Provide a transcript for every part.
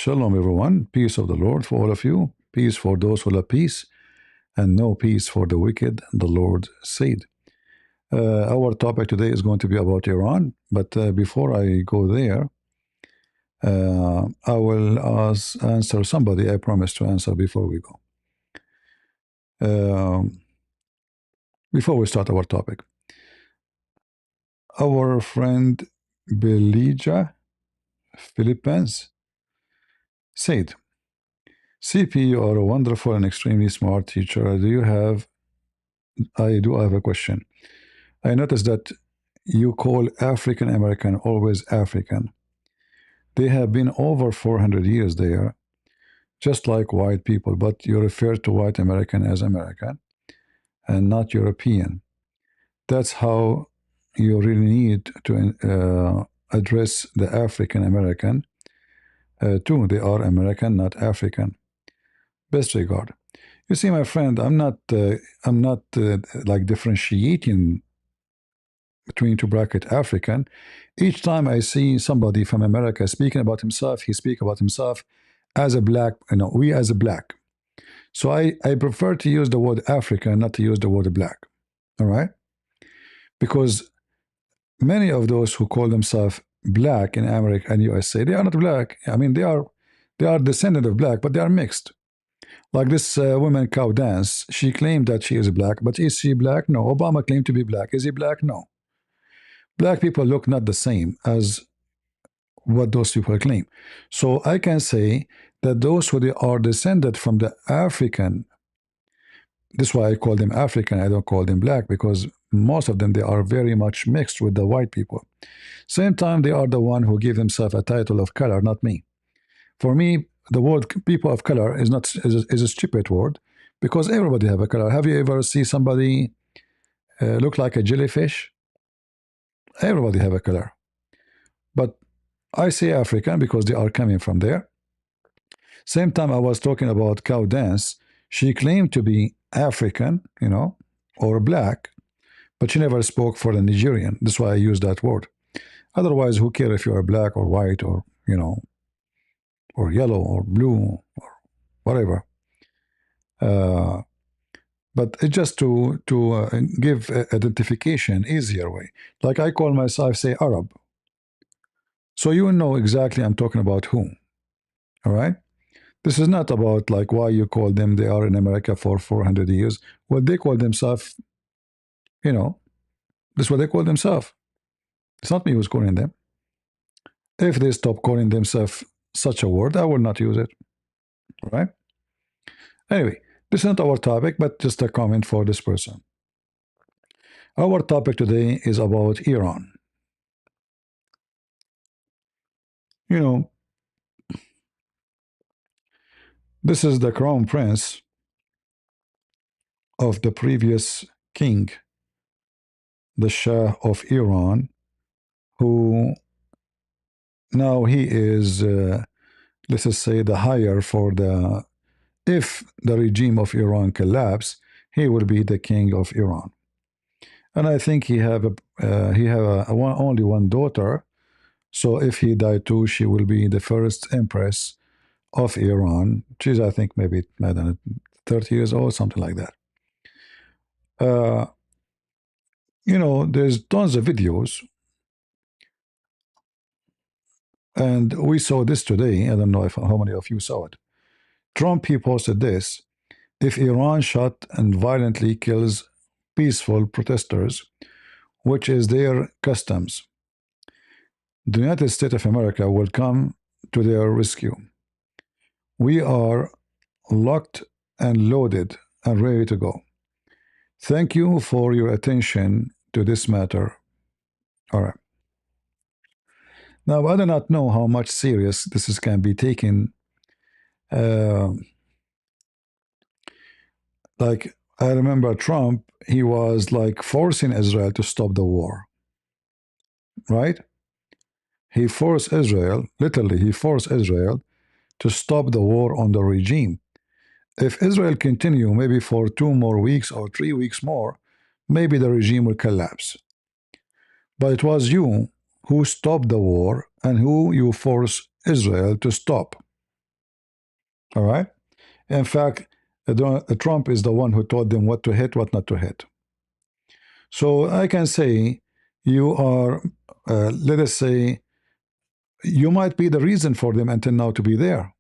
Shalom, everyone. Peace of the Lord for all of you. Peace for those who love peace, and no peace for the wicked, the Lord said. Our topic today is going to be about Iran, but before I go there, I will answer somebody. I promise to answer before we go. Before we start our topic, our friend Belija Philippines said, CP, you are a wonderful and extremely smart teacher. I do have a question. I noticed that you call African American always African. They have been over 400 years there, just like white people, but you refer to white American as American and not European. That's how you really need to address the African American too. They are American, not African. Best regard. You see, my friend, I'm not like differentiating between two bracket African. Each time I see somebody from America speaking about himself, he speaks about himself as a black, we as a black. So I prefer to use the word African, not to use the word black. All right? Because many of those who call themselves black in America and USA, they are not black. I mean, they are descendant of black, but they are mixed. Like this woman cow dance, she claimed that she is black, but is she black? No. Obama claimed to be black. Is he black? No. Black people look not the same as what those people claim. So I can say that those who are descended from the African, this is why I call them African, I don't call them black, because most of them, they are very much mixed with the white people. Same time, they are the one who give themselves a title of color, not me. For me, the word people of color is a stupid word, because everybody have a color. Have you ever seen somebody look like a jellyfish? Everybody have a color. But I say African because they are coming from there. Same time I was talking about cow dance, she claimed to be African, or black, but she never spoke for the Nigerian. That's why I use that word. Otherwise, who cares if you are black or white or, or yellow or blue or whatever. But it's just to give identification easier way. Like I call myself, say, Arab. So you know exactly I'm talking about whom. All right? This is not about like why you call them, they are in America for 400 years. Well, they call themselves, this is what they call themselves. It's not me who's calling them. If they stop calling themselves such a word, I will not use it. All right? Anyway, this is not our topic, but just a comment for this person. Our topic today is about Iran. This is the crown prince of the previous king, the Shah of Iran, who now he is, let's just say, the higher for if the regime of Iran collapse, he will be the king of Iran. And I think he have only one daughter, so if he died too, she will be the first empress of Iran. She's, I think, maybe, I don't know, 30 years old, something like that. There's tons of videos, and we saw this today. I don't know how many of you saw it. Trump, he posted this: if Iran shot and violently kills peaceful protesters, which is their customs, the United States of America will come to their rescue. We are locked and loaded and ready to go. Thank you for your attention to this matter. All right. Now, I do not know how much serious this can be taken. Like, I remember Trump, he was like forcing Israel to stop the war. Right? He forced Israel, literally, he forced Israel to stop the war on the regime. If Israel continue maybe for 2 more weeks or 3 weeks more, maybe the regime will collapse. But it was you who stopped the war and who you forced Israel to stop. All right. In fact, Trump is the one who told them what to hit, what not to hit. So I can say you are, let us say, you might be the reason for them until now to be there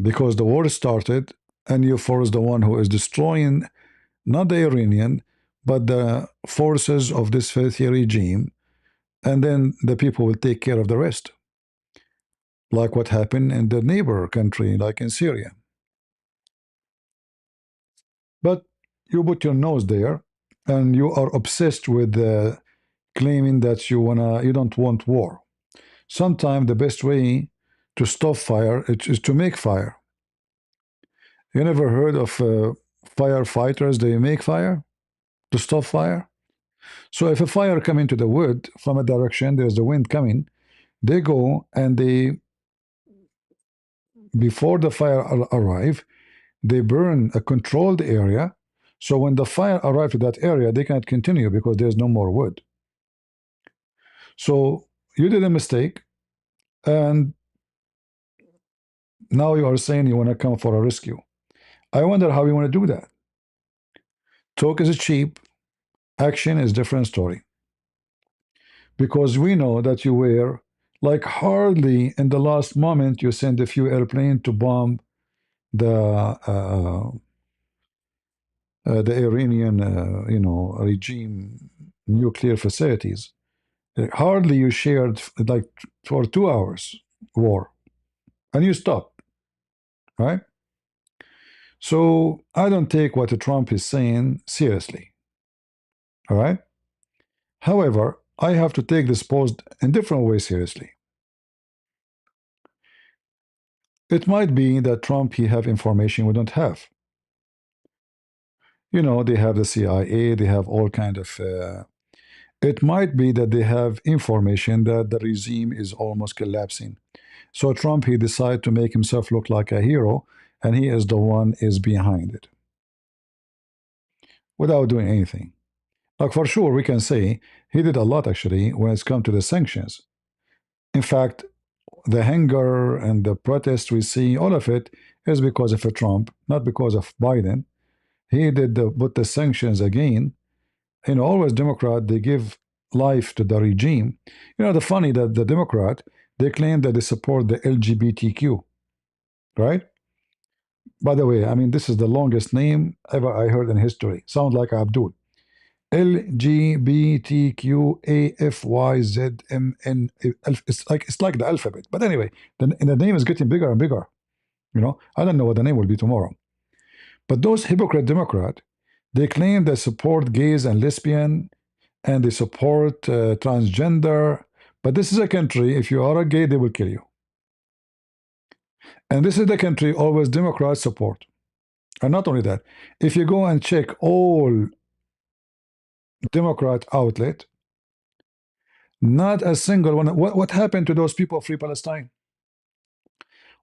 because the war started and you force the one who is destroying not the Iranian, but the forces of this filthy regime, and then the people will take care of the rest, like what happened in the neighbor country, like in Syria. But you put your nose there, and you are obsessed with claiming that you don't want war. Sometimes the best way to stop fire is to make fire. You never heard of firefighters? They make fire to stop fire. So if a fire come into the wood from a direction, there's the wind coming. They go and they before the fire arrive, they burn a controlled area. So when the fire arrives to that area, they cannot continue because there's no more wood. So you did a mistake, and now you are saying you want to come for a rescue. I wonder how you want to do that. Talk is cheap, action is different story. Because we know that you were like hardly in the last moment you send a few airplanes to bomb the the Iranian regime nuclear facilities. Hardly you shared like for 2 hours war, and you stopped, right? So I don't take what Trump is saying seriously. All right. However, I have to take this post in different ways seriously. It might be that Trump he have information we don't have. They have the CIA, they have all kind of. It might be that they have information that the regime is almost collapsing. So Trump he decided to make himself look like a hero, and he is the one is behind it without doing anything. Like for sure, we can say he did a lot actually when it's come to the sanctions. In fact, the hunger and the protest we see, all of it is because of a Trump, not because of Biden. He did put the sanctions again. Always Democrat, they give life to the regime. The funny that the Democrat, they claim that they support the LGBTQ, right? By the way, I mean, this is the longest name ever I heard in history. Sound like Abdul. LGBTQAFYZMN. It's like the alphabet. But anyway, the name is getting bigger and bigger. I don't know what the name will be tomorrow. But those hypocrite Democrat, they claim they support gays and lesbian, and they support transgender. But this is a country. If you are a gay, they will kill you. And this is the country always Democrats support. And not only that, if you go and check all Democrat outlet, not a single one. What happened to those people of Free Palestine?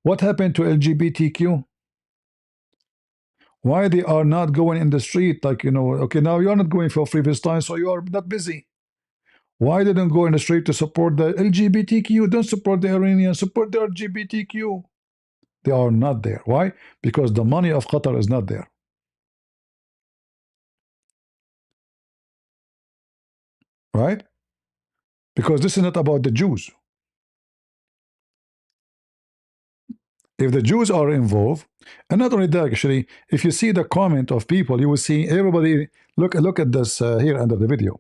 What happened to LGBTQ? Why they are not going in the street? Like, okay, now you're not going for Free Palestine, so you are not busy. Why they don't go in the street to support the LGBTQ? Don't support the Iranians, support the LGBTQ. They are not there. Why? Because the money of Qatar is not there. Right? Because this is not about the Jews. If the Jews are involved, and not only that, actually, if you see the comment of people, you will see everybody. Look at this here under the video.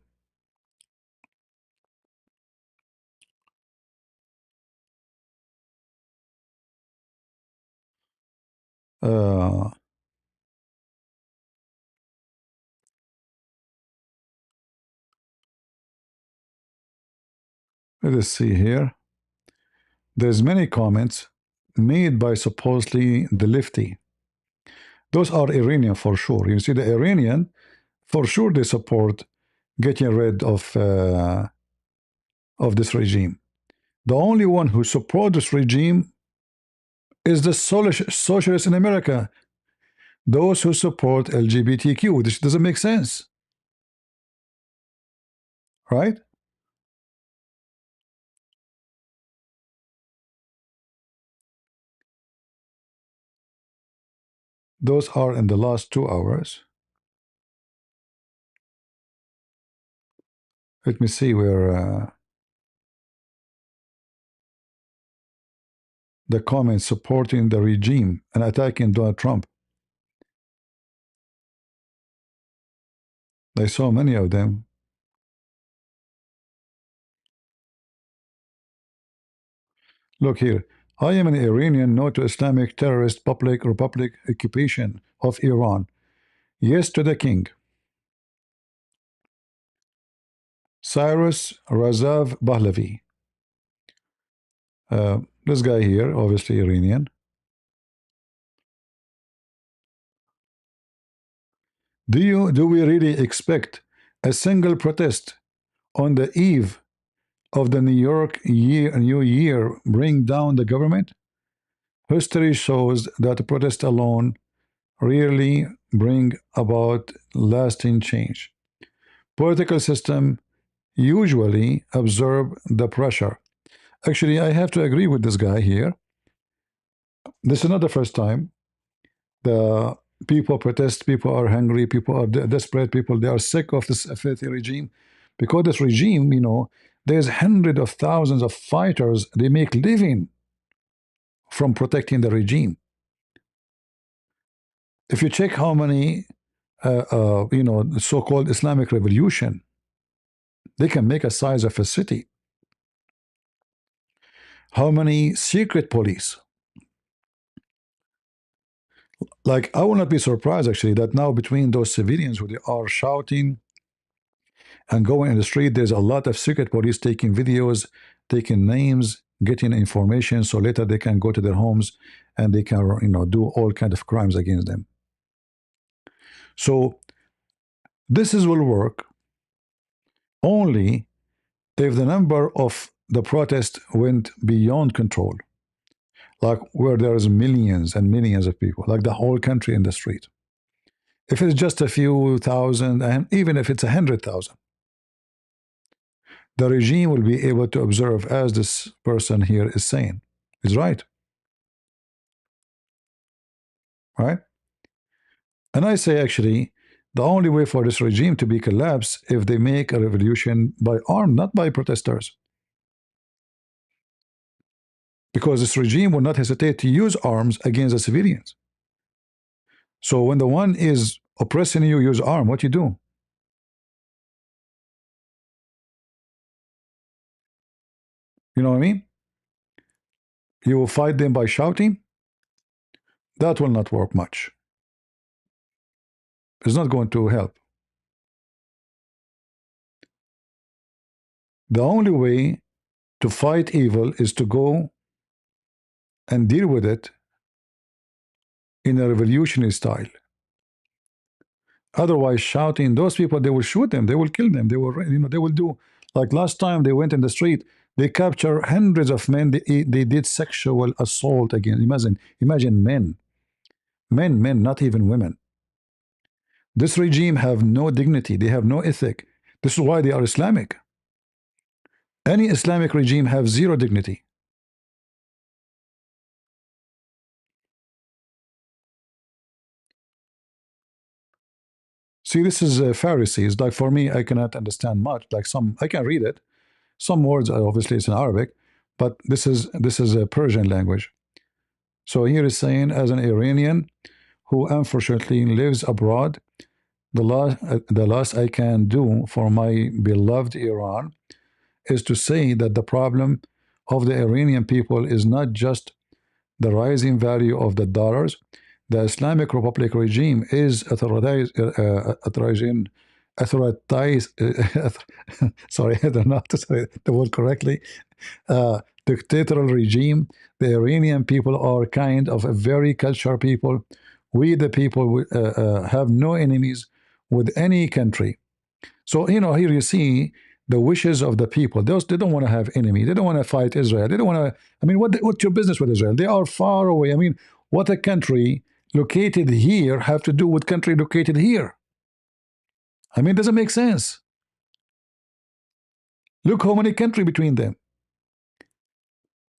Uh, let us see here. There's many comments made by supposedly the lefty. Those are Iranian for sure. You see, the Iranian, for sure, they support getting rid of this regime. The only one who support this regime is the socialists in America. Those who support LGBTQ. This doesn't make sense, right? Those are in the last 2 hours. Let me see where the comments supporting the regime and attacking Donald Trump. I saw many of them. Look here. I am an Iranian, no to Islamic terrorist public republic occupation of Iran. Yes to the king. Cyrus Razav Pahlavi. This guy here, obviously Iranian. Do we really expect a single protest on the eve of the New Year bring down the government? History shows that protest alone rarely bring about lasting change. Political system usually absorb the pressure. Actually, I have to agree with this guy here. This is not the first time the people protest, people are hungry, people are desperate, people they are sick of this filthy regime, because this regime, there's hundreds of thousands of fighters. They make living from protecting the regime. If you check how many, so-called Islamic revolution, they can make a size of a city. How many secret police? Like, I will not be surprised actually that now between those civilians who they are shouting and going in the street, there's a lot of secret police taking videos, taking names, getting information, so later they can go to their homes and they can, do all kind of crimes against them. So will work only if the number of the protest went beyond control, like where there's millions and millions of people, like the whole country in the street. If it's just a few thousand, and even if it's 100,000, the regime will be able to observe, as this person here is saying. Is right. Right? And I say, actually, the only way for this regime to be collapsed if they make a revolution by arm, not by protesters. Because this regime will not hesitate to use arms against the civilians. So when the one is oppressing you, use arm, what you do? You know what I mean? You will fight them by shouting? That will not work much. It's not going to help. The only way to fight evil is to go and deal with it in a revolutionary style. Otherwise, shouting, those people, they will shoot them, they will kill them, they will do like last time they went in the street, they capture hundreds of men, they did sexual assault against. Imagine men, not even women. This regime have no dignity, they have no ethic. This is why they are Islamic. Any Islamic regime have zero dignity. See, this is Pharisees. Like for me, I cannot understand much. Like I can read it. Some words, obviously, it's in Arabic, but this is a Persian language. So here is saying, as an Iranian who unfortunately lives abroad, the last I can do for my beloved Iran is to say that the problem of the Iranian people is not just the rising value of the dollars. The Islamic Republic regime is sorry, I don't know how to say the word correctly, dictatorial regime. The Iranian people are kind of a very cultured people. We, the people, have no enemies with any country. So, here you see the wishes of the people. They don't want to have enemy. They don't want to fight Israel. They don't want to. I mean, what's your business with Israel? They are far away. I mean, what a country located here have to do with country located here? I mean, it doesn't make sense. Look how many country between them.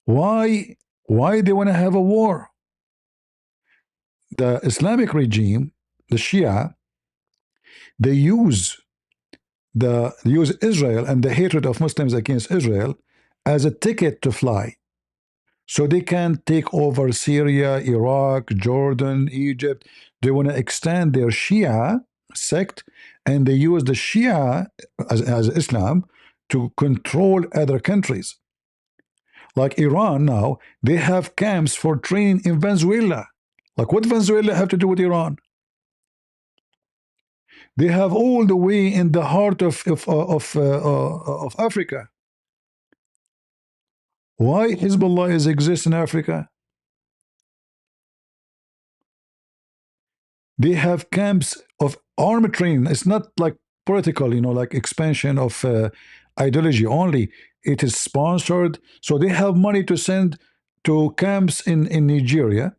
Why they want to have a war? The Islamic regime, the Shia, they use Israel and the hatred of Muslims against Israel as a ticket to fly. So they can take over Syria, Iraq, Jordan, Egypt. They want to extend their Shia sect, and they use the Shia as Islam to control other countries. Like Iran now, they have camps for training in Venezuela. Like what Venezuela have to do with Iran? They have all the way in the heart of Africa. Why Hezbollah is exist in Africa? They have camps of army training. It's not like political, like expansion of ideology only. It is sponsored. So they have money to send to camps in Nigeria,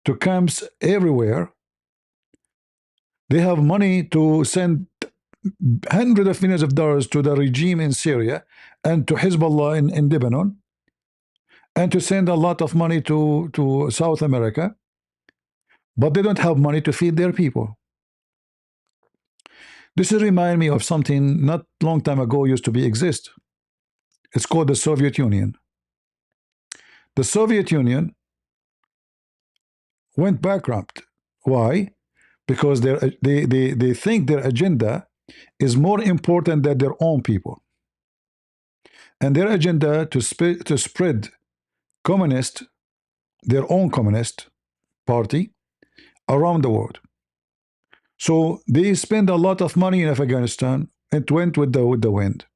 to camps everywhere. They have money to send hundreds of millions of dollars to the regime in Syria and to Hezbollah in Lebanon, and to send a lot of money to South America, but they don't have money to feed their people. This reminds me of something not long time ago used to be exist. It's called the Soviet Union. The Soviet Union went bankrupt. Why? Because they think their agenda is more important than their own people. And their agenda to spread communist, their own communist party around the world. So they spend a lot of money in Afghanistan. It went with the wind.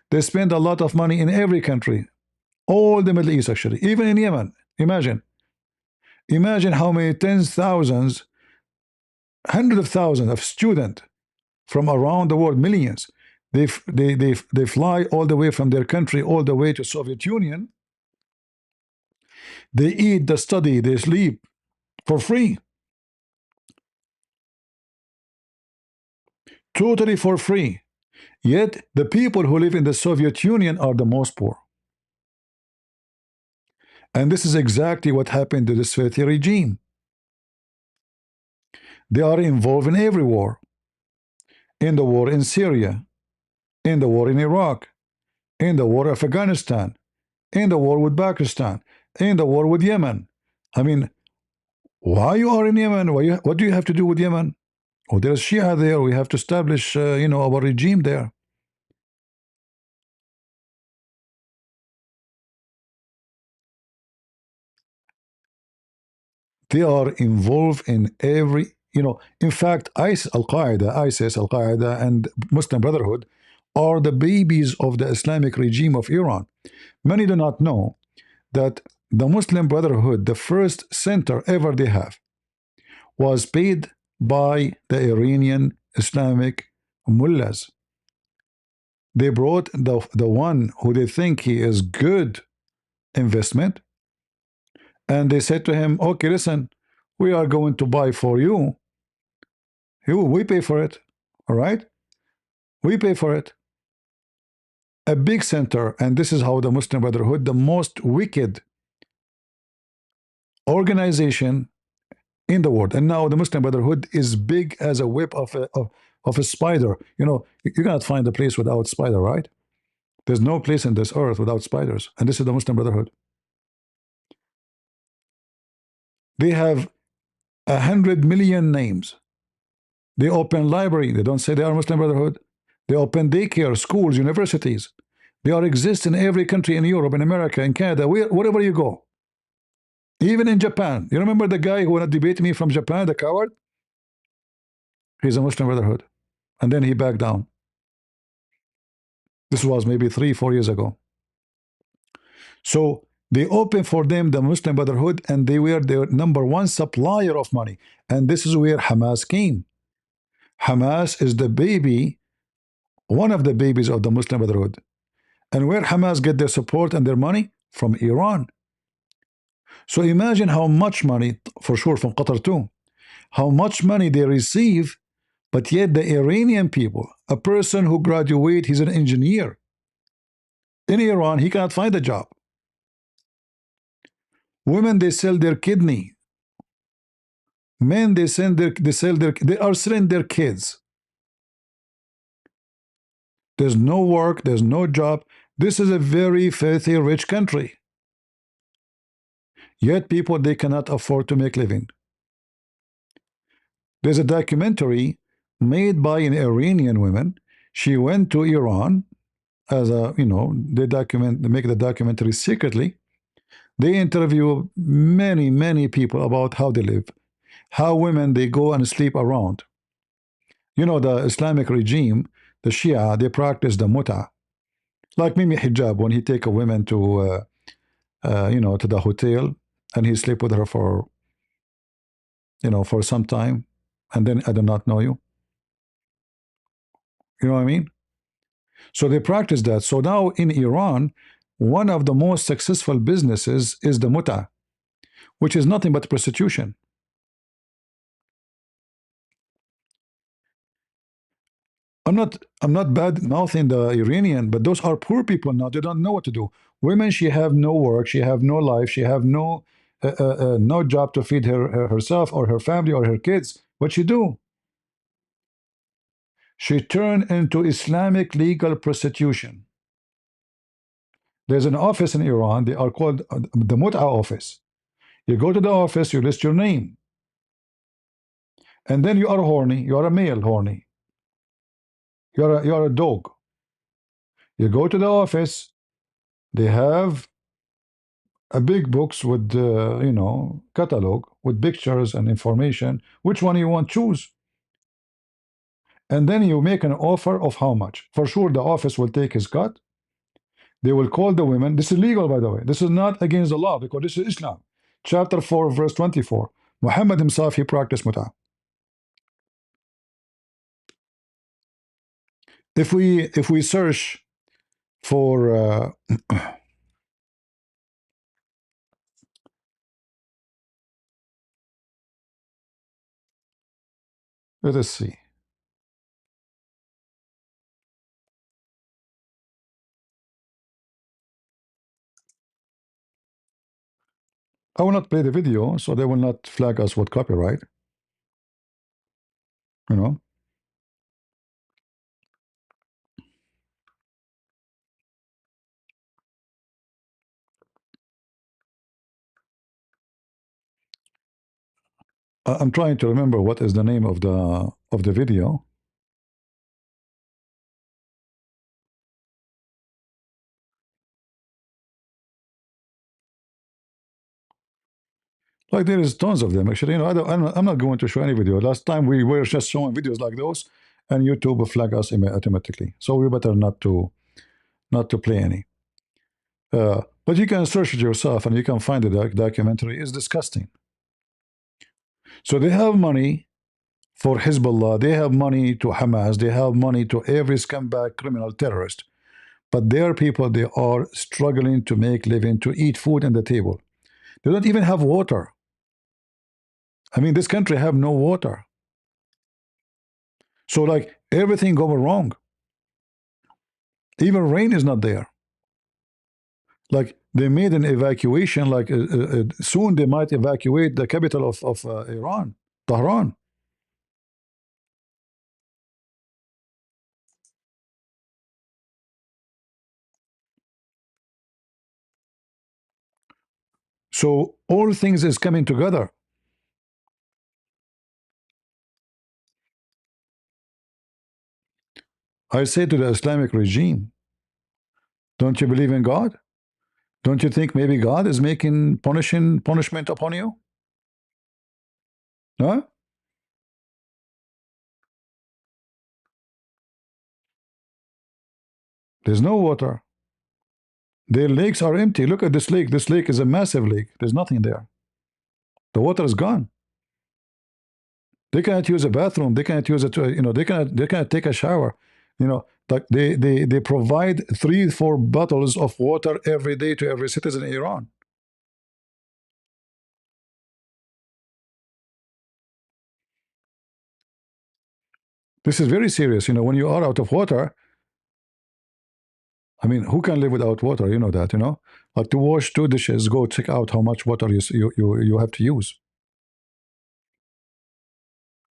They spend a lot of money in every country, all the Middle East actually, even in Yemen. Imagine how many tens thousands, hundreds of thousands of students from around the world, millions. They fly all the way from their country all the way to Soviet Union. They eat, they study, they sleep for free, totally for free. Yet the people who live in the Soviet Union are the most poor. And this is exactly what happened to the Soviet regime. They are involved in every war. In the war in Syria, in the war in Iraq, in the war of Afghanistan, in the war with Pakistan, in the war with Yemen. I mean, why you are in Yemen? What do you have to do with Yemen? Oh, there's Shia there. We have to establish, our regime there. They are involved in every, in fact, ISIS, Al Qaeda, and Muslim Brotherhood are the babies of the Islamic regime of Iran. Many do not know that the Muslim Brotherhood, the first center ever they have, was paid by the Iranian Islamic mullahs. They brought the one who they think he is good investment, and they said to him, okay, listen, we are going to buy for you. We pay for it. All right? We pay for it. A big center, and this is how the Muslim Brotherhood, the most wicked organization in the world. And now the Muslim Brotherhood is big as a whip of a spider. You cannot find a place without spider, right? There's no place in this earth without spiders. And this is the Muslim Brotherhood. They have 100 million names. They open library. They don't say they are Muslim Brotherhood. They open daycare, schools, universities. They are exist in every country in Europe, in America, in Canada, wherever you go. Even in Japan. You remember the guy who wanted to debate me from Japan, the coward? He's a Muslim Brotherhood. And then he backed down. This was maybe 3-4 years ago. So they opened for them the Muslim Brotherhood, and they were their number one supplier of money. And this is where Hamas came. Hamas is the baby, one of the babies of the Muslim Brotherhood. And where Hamas get their support and their money? From Iran. So imagine how much money, for sure from Qatar too, how much money they receive, but yet the Iranian people, a person who graduate, he's an engineer. In Iran, he cannot find a job. Women, they sell their kidney Men, they are selling their kids. There's no work, there's no job. This is a very filthy rich country. Yet people, they cannot afford to make living. There's a documentary made by an Iranian woman. She went to Iran as a, they make the documentary secretly. They interview many people about how they live, how women, they go and sleep around. The Islamic regime, the Shia, they practice the muta. Like Mimi Hijab, when he take a woman to the hotel, and he sleep with her for, for some time, and then I do not know you. You know what I mean? So they practice that. So now in Iran, one of the most successful businesses is the muta, which is nothing but prostitution. I'm not bad mouthing the Iranian, but those are poor people now. They don't know what to do. Women, she have no work, she have no life, she have no job to feed herself or her family or her kids. What she do? She turned into Islamic legal prostitution. There's an office in Iran. They are called the Mut'a office. You go to the office, you list your name, and then you are horny. You are a male horny. You are a dog. You go to the office. They have a big books with catalog with pictures and information. Which one you want, choose, and then you make an offer of how much. For sure, the office will take his cut. They will call the women. This is legal, by the way. This is not against the law because this is Islam. Chapter 4, verse 24. Muhammad himself, he practiced mut'ah. If we search for let us see. I will not play the video, so they will not flag us with copyright. You know, I'm trying to remember what is the name of the video. Like there is tons of them actually. I'm not going to show any video. Last time we were just showing videos like those, and YouTube will flag us automatically. So we better not to play any. But you can search it yourself, and you can find the documentary. It's disgusting. So they have money for Hezbollah, they have money to Hamas, they have money to every scumbag criminal terrorist. But their people, they are struggling to make living, to eat food on the table. They don't even have water. I mean, this country have no water. So like everything going wrong. Even rain is not there. Like they made an evacuation, like soon they might evacuate the capital of Iran, Tehran. So all things is coming together. I say to the Islamic regime, don't you believe in God? Don't you think maybe God is making punishment upon you? Huh? There's no water. Their lakes are empty. Look at this lake. This lake is a massive lake. There's nothing there. The water is gone. They cannot use a bathroom. They cannot use it. They cannot take a shower. Like they provide 3-4 bottles of water every day to every citizen in Iran. This is very serious. When you are out of water, I mean, who can live without water? You know that. Like to wash 2 dishes, go check out how much water you have to use.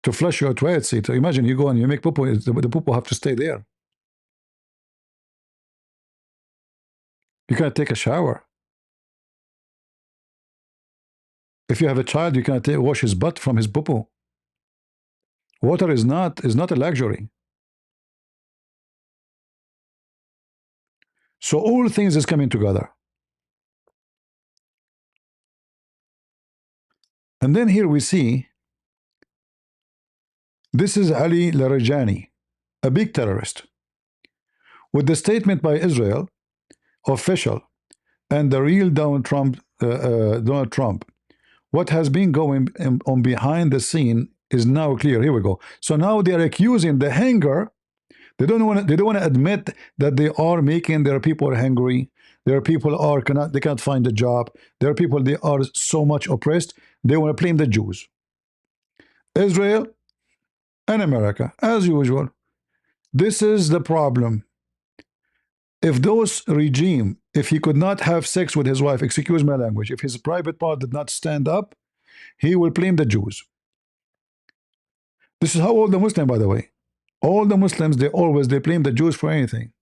to flush your toilet seat. So imagine you go and you make poo, the poo have to stay there. You cannot take a shower. If you have a child, you cannot wash his butt from his poo. Water is not a luxury. So all things is coming together. And then here we see this is Ali Larijani, a big terrorist, with the statement by Israel official and the real Donald Trump. What has been going on behind the scene is now clear. Here we go. So now they are accusing the hanger. They don't want to admit that they are making their people hungry. Their people they can't find a job. Their people, they are so much oppressed. They want to blame the Jews, Israel, and America as usual. This is the problem. If those regime, if he could not have sex with his wife, excuse my language, if his private part did not stand up, he will blame the Jews. This is how all the Muslims, by the way, all the Muslims, they blame the Jews for anything.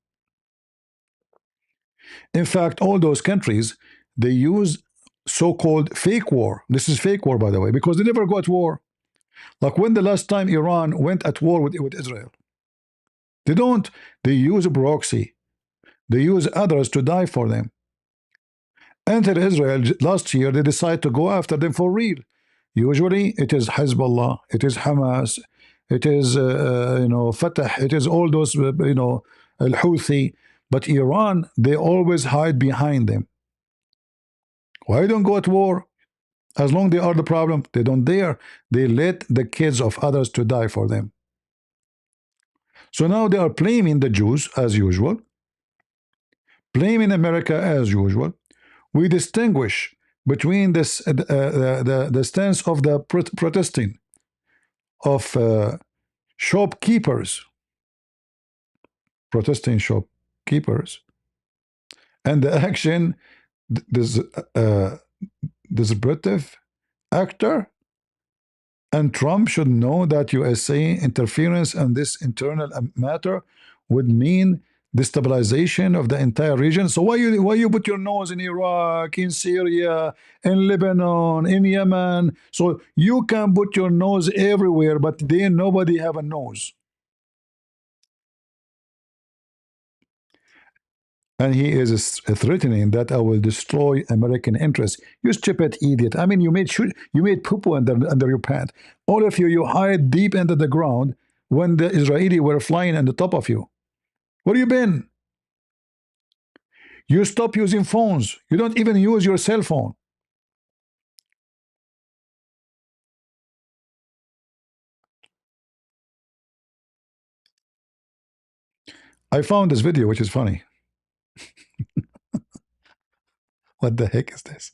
In fact, all those countries, they use so-called fake war. This is fake war, by the way, because they never go at war. Like when the last time Iran went at war with Israel? They don't. They use a proxy. They use others to die for them. Enter Israel last year, they decide to go after them for real. Usually it is Hezbollah, it is Hamas, it is Fatah, it is all those Al-Houthi. But Iran, they always hide behind them. Why don't go at war? As long they are the problem, they don't dare. They let the kids of others to die for them. So now they are blaming the Jews as usual, blaming America as usual. We distinguish between this the stance of the protesting of shopkeepers, protesting shopkeepers, and the action this disruptive actor. And Trump should know that USA interference in this internal matter would mean destabilization of the entire region. So why you put your nose in Iraq, in Syria, in Lebanon, in Yemen? So you can put your nose everywhere, but then nobody have a nose. And he is threatening that I will destroy American interests. You stupid idiot! I mean, you made poo-poo under your pant. All of you hide deep into the ground when the Israeli were flying on the top of you. Where you been? You stop using phones. You don't even use your cell phone. I found this video, which is funny. What the heck is this?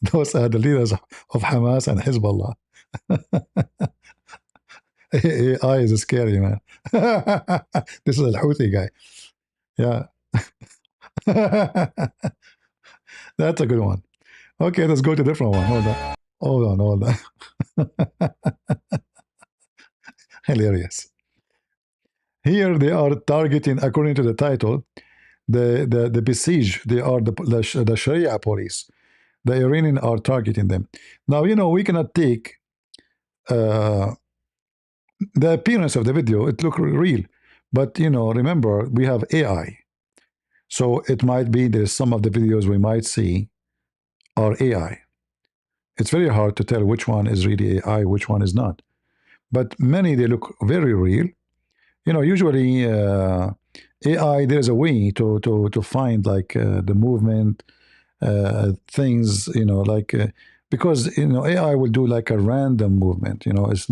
Those are the leaders of Hamas and Hezbollah. AI is scary, man. This is a Houthi guy. Yeah. That's a good one. Okay, let's go to a different one. Hold on. Hilarious. Here they are targeting, according to the title, the besieged. They are the Sharia police. The Iranians are targeting them. Now, we cannot take the appearance of the video. It look real. But, remember, we have AI. So it might be that some of the videos we might see are AI. It's very hard to tell which one is really AI, which one is not. But many, they look very real. Usually AI, there's a way to find like the movement, things, like because AI will do like a random movement. It's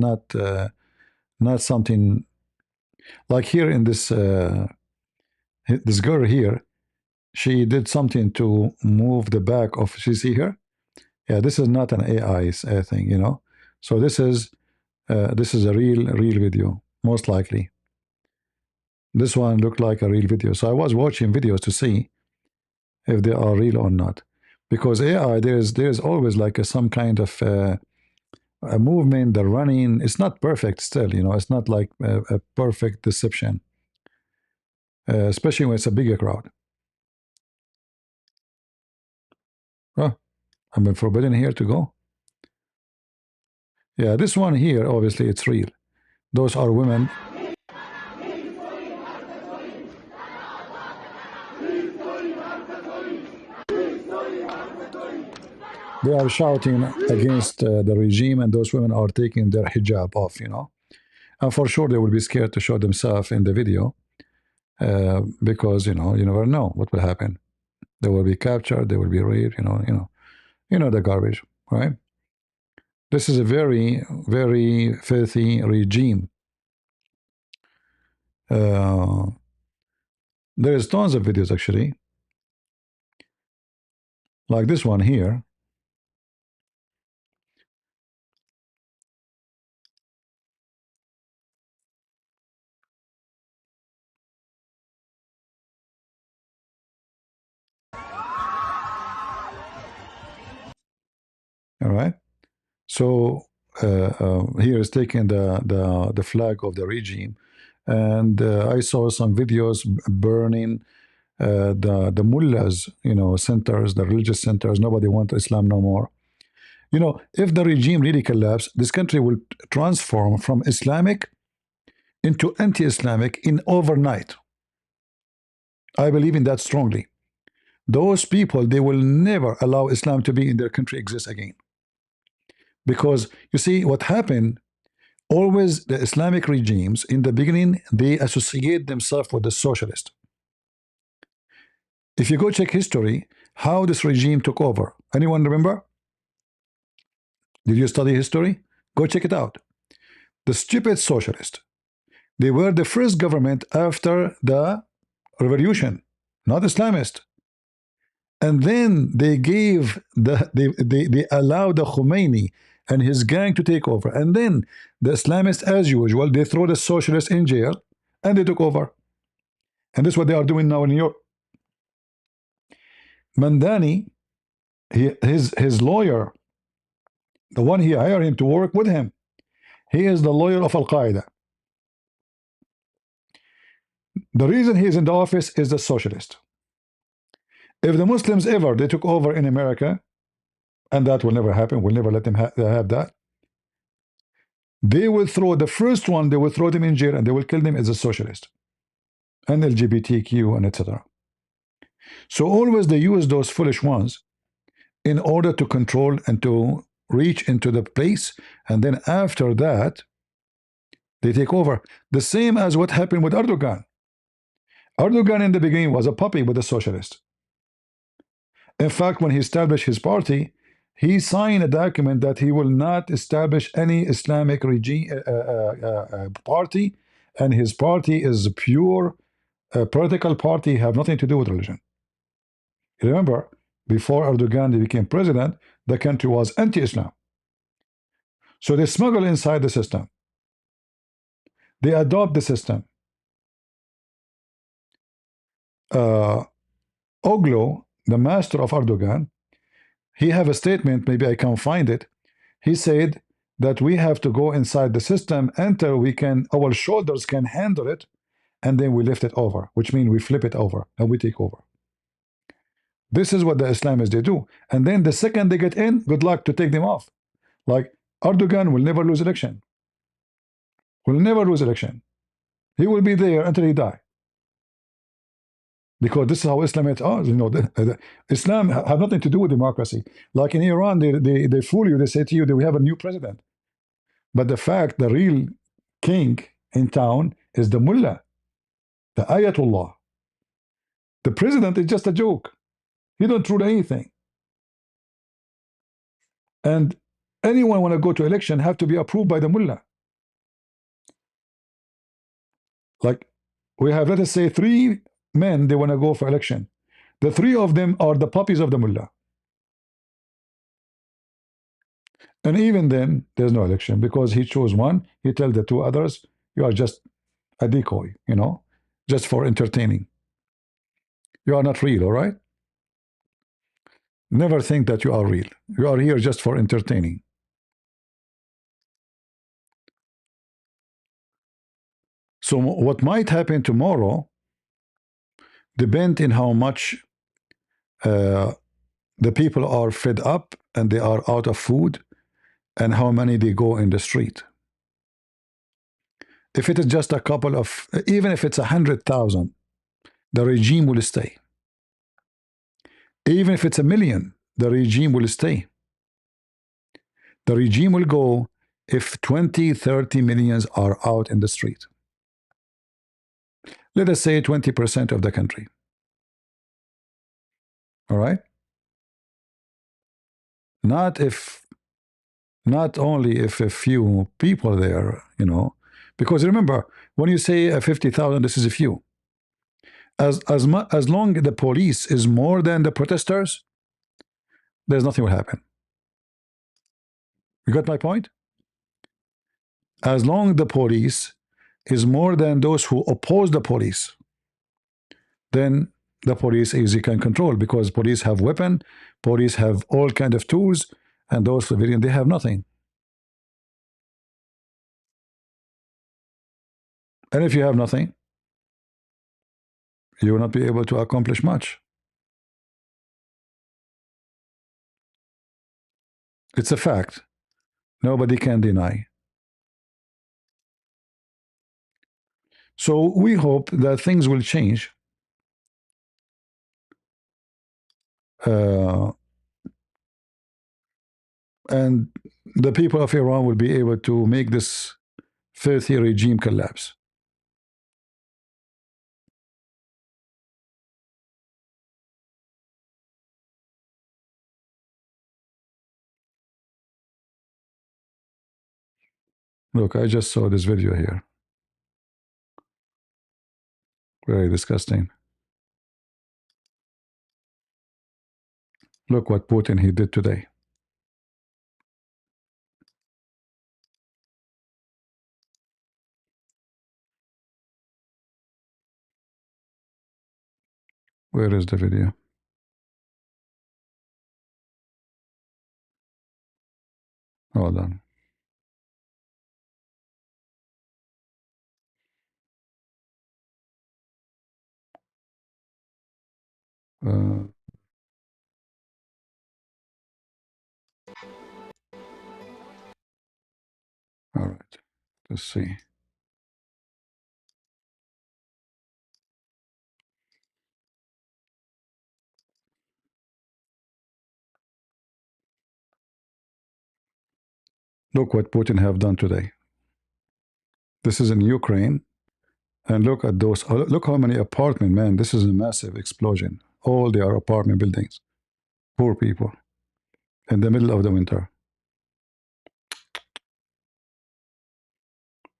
not something like here in this girl here. She did something to move the back of. You see here? Yeah, this is not an AI thing. So this is a real video, most likely. This one looked like a real video. So I was watching videos to see if they are real or not. Because AI, there's always like some kind of a movement, the running. It's not perfect still, you know. It's not like a perfect deception, especially when it's a bigger crowd. Oh, I've been forbidden here to go. Yeah, this one here, obviously, it's real. Those are women. They are shouting against the regime, and those women are taking their hijab off, you know. And for sure, they will be scared to show themselves in the video because, you know, you never know what will happen. They will be captured, they will be raped, the garbage, right? This is a very, very filthy regime. Uh, there's tons of videos actually, like this one here. All right. So here is taking the flag of the regime, and I saw some videos burning the mullahs, centers, the religious centers. Nobody wants Islam no more. If the regime really collapses, this country will transform from Islamic into anti-Islamic in overnight. I believe in that strongly. Those people, they will never allow Islam to be in their country exist again. Because you see what happened, always the Islamic regimes in the beginning, they associate themselves with the socialist. If you go check history, how this regime took over, anyone remember? Did you study history? Go check it out. The stupid socialist, they were the first government after the revolution, not Islamist. And then they gave they allowed the Khomeini and his gang to take over. And then the Islamists, as usual, they throw the socialists in jail and they took over. And this is what they are doing now in New York. Mandani, his lawyer, the one he hired him to work with him, he is the lawyer of Al Qaeda. The reason he is in the office is the socialist. If the Muslims ever they took over in America, and that will never happen, we'll never let them have that. They will throw the first one, they will throw them in jail and they will kill them as a socialist and LGBTQ and etc. So always they use those foolish ones in order to control and to reach into the place, and then after that they take over. The same as what happened with Erdogan. Erdogan in the beginning was a puppy with a socialist. In fact, when he established his party, he signed a document that he will not establish any Islamic regime party, and his party is a pure political party, have nothing to do with religion. Remember, before Erdogan became president, the country was anti-Islam. So they smuggle inside the system. They adopt the system. Oglo, the master of Erdogan, he have a statement, maybe I can find it. He said that we have to go inside the system until we can, our shoulders can handle it, and then we lift it over, which means we flip it over and we take over. This is what the Islamists they do. And then the second they get in, good luck to take them off. Like Erdogan will never lose election. Will never lose election. He will be there until he die. Because this is how Islamists are. Islam have nothing to do with democracy. Like in Iran, they fool you. They say to you that we have a new president. But the fact, the real king in town is the mullah, the ayatollah. The president is just a joke. He don't rule anything. And anyone want to go to election have to be approved by the mullah. Like we have, let us say, 3 men, they want to go for election. The 3 of them are the puppies of the mullah. And even then, there's no election because he chose one. He tells the 2 others, you are just a decoy, just for entertaining. You are not real, all right? Never think that you are real. You are here just for entertaining. So what might happen tomorrow depends in how much uh, the people are fed up and they are out of food and how many they go in the street. If it is just a couple of, even if it's 100,000, the regime will stay. Even if it's a million, the regime will stay. The regime will go if 20, 30 millions are out in the street. Let us say 20% of the country. All right? Not if, not only if a few people there, because remember, when you say 50,000, this is a few. As long as the police is more than the protesters, there's nothing will happen. You got my point? As long as the police is more than those who oppose the police, then the police easily can control, because police have weapon, police have all kind of tools, and those civilians, they have nothing. And if you have nothing, you will not be able to accomplish much. It's a fact. Nobody can deny. So we hope that things will change. Uh, and the people of Iran will be able to make this filthy regime collapse. Look, I just saw this video here. Very disgusting. Look what Putin he did today. Where is the video? Hold on. Uh, all right. Let's see. Look what Putin have done today. This is in Ukraine. And look at those. Look how many apartment, man. This is a massive explosion. All they are apartment buildings. Poor people. In the middle of the winter.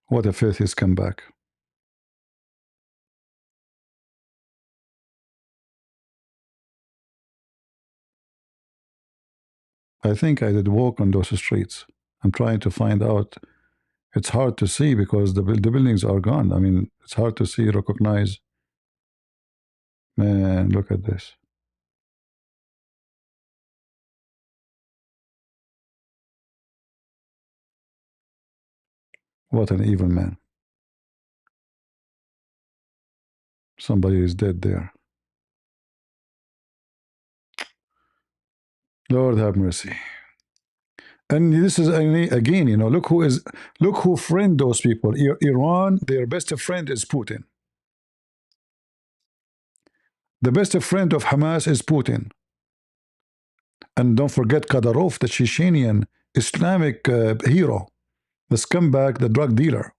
What a filthy comeback. I think I did walk on those streets. I'm trying to find out. It's hard to see because the buildings are gone. I mean, it's hard to see, recognize. Man, look at this. What an evil man. Somebody is dead there. Lord have mercy. And this is again, look who friend those people. Iran, their best friend is Putin. The best friend of Hamas is Putin. And don't forget Kadyrov, the Chechenian Islamic hero, the scumbag, the drug dealer.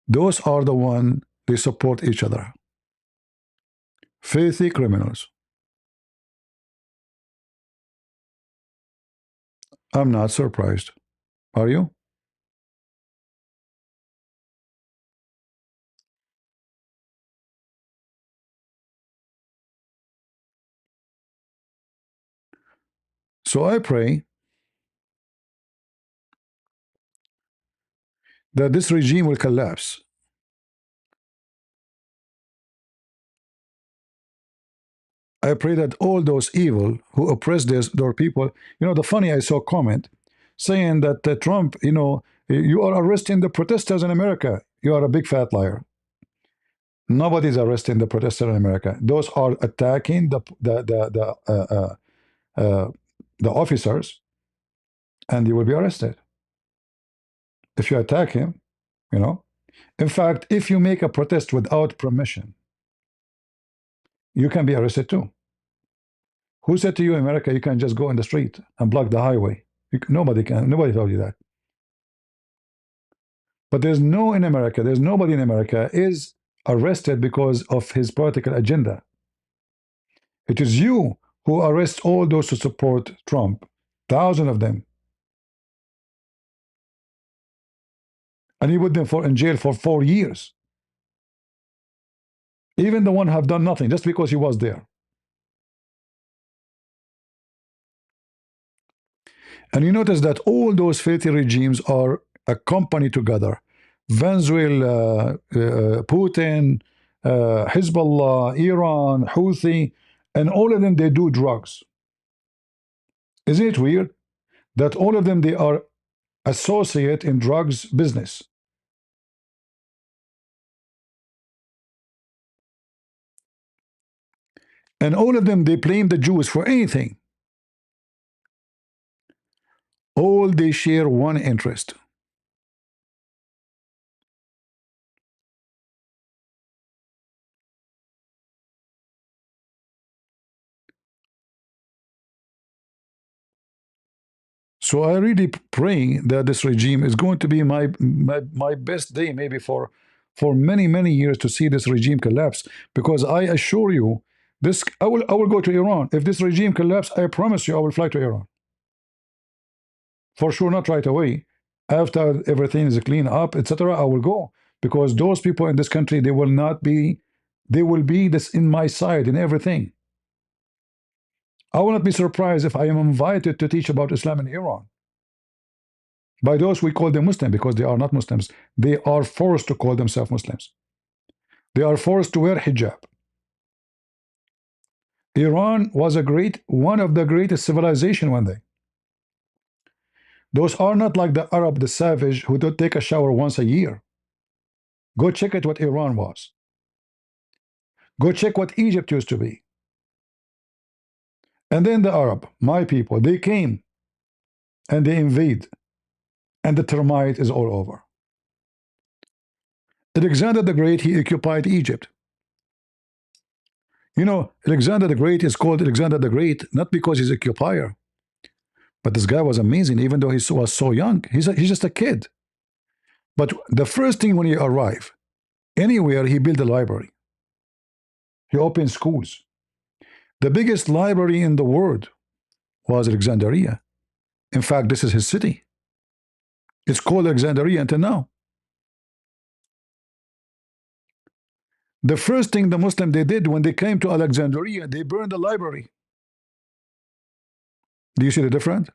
Those are the one they support each other. Filthy criminals. I'm not surprised. Are you? So I pray that this regime will collapse. I pray that all those evil who oppress their people, the funny, I saw a comment saying that Trump, you are arresting the protesters in America. You are a big fat liar. Nobody's arresting the protesters in America. Those are attacking uh, the officers, and they will be arrested if you attack him. You know. In fact, if you make a protest without permission, you can be arrested too. Who said to you in America you can just go in the street and block the highway? Nobody can. Nobody told you that. But there's nobody in America is arrested because of his political agenda. It is you who arrest all those who support Trump, thousands of them, and you put them in jail for 4 years. Even the one have done nothing just because he was there. And you notice that all those filthy regimes are accompanied together. Venezuela, Putin, Hezbollah, Iran, Houthi, and all of them, they do drugs. Isn't it weird that all of them, they are associate in drugs business? And all of them, they blame the Jews for anything. All they share one interest. So I really pray that this regime is going to be my best day, maybe for many years, to see this regime collapse. Because I assure you, this I will go to Iran. If this regime collapse, I promise you, I will fly to Iran for sure. Not right away. After everything is clean up, etc., I will go, because those people in this country, they will not be. They will be this in my side in everything. I will not be surprised if I am invited to teach about Islam in Iran. By those we call them Muslim, because they are not Muslims. They are forced to call themselves Muslims. They are forced to wear hijab. Iran was one of the greatest civilization one day. Those are not like the Arab, the savage, who don't take a shower once a year. Go check it what Iran was. Go check what Egypt used to be. And then the Arab, my people, they came and they invade, and the termite is all over. Alexander the Great, he occupied Egypt. Alexander the Great is called Alexander the Great not because he's a occupier, but this guy was amazing, even though he was so young. He's just a kid. But the first thing when he arrived, anywhere, he built a library. He opened schools. The biggest library in the world was Alexandria. In fact, this is his city. It's called Alexandria until now. The first thing the Muslim they did when they came to Alexandria, they burned the library. Do you see the difference?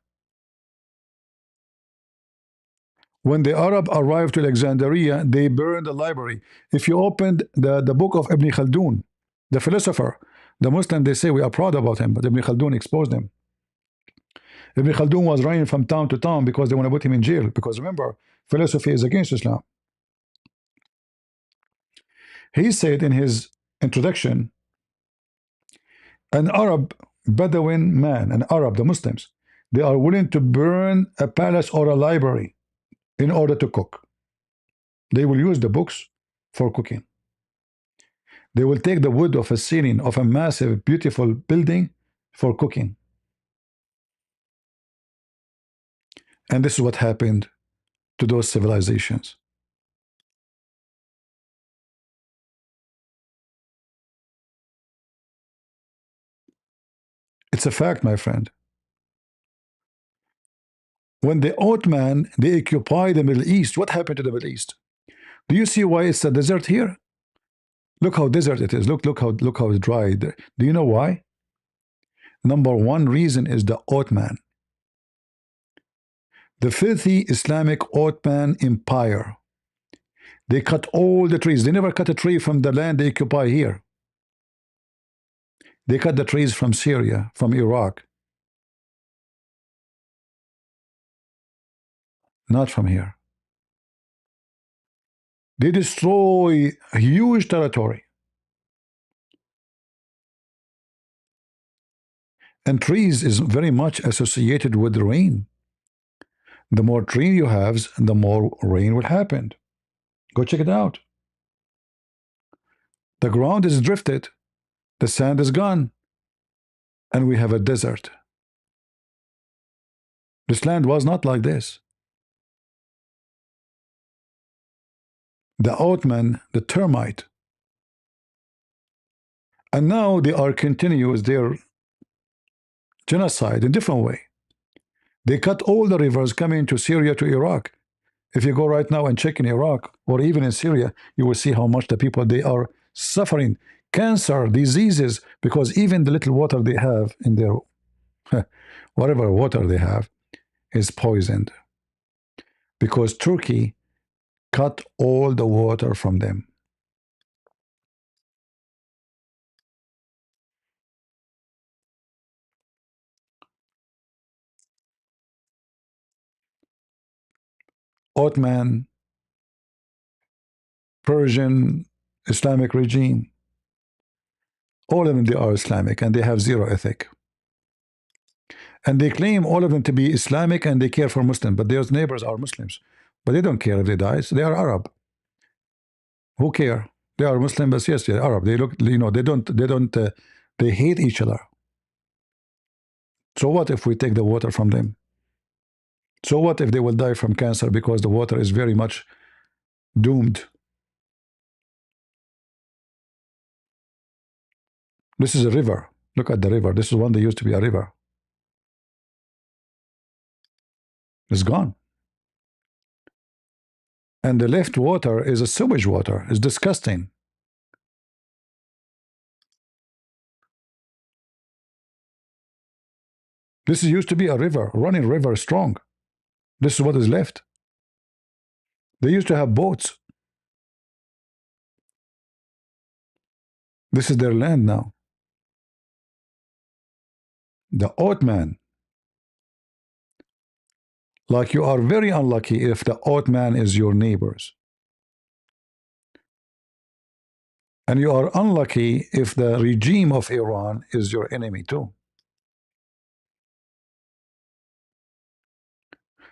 When the Arab arrived to Alexandria, they burned the library. If you opened the book of Ibn Khaldun, the philosopher, the Muslim, they say we are proud about him, but Ibn Khaldun exposed him. Ibn Khaldun was running from town to town because they want to put him in jail. Because remember, philosophy is against Islam. He said in his introduction, an Arab Bedouin man, an Arab, the Muslims, they are willing to burn a palace or a library in order to cook. They will use the books for cooking. They will take the wood of a ceiling of a massive, beautiful building for cooking. And this is what happened to those civilizations. It's a fact, my friend. When the Ottoman, they occupied the Middle East, what happened to the Middle East? Do you see why it's a desert here? Look how desert it is. Look how it's dry. Do you know why? Number one reason is the Ottoman. The filthy Islamic Ottoman Empire. They cut all the trees. They never cut a tree from the land they occupy here. They cut the trees from Syria, from Iraq, not from here. They destroy huge territory. And trees is very much associated with rain. The more tree you have, the more rain will happen. Go check it out. The ground is drifted, the sand is gone, and we have a desert. This land was not like this. The Ottoman, the termite, and now they are continuous their genocide in different way. They cut all the rivers coming to Syria to Iraq. If you go right now and check in Iraq or even in Syria, you will see how much the people they are suffering cancer, diseases, because even the little water they have in their whatever water they have is poisoned because Turkey cut all the water from them. Ottoman, Persian, Islamic regime, all of them they are Islamic and they have zero ethic. And they claim all of them to be Islamic and they care for Muslims, but their neighbors are Muslims. But they don't care if they die. So they are Arab. Who care? They are Muslim, but yes, they're Arab. They look, they hate each other. So what if we take the water from them? So what if they will die from cancer because the water is very much doomed? This is a river. Look at the river. This is one that used to be a river. It's gone. And the left water is a sewage water. It's disgusting. This used to be a river, running river, strong. This is what is left. They used to have boats. This is their land now. The Ottoman. Like you are very unlucky if the Ottoman is your neighbors. And you are unlucky if the regime of Iran is your enemy too.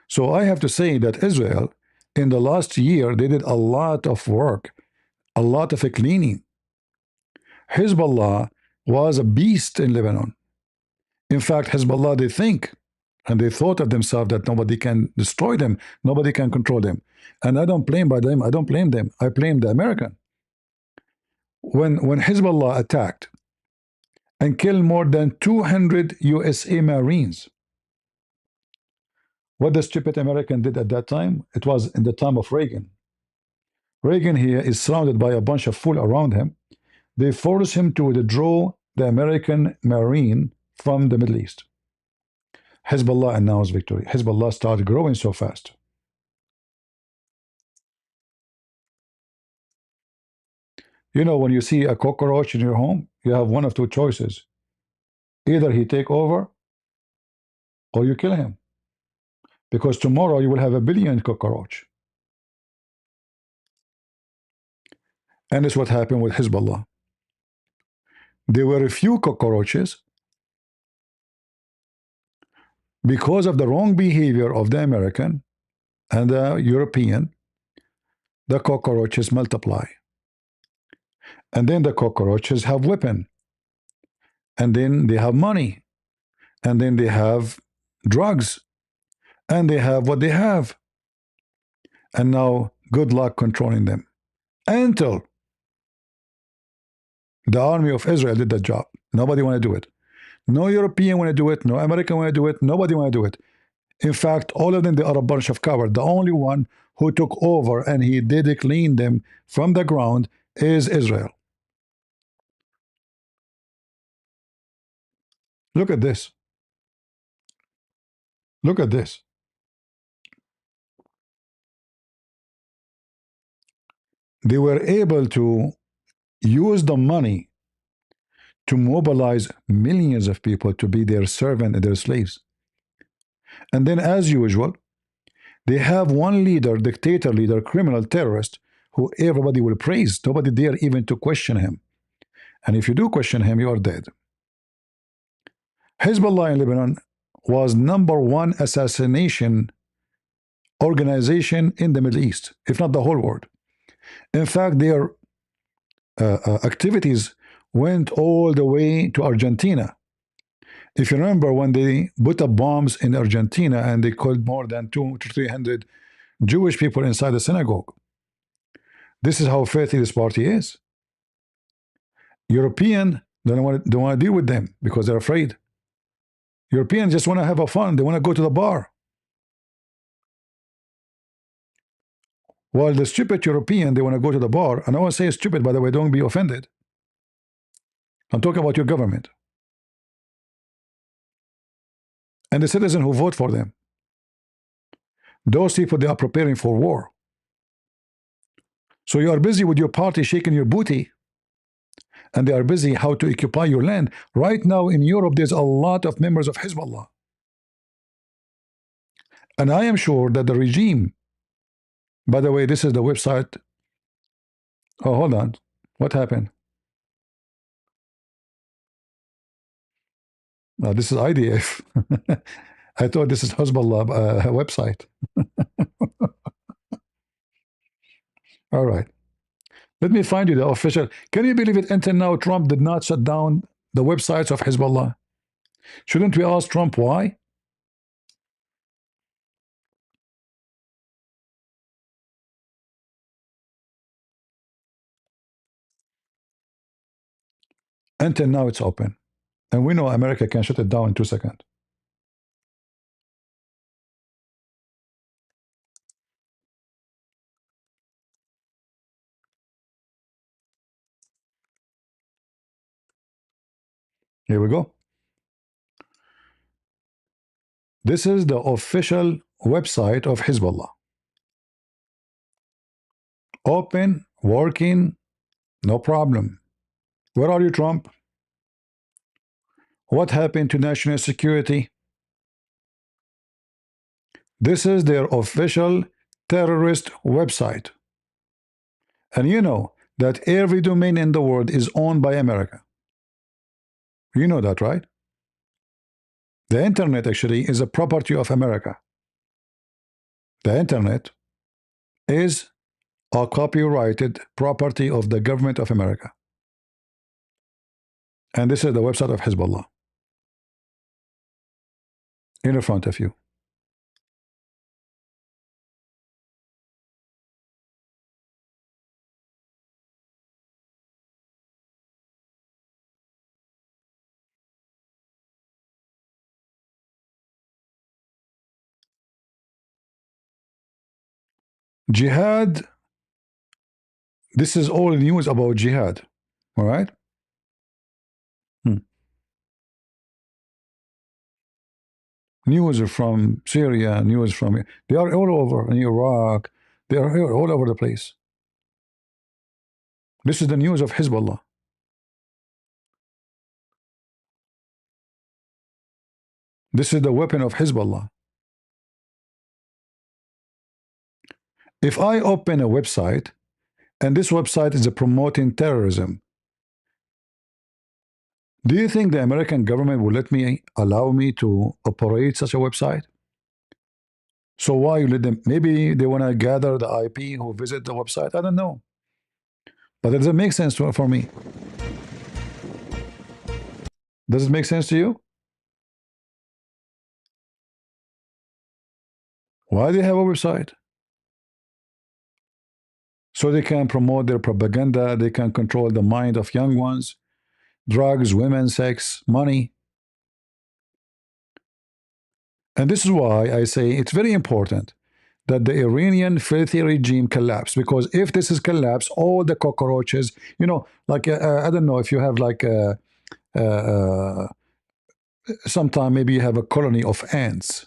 So I have to say that Israel, in the last year, they did a lot of work, a lot of cleaning. Hezbollah was a beast in Lebanon. In fact, Hezbollah, they think, and they thought of themselves that nobody can destroy them, nobody can control them. And I don't blame by them, I don't blame them, I blame the American. When Hezbollah attacked and killed more than 200 USA Marines, what the stupid American did at that time, it was in the time of Reagan. Reagan here is surrounded by a bunch of fool around him. They force him to withdraw the American Marine from the Middle East. Hezbollah announced victory. Hezbollah started growing so fast. You know, when you see a cockroach in your home, you have one of two choices. Either he take over or you kill him. Because tomorrow you will have a billion cockroach. And that's what happened with Hezbollah. There were a few cockroaches because of the wrong behavior of the American and the European. The cockroaches multiply. And then the cockroaches have weapon. And then they have money. And then they have drugs. And they have what they have. And now, good luck controlling them. Until the army of Israel did that job. Nobody want to do it. No European want to do it. No American want to do it. Nobody want to do it. In fact, all of them, they are a bunch of cowards. The only one who took over and he did clean them from the ground is Israel. Look at this. Look at this. They were able to use the money to mobilize millions of people to be their servant and their slaves. And then, as usual, they have one leader, dictator leader, criminal terrorist, who everybody will praise. Nobody dare even to question him. And if you do question him, you are dead. Hezbollah in Lebanon was number one assassination organization in the Middle East, if not the whole world. In fact, their activities went all the way to Argentina. If you remember when they put up bombs in Argentina and they killed more than 200 to 300 Jewish people inside the synagogue. This is how filthy this party is. European don't want to deal with them because they're afraid. Europeans just want to have a fun. They want to go to the bar. While the stupid European, they want to go to the bar. And I want to say stupid, by the way, don't be offended. I'm talking about your government. And the citizens who vote for them. Those people, they are preparing for war. So you are busy with your party shaking your booty, and they are busy how to occupy your land. Right now in Europe, there's a lot of members of Hezbollah. And I am sure that the regime, by the way, this is the website. Oh, hold on. What happened? This is IDF. I thought this is Hezbollah website. All right. Let me find you the official. Can you believe it? Until now, Trump did not shut down the websites of Hezbollah. Shouldn't we ask Trump why? Until now, it's open. And we know America can shut it down in 2 seconds. Here we go. This is the official website of Hezbollah. Open, working, no problem. Where are you, Trump? What happened to national security? This is their official terrorist website. And you know that every domain in the world is owned by America. You know that, right? The internet actually is a property of America. The internet is a copyrighted property of the government of America. And this is the website of Hezbollah. In front of you. Jihad, this is all news about jihad. All right? News from Syria, news from, they are all over in Iraq, they are all over the place. This is the news of Hezbollah. This is the weapon of Hezbollah. If I open a website, and this website is promoting terrorism, do you think the American government will allow me to operate such a website? So why you let them? Maybe they want to gather the IP who visit the website. I don't know. But it doesn't make sense for me. Does it make sense to you? Why do they have a website? So they can promote their propaganda. They can control the mind of young ones. Drugs, women, sex, money. And this is why I say it's very important that the Iranian filthy regime collapse, because if this is collapse, all the cockroaches, you know, like I don't know if you have like sometime maybe you have a colony of ants.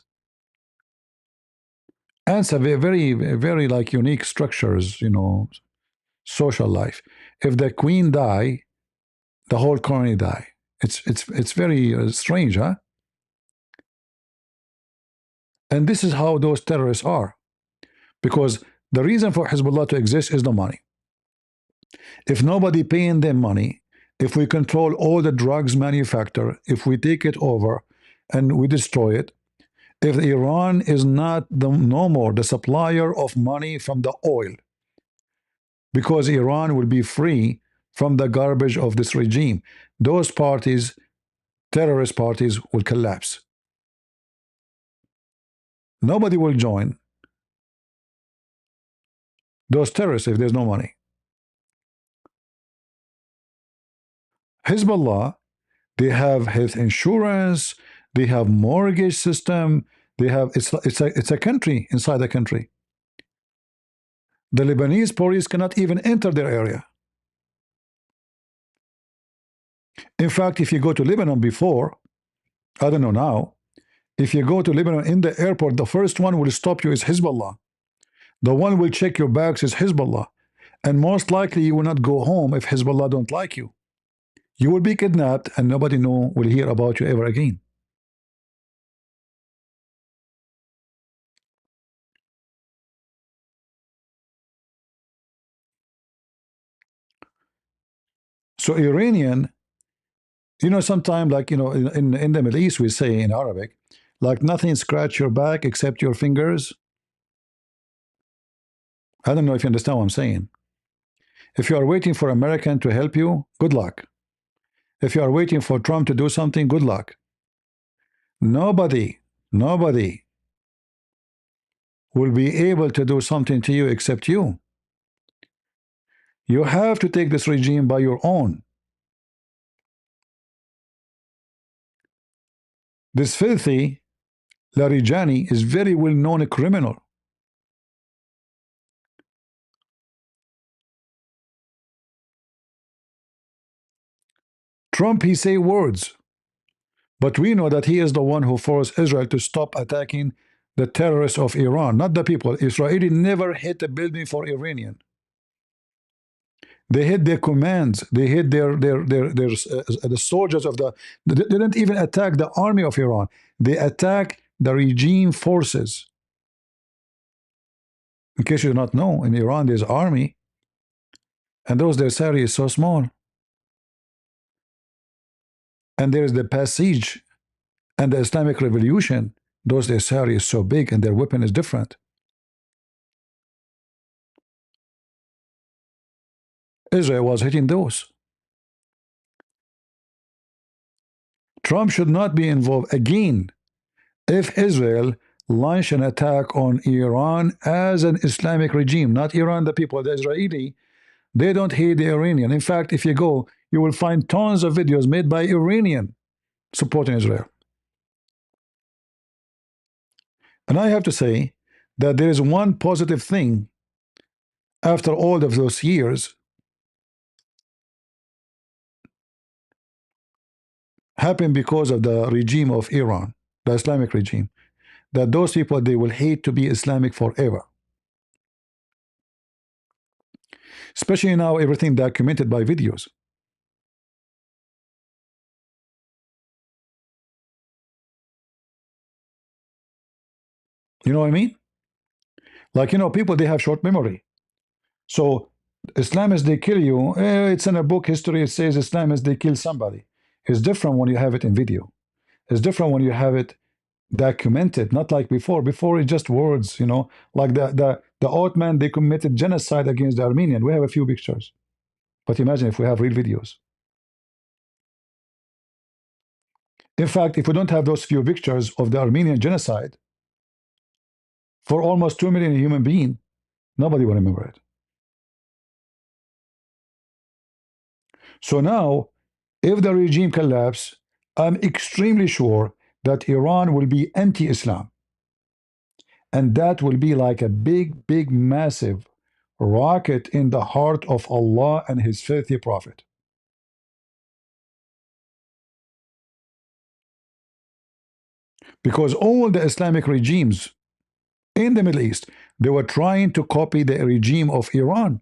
Ants have a very like unique structures, you know, social life. If the queen die, the whole colony die. It's very strange, huh? And this is how those terrorists are, because the reason for Hezbollah to exist is the money. If nobody paying them money, if we control all the drugs manufacturer, if we take it over and we destroy it, if Iran is not no more the supplier of money from the oil, because Iran will be free from the garbage of this regime, those parties, terrorist parties, will collapse. Nobody will join those terrorists if there's no money. Hezbollah, they have health insurance, they have mortgage system, they have it's a country inside a country. The Lebanese police cannot even enter their area. In fact, if you go to Lebanon before, I don't know now, if you go to Lebanon in the airport, the first one will stop you is Hezbollah. The one will check your bags is Hezbollah. And most likely you will not go home if Hezbollah don't like you. You will be kidnapped and nobody will hear about you ever again. So Iranian, sometimes like, in the Middle East we say in Arabic, like nothing scratch your back except your fingers. I don't know if you understand what I'm saying. If you are waiting for American to help you, good luck. If you are waiting for Trump to do something, good luck. Nobody will be able to do something to you except you. You have to take this regime by your own. This filthy Larijani is very well known criminal. Trump, he say words, but we know that he is the one who forced Israel to stop attacking the terrorists of Iran, not the people. Israeli never hit a building for Iranian. They hit their commands. They hit the soldiers of the. They didn't even attack the army of Iran. They attack the regime forces. In case you do not know, in Iran there's army, and their salary is so small. And there is the passage and the Islamic Revolution. Their salary is so big, and their weapon is different. Israel was hitting those. Trump should not be involved again. If Israel launch an attack on Iran as an Islamic regime, not Iran, the people, the Israeli, they don't hate the Iranian. In fact, if you go, you will find tons of videos made by Iranian supporting Israel. And I have to say that there is one positive thing after all of those years happened because of the regime of Iran, the Islamic regime, that those people, they will hate to be Islamic forever. Especially now, everything documented by videos. You know what I mean? Like, people, they have short memory. So Islamists, they kill you. It's in a book history. It says Islamists, they kill somebody. It's different when you have it in video. It's different when you have it documented, not like before. Before it's just words, like the Ottoman, they committed genocide against the Armenian. We have a few pictures. But imagine if we have real videos. In fact, if we don't have those few pictures of the Armenian genocide, for almost 2 million human beings, nobody will remember it. So now, if the regime collapses, I'm extremely sure that Iran will be anti-Islam. And that will be like a big, big, massive rocket in the heart of Allah and His filthy prophet. Because all the Islamic regimes in the Middle East, they were trying to copy the regime of Iran.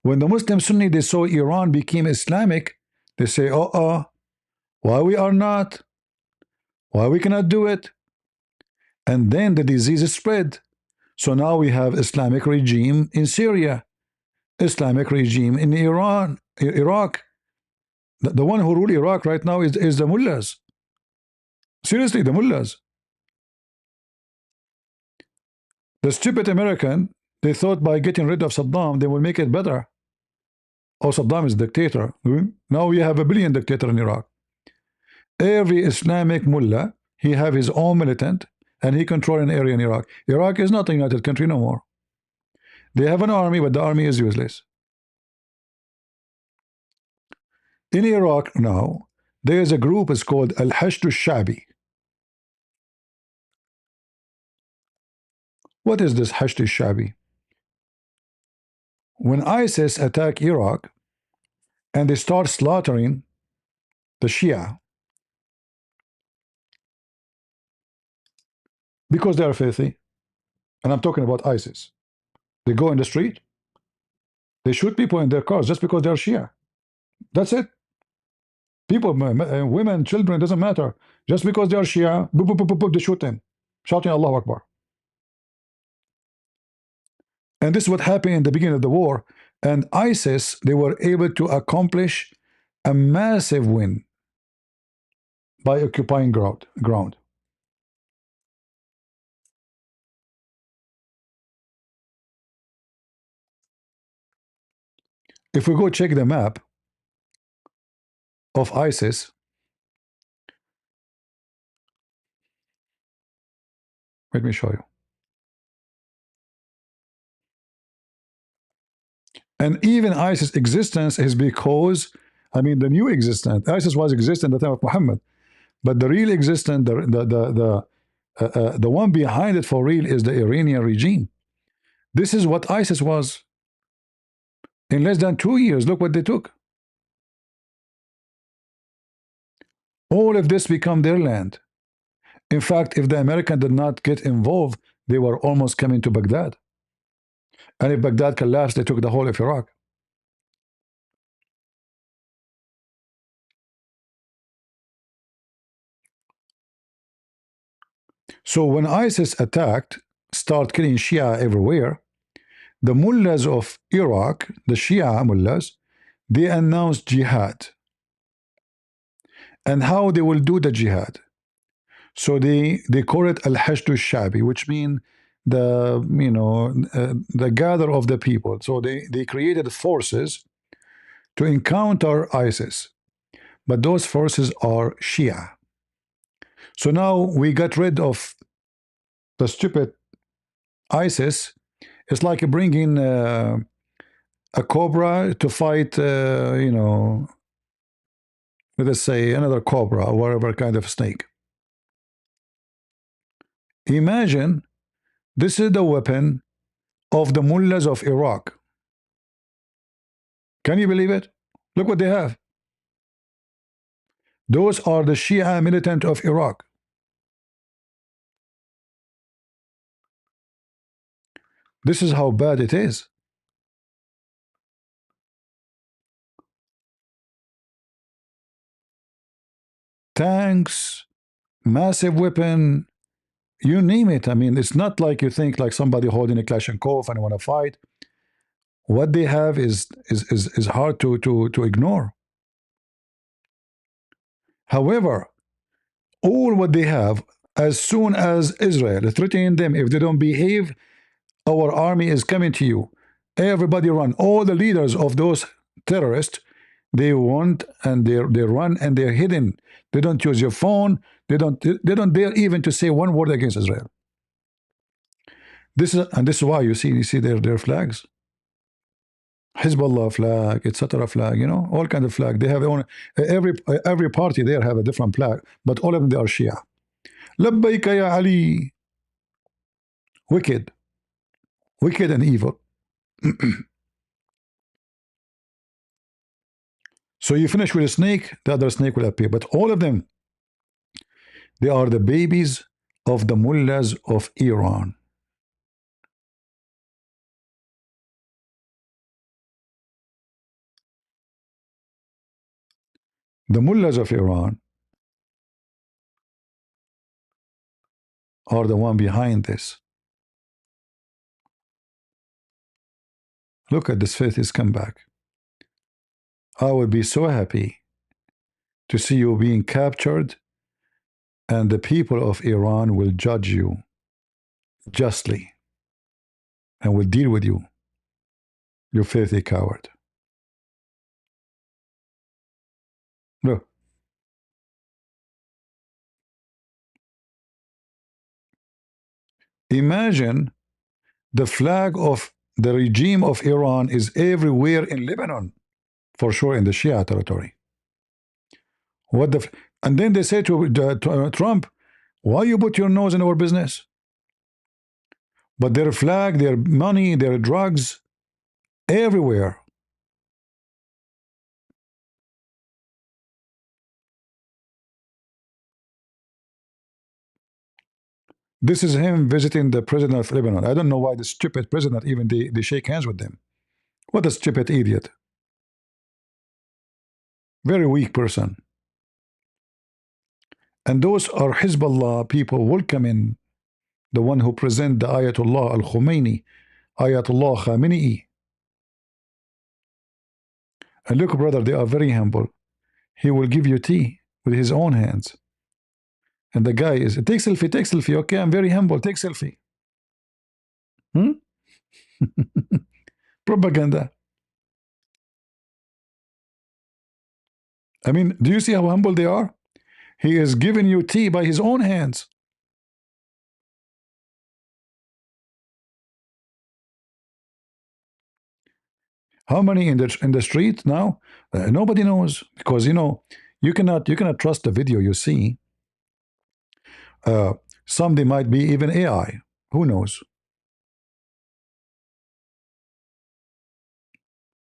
When the Muslim Sunni, they saw Iran became Islamic, They say, why we are not? Why we cannot do it? And then the disease is spread. So now we have Islamic regime in Syria, Islamic regime in Iran, Iraq. The one who rule Iraq right now is the mullahs. Seriously, the mullahs. The stupid American, they thought by getting rid of Saddam, they will make it better. Oh, Saddam is a dictator. Now we have a billion dictator in Iraq. Every Islamic mullah, he have his own militant, and he control an area in Iraq. Iraq is not a united country no more. They have an army, but the army is useless. In Iraq now, there is a group, it's called Al-Hashd al-Shabi. What is this Hashd al-Shabi? When ISIS attack Iraq and they start slaughtering the Shia because they are filthy, and I'm talking about ISIS, they go in the street, they shoot people in their cars just because they're Shia. That's it. People, women, children, doesn't matter. Just because they are Shia, boop, boop, boop, boop, boop, they shoot them, shouting Allahu Akbar. And this is what happened in the beginning of the war. And ISIS, they were able to accomplish a massive win by occupying ground. If we go check the map of ISIS, let me show you. And even ISIS existence is because, I mean, the new existence, ISIS was existent at the time of Muhammad, but the real existence, the one behind it for real is the Iranian regime. This is what ISIS was. In less than 2 years, look what they took. All of this become their land. In fact, if the American did not get involved, they were almost coming to Baghdad. And if Baghdad collapsed, they took the whole of Iraq. So when ISIS attacked, start killing Shia everywhere, the mullahs of Iraq, the Shia mullahs, they announced jihad. And how they will do the jihad? So they call it al-Hashd al-Shabi, which means the gather of the people. So they created forces to encounter ISIS, but those forces are Shia. So now we got rid of the stupid ISIS. It's like bringing a cobra to fight, let us say another cobra or whatever kind of snake. Imagine this is the weapon of the mullahs of Iraq. Can you believe it? Look what they have. Those are the Shia militant of Iraq. This is how bad it is. Tanks, massive weapon, you name it. I mean, it's not like you think like somebody holding a Kalashnikov and want to fight. What they have is hard to ignore. However, all what they have, as soon as Israel threatening them, if they don't behave, our army is coming to you. Everybody run. All the leaders of those terrorists, they want and they run and they're hidden. They don't use your phone. They don't dare even to say one word against Israel. This is why you see their flags. Hezbollah flag, etc. flag, all kind of flag. They have every party there have a different flag, but all of them they are Shia. Labbaika ya Ali. Wicked, wicked and evil. So you finish with a snake, the other snake will appear. But all of them, they are the babies of the mullahs of Iran. The mullahs of Iran are the one behind this. Look at this faith comeback. I would be so happy to see you being captured, and the people of Iran will judge you justly and will deal with you, you filthy coward. Look, imagine the flag of the regime of Iran is everywhere in Lebanon, for sure in the Shia territory. What the? And then they say to Trump, why you put your nose in our business? But their flag, their money, their drugs, everywhere. This is him visiting the president of Lebanon. I don't know why the stupid president even they shake hands with them. What a stupid idiot. Very weak person. And those are Hezbollah people welcoming the one who present the Ayatollah al-Khomeini, Ayatollah Khamenei. And look, brother, they are very humble. He will give you tea with his own hands. And the guy is, take selfie, take selfie. Okay, I'm very humble, take selfie. Hmm? Propaganda. I mean, do you see how humble they are? He is giving you tea by his own hands. How many in the street now? Nobody knows, because you cannot trust the video you see. Some they might be even AI. Who knows?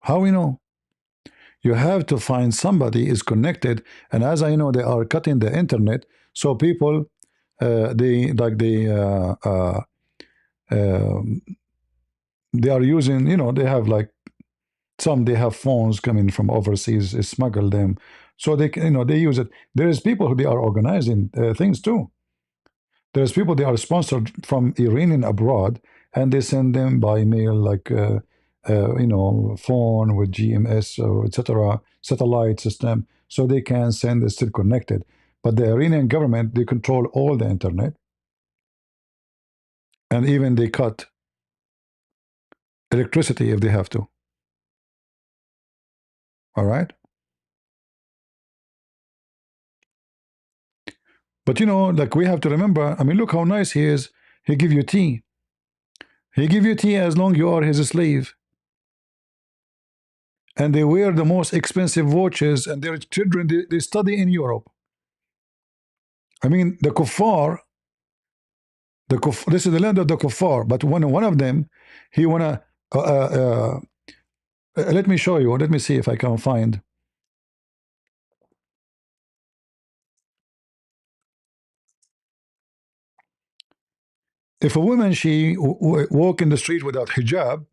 How we know? You have to find somebody is connected, and as I know, they are cutting the internet, so people um, they are using, they have like some they have phones coming from overseas, smuggle them, so they use it. There is people who they are organizing things too. There's people they are sponsored from Iranian abroad, and they send them by mail, like phone with GMS or etc. satellite system, so they can send. It's still connected, but the Iranian government they control all the internet, and even they cut electricity if they have to. All right, but like we have to remember. I mean, look how nice he is. He give you tea. He give you tea as long you are his slave. And they wear the most expensive watches, and their children they study in Europe. I mean, the kuffar, this is the land of the kuffar, but one of them, he wanna, let me show you, let me see if I can find. If a woman, she walk in the street without hijab,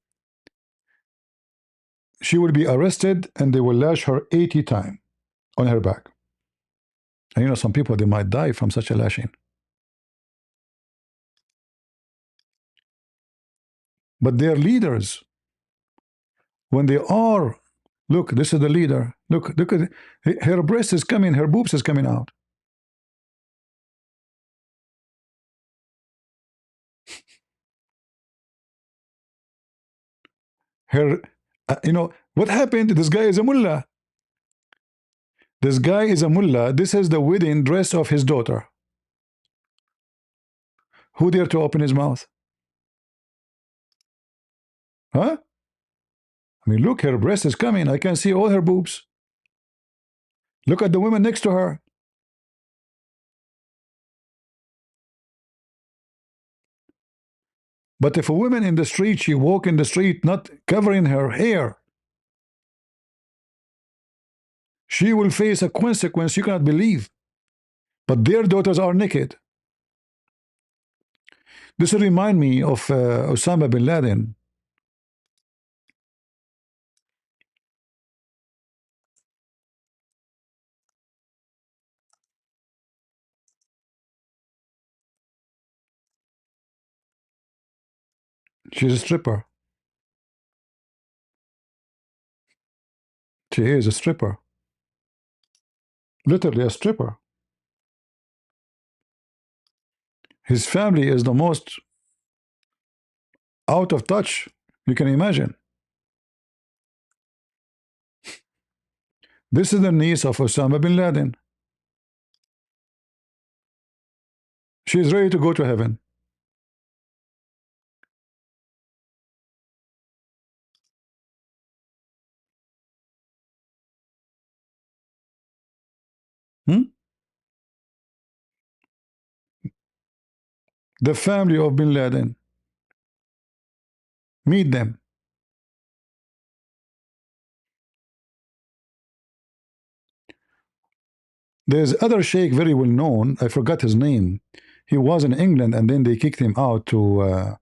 she will be arrested and they will lash her 80 times on her back. And some people, they might die from such a lashing. But their leaders, when they are, look, this is the leader. Look at her breast is coming, her boobs is coming out. Her, what happened? This guy is a mullah. This guy is a mullah. This is the wedding dress of his daughter. Who dare to open his mouth? Huh? I mean, look, her breast is coming. I can see all her boobs. Look at the woman next to her. But if a woman in the street, she walk in the street not covering her hair, she will face a consequence you cannot believe. But their daughters are naked. This will remind me of Osama bin Laden. She's a stripper. She is a stripper. Literally a stripper. His family is the most out of touch you can imagine. This is the niece of Osama bin Laden. She's ready to go to heaven. Hmm? The family of bin Laden. Meet them. There's other sheikh very well known. I forgot his name. He was in England and then they kicked him out to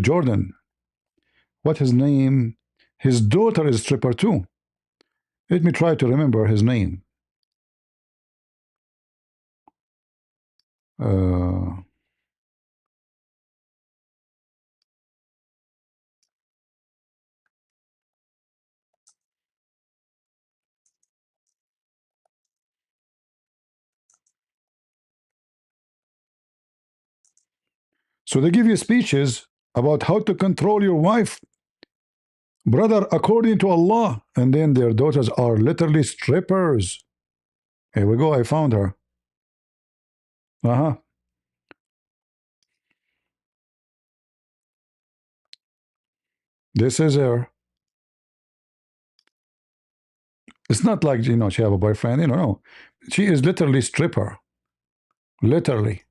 Jordan. What his name? His daughter is stripper too. Let me try to remember his name. Uh, so they give you speeches about how to control your wife, brother, according to Allah, and then their daughters are literally strippers. Here we go. I found her. Uh-huh. This is her. It's not like she have a boyfriend. No. She is literally stripper. Literally.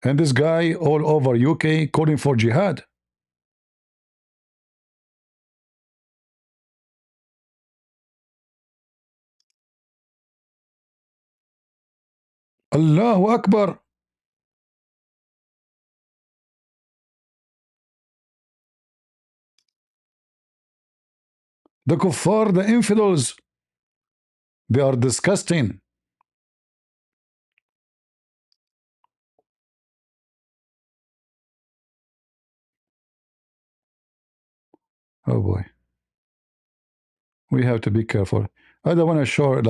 And this guy all over UK calling for jihad. Allahu Akbar. The kuffar, the infidels, they are disgusting. Oh boy. We have to be careful. I don't want to show her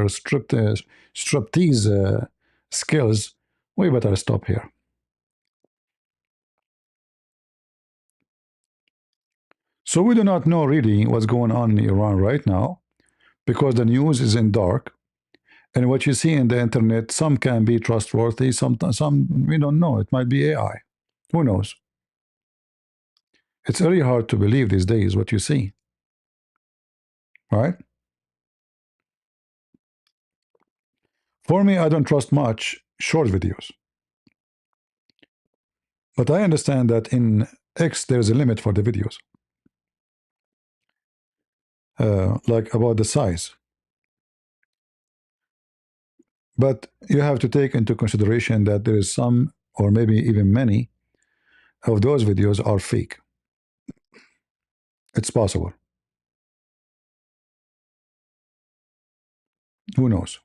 striptease skills. We better stop here. So we do not know really what's going on in Iran right now because the news is in dark. And what you see in the internet, some can be trustworthy, some we don't know. It might be AI. Who knows? It's very hard to believe these days what you see, right? For me, I don't trust much short videos. But I understand that in X, there's a limit for the videos, like about the size. But you have to take into consideration that there is some, or maybe even many, of those videos are fake. It's possible. Who knows?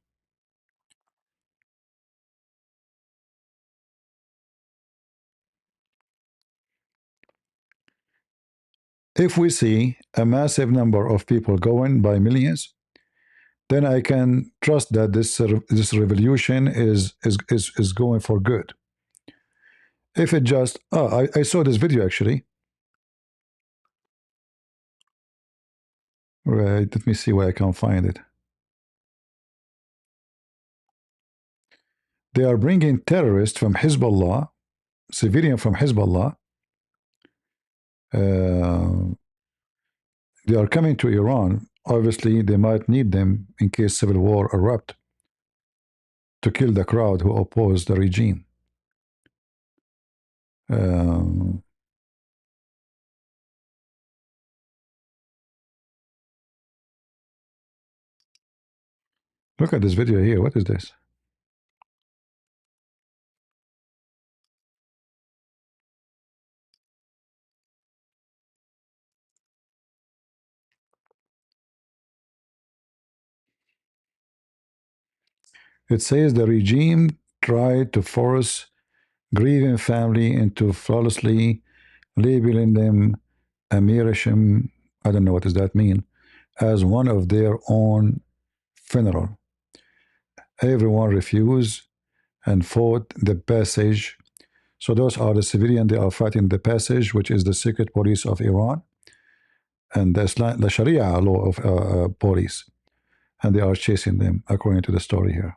If we see a massive number of people going by millions, then I can trust that this revolution is going for good. If it just I saw this video actually. Right, let me see where I can find it. They are bringing terrorists from Hezbollah, civilian from Hezbollah. Uh, they are coming to Iran. Obviously, they might need them in case civil war erupt to kill the crowd who oppose the regime. Um, Look at this video here. What is this? It says the regime tried to force grieving family into flawlessly labeling them Amirashim, I don't know what does that mean, as one of their own funeral. Everyone refused and fought the passage. So those are the civilians, they are fighting the passage, which is the secret police of Iran, and the Sharia law of police. And they are chasing them, according to the story here.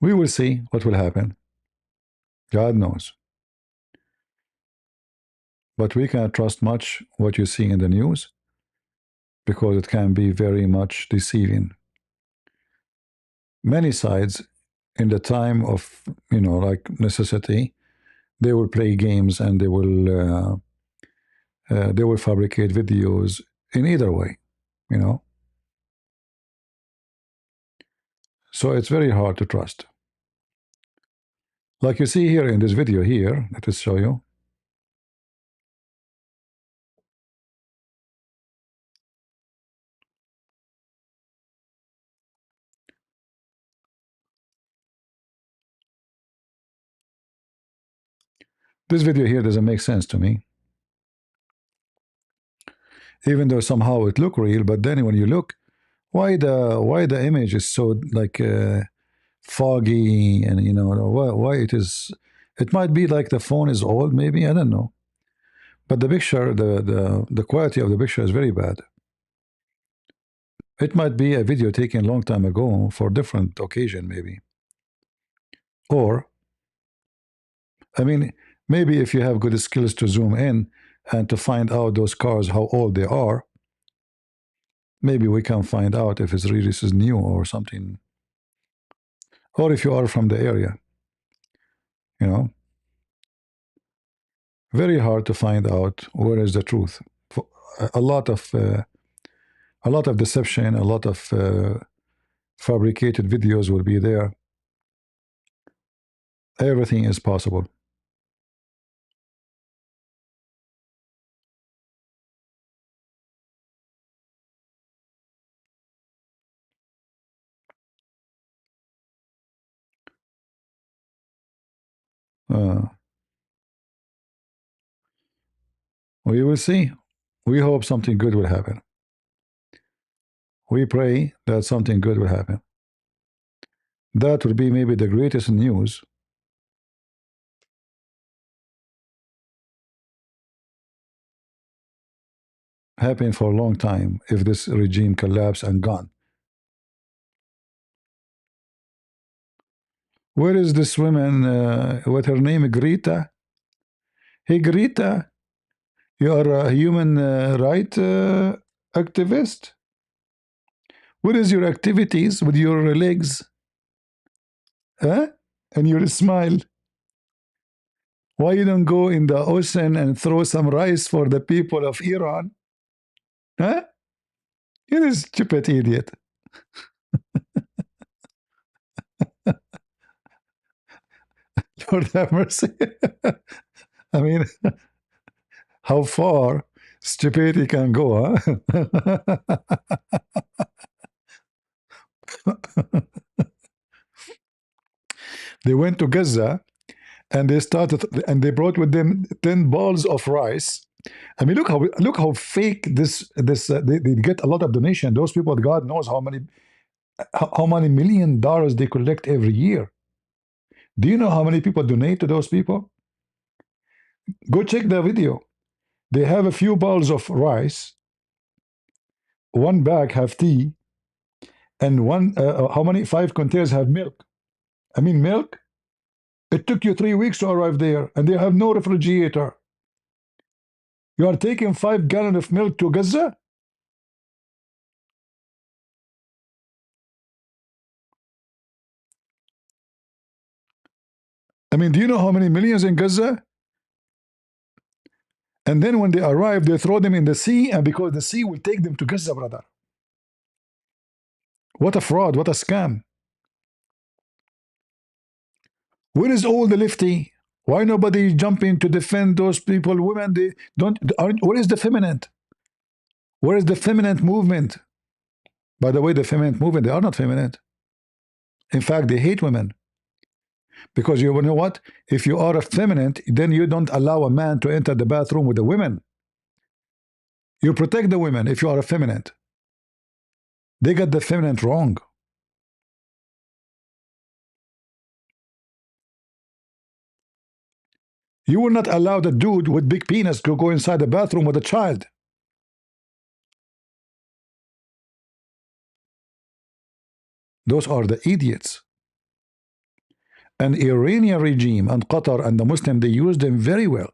We will see what will happen. God knows. But we cannot trust much what you see in the news because it can be very much deceiving. Many sides, in the time of, like necessity, they will play games and they will fabricate videos in either way, you know. So it's very hard to trust. Like you see here in this video here, let us show you. This video here doesn't make sense to me, even though somehow it look real. But then when you look, why the image is so like foggy, and why it is. It might be like the phone is old, maybe, I don't know. But the picture, the quality of the picture is very bad. It might be a video taken a long time ago for different occasion, maybe. Or, I mean, maybe if you have good skills to zoom in and to find out those cars, how old they are, maybe we can find out if it's really this is new or something. Or if you are from the area, you know, very hard to find out where is the truth. A lot of deception, a lot of fabricated videos will be there. Everything is possible. Uh, we will see. We hope something good will happen. We pray that something good will happen. That would be maybe the greatest news. Happen for a long time if this regime collapse and gone. Where is this woman? What her name? Greta. Hey, Greta, you are a human right activist. What is your activities with your legs? Huh? And your smile. Why you don't go in the ocean and throw some rice for the people of Iran? Huh? You're a stupid idiot. Lord have mercy. I mean, how far stupidity can go, huh? They went to Gaza and they brought with them 10 balls of rice. I mean, look how fake this they get a lot of donation. Those people, God knows how many $1 million they collect every year. Do you know how many people donate to those people? Go check the video. They have a few bowls of rice, one bag have tea, and one how many 5 containers have milk. I mean, milk. It took you 3 weeks to arrive there, and they have no refrigerator. You are taking 5 gallons of milk to Gaza? I mean, do you know how many millions in Gaza? And then when they arrive, they throw them in the sea, and because the sea will take them to Gaza, brother. What a fraud, what a scam. Where is all the lefty? Why nobody jumping to defend those people? Women, they don't. Aren't, where is the feminine? Where is the feminine movement? By the way, the feminine movement, they are not feminine. In fact, they hate women because you know what? If you are a feminine, then you don't allow a man to enter the bathroom with the women. You protect the women if you are a feminine. They got the feminine wrong. You will not allow the dude with big penis to go inside the bathroom with a child. Those are the idiots. And Iranian regime and Qatar and the Muslim, they use them very well.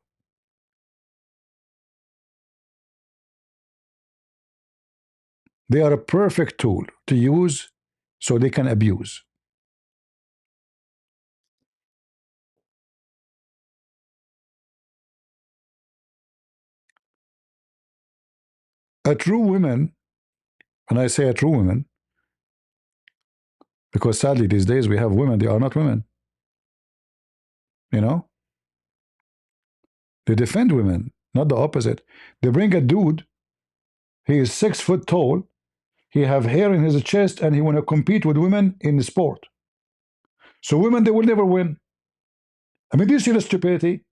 They are a perfect tool to use so they can abuse. A true woman, and I say a true woman, because sadly these days we have women, they are not women. You know? They defend women, not the opposite. They bring a dude, he is 6 foot tall, he have hair in his chest, and he want to compete with women in the sport. So women, they will never win. I mean, do you see the stupidity?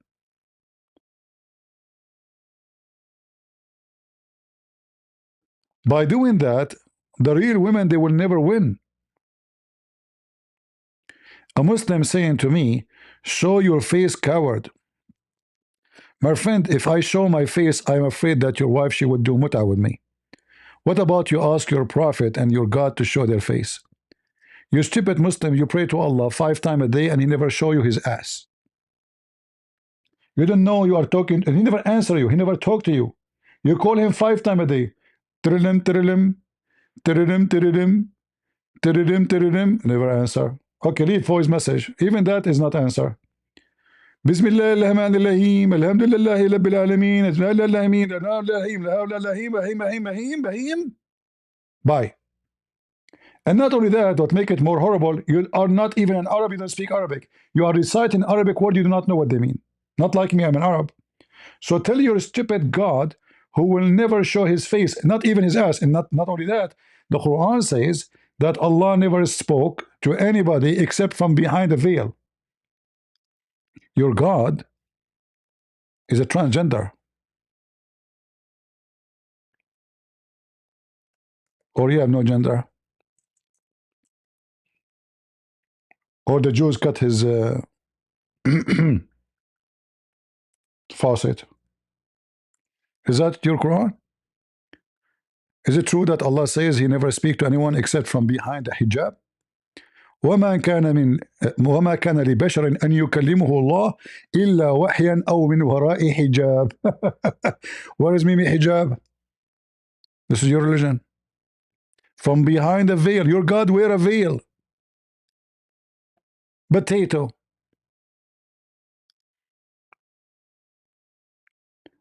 By doing that, the real women, they will never win. A Muslim saying to me, show your face, coward. My friend, if I show my face, I'm afraid that your wife, she would do muta with me. What about you ask your prophet and your God to show their face? You stupid Muslim, you pray to Allah 5 times a day and he never show you his ass. You don't know you are talking, and he never answer you, he never talk to you. You call him 5 times a day. Tirilim, tirilim, tirilim, tirilim, tirilim, tirilim, never answer. Okay, leave voice message. Even that is not answer. Bismillah الرحمن الرحيم الحمد لله رب العالمين bye. And not only that, what make it more horrible, you are not even an Arab, you don't speak Arabic. You are reciting Arabic word, you do not know what they mean. Not like me, I'm an Arab. So tell your stupid God who will never show his face, not even his ass. And not only that, the Quran says that Allah never spoke to anybody except from behind a veil. Your God is a transgender, or you have no gender, or the Jews cut his faucet. Is that your Quran? Is it true that Allah says he never speak to anyone except from behind the hijab? وما كان لبشر أن يكلمه الله إلا وحيا أو من وراء حجاب. What is Mimi hijab? This is your religion. From behind a veil. Your God wear a veil. Potato.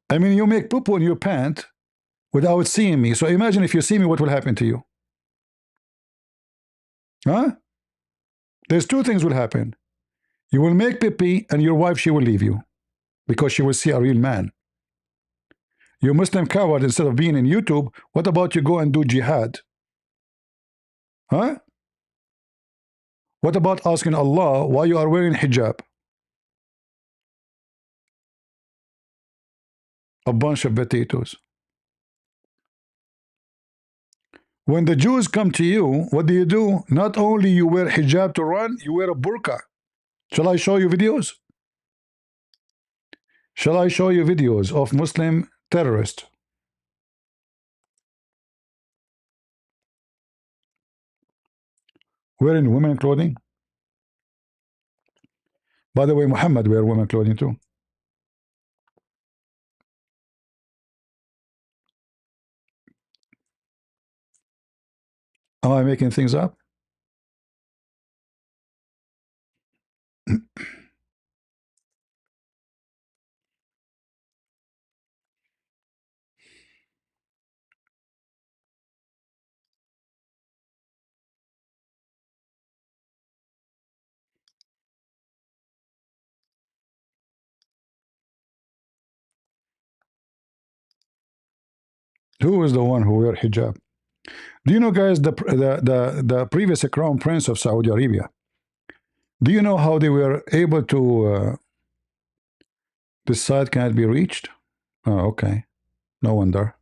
I mean, you make poo-poo in your pant without seeing me. So imagine if you see me, what will happen to you? Huh? There's 2 things will happen. You will make pee-pee and your wife, she will leave you because she will see a real man. You Muslim coward, instead of being in YouTube, what about you go and do jihad? Huh? What about asking Allah why you are wearing hijab? A bunch of potatoes. When the Jews come to you, what do? Not only you wear hijab to run, you wear a burqa. Shall I show you videos? Shall I show you videos of Muslim terrorists wearing women clothing? By the way, Muhammad wear women clothing too. Am I making things up? Who is the one who wear hijab? Do you know, guys, the previous crown prince of Saudi Arabia? Do you know how they were able to this side cannot be reached? Oh, okay. No wonder.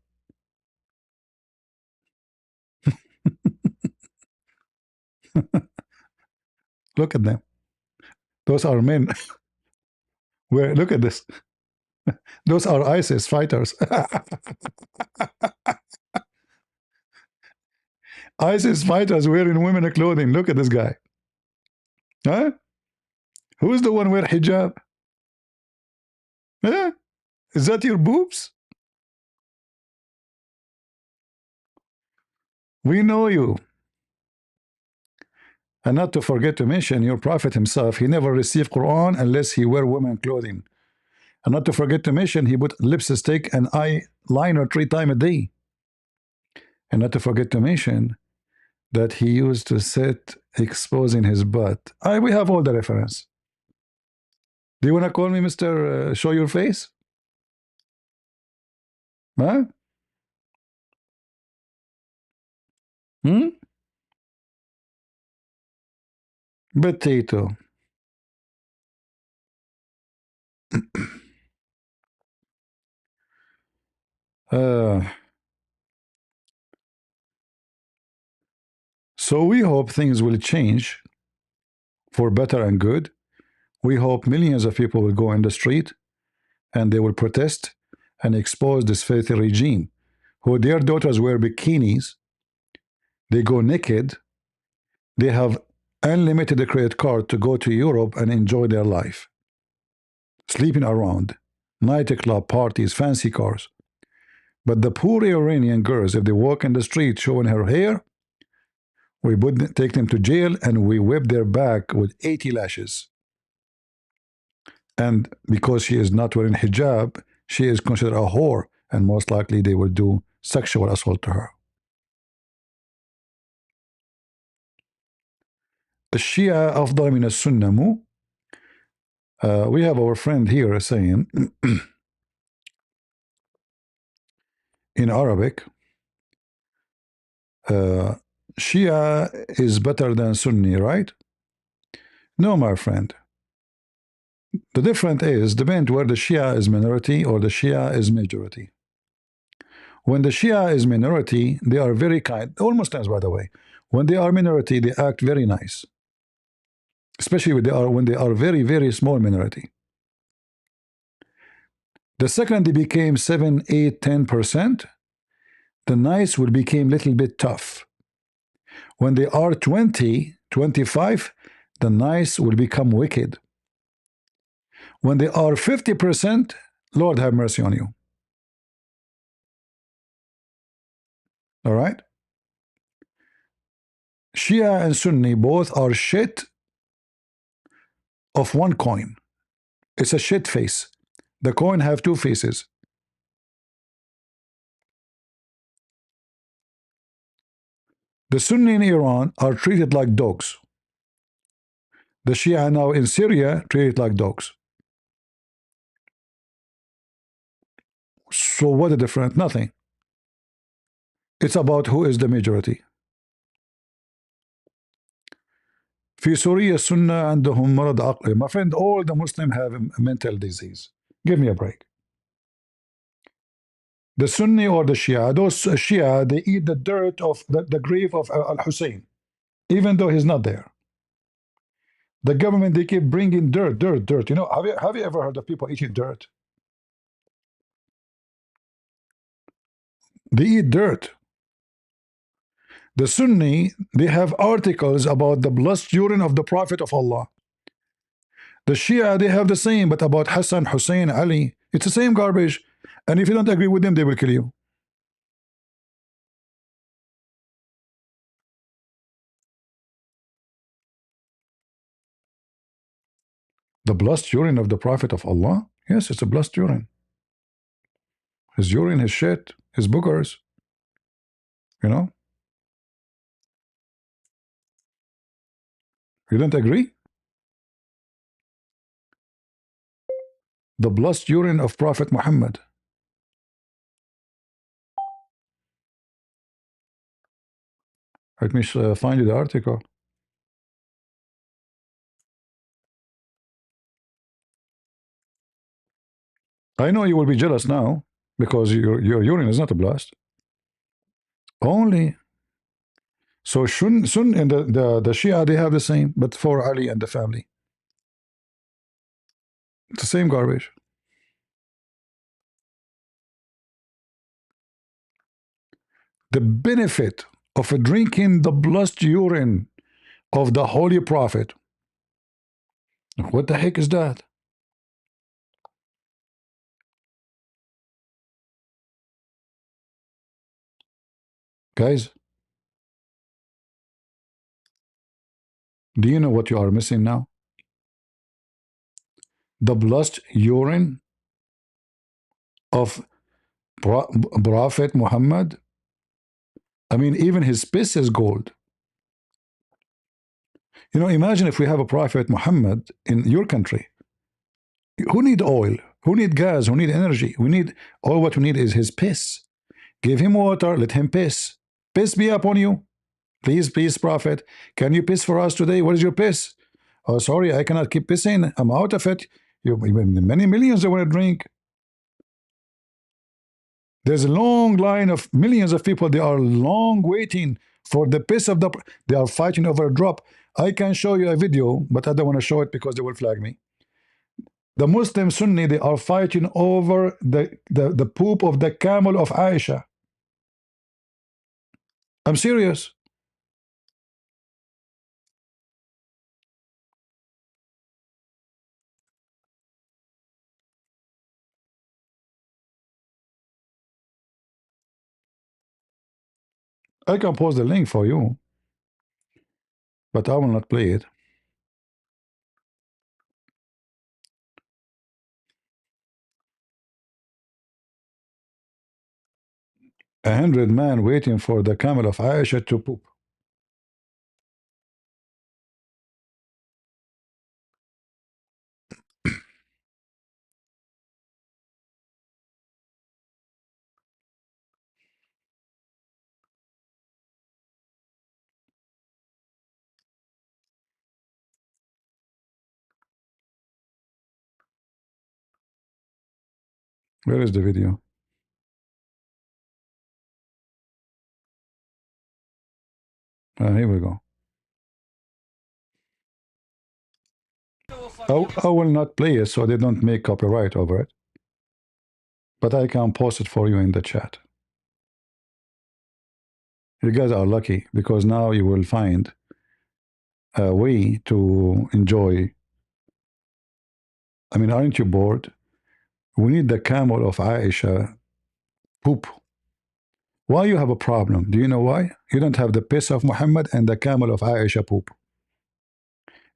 Look at them. Those are men. Where? Look at this. Those are ISIS fighters. ISIS fighters wearing women clothing. Look at this guy. Huh? Who's the one wearing hijab? Huh? Is that your boobs? We know you. And not to forget to mention your prophet himself, he never received Quran unless he wear women clothing. And not to forget to mention he put lipstick and eyeliner 3 times a day. And not to forget to mention that he used to sit exposing his butt. We have all the reference. Do you want to call me Mr. Show Your Face? Huh? Hmm? Potato. Uh, so we hope things will change for better and good. We hope millions of people will go in the street and they will protest and expose this filthy regime who their daughters wear bikinis, they go naked, they have unlimited credit card to go to Europe and enjoy their life, sleeping around, nightclub parties, fancy cars. But the poor Iranian girls, if they walk in the street showing her hair, we would take them to jail and we whip their back with 80 lashes. And because she is not wearing hijab, she is considered a whore, and most likely they will do sexual assault to her. الشيعة أفضل من السنة مو? We have our friend here saying in Arabic, Shia is better than Sunni, right? No, my friend. The difference is depends where the Shia is minority or the Shia is majority. When the Shia is minority, they are very kind. All Muslims, by the way, when they are minority, they act very nice, especially when they are very, very small minority. The second they became 7, 8, 10%, the nice will become a little bit tough. When they are 20, 25, the nice will become wicked. When they are 50%, Lord have mercy on you. All right? Shia and Sunni both are shit of one coin. It's a shit face. The coin have two faces. The Sunni in Iran are treated like dogs. The Shia now in Syria treated like dogs. So what the difference? Nothing. It's about who is the majority. في سوريا السنة عندهم مرض عقلي. My friend, all the Muslims have a mental disease. Give me a break. The Sunni or the Shia, those Shia, they eat the dirt of the grave of Al-Hussein, even though he's not there. The government, they keep bringing dirt. You know, have you ever heard of people eating dirt? They eat dirt. The Sunni, they have articles about the blessed urine of the Prophet of Allah. The Shia, they have the same, but about Hassan, Hussein, Ali. It's the same garbage. And if you don't agree with them, they will kill you. The blessed urine of the Prophet of Allah? Yes, it's a blessed urine. His urine, his shit, his boogers. You know? You don't agree? The blessed urine of Prophet Muhammad. Let me find you the article. I know you will be jealous now because your urine is not a blast. Only so Sun and the Shia, they have the same, but for Ali and the family, it's the same garbage. The benefit of drinking the blessed urine of the Holy Prophet. What the heck is that? Guys, do you know what you are missing now? The blessed urine of Prophet Muhammad. I mean, even his piss is gold. You know, imagine if we have a Prophet Muhammad in your country. Who need oil? Who need gas? Who need energy? We need all. What we need is his piss. Give him water. Let him piss. Piss be upon you. Please, please, Prophet. Can you piss for us today? What is your piss? Oh, sorry, I cannot keep pissing. I'm out of it. Many millions they want to drink. There's a long line of millions of people. They are long waiting for the piss of the. They are fighting over a drop. I can show you a video, but I don't want to show it because they will flag me. The Muslim Sunni, they are fighting over the poop of the camel of Aisha. I'm serious. I can post the link for you, but I will not play it. A 100 men waiting for the camel of Aisha to poop. Where is the video? Here we go. I will not play it so they don't make copyright over it. But I can post it for you in the chat. You guys are lucky because now you will find a way to enjoy. I mean, aren't you bored? We need the camel of Aisha poop. Why you have a problem? Do you know why? You don't have the piss of Muhammad and the camel of Aisha poop.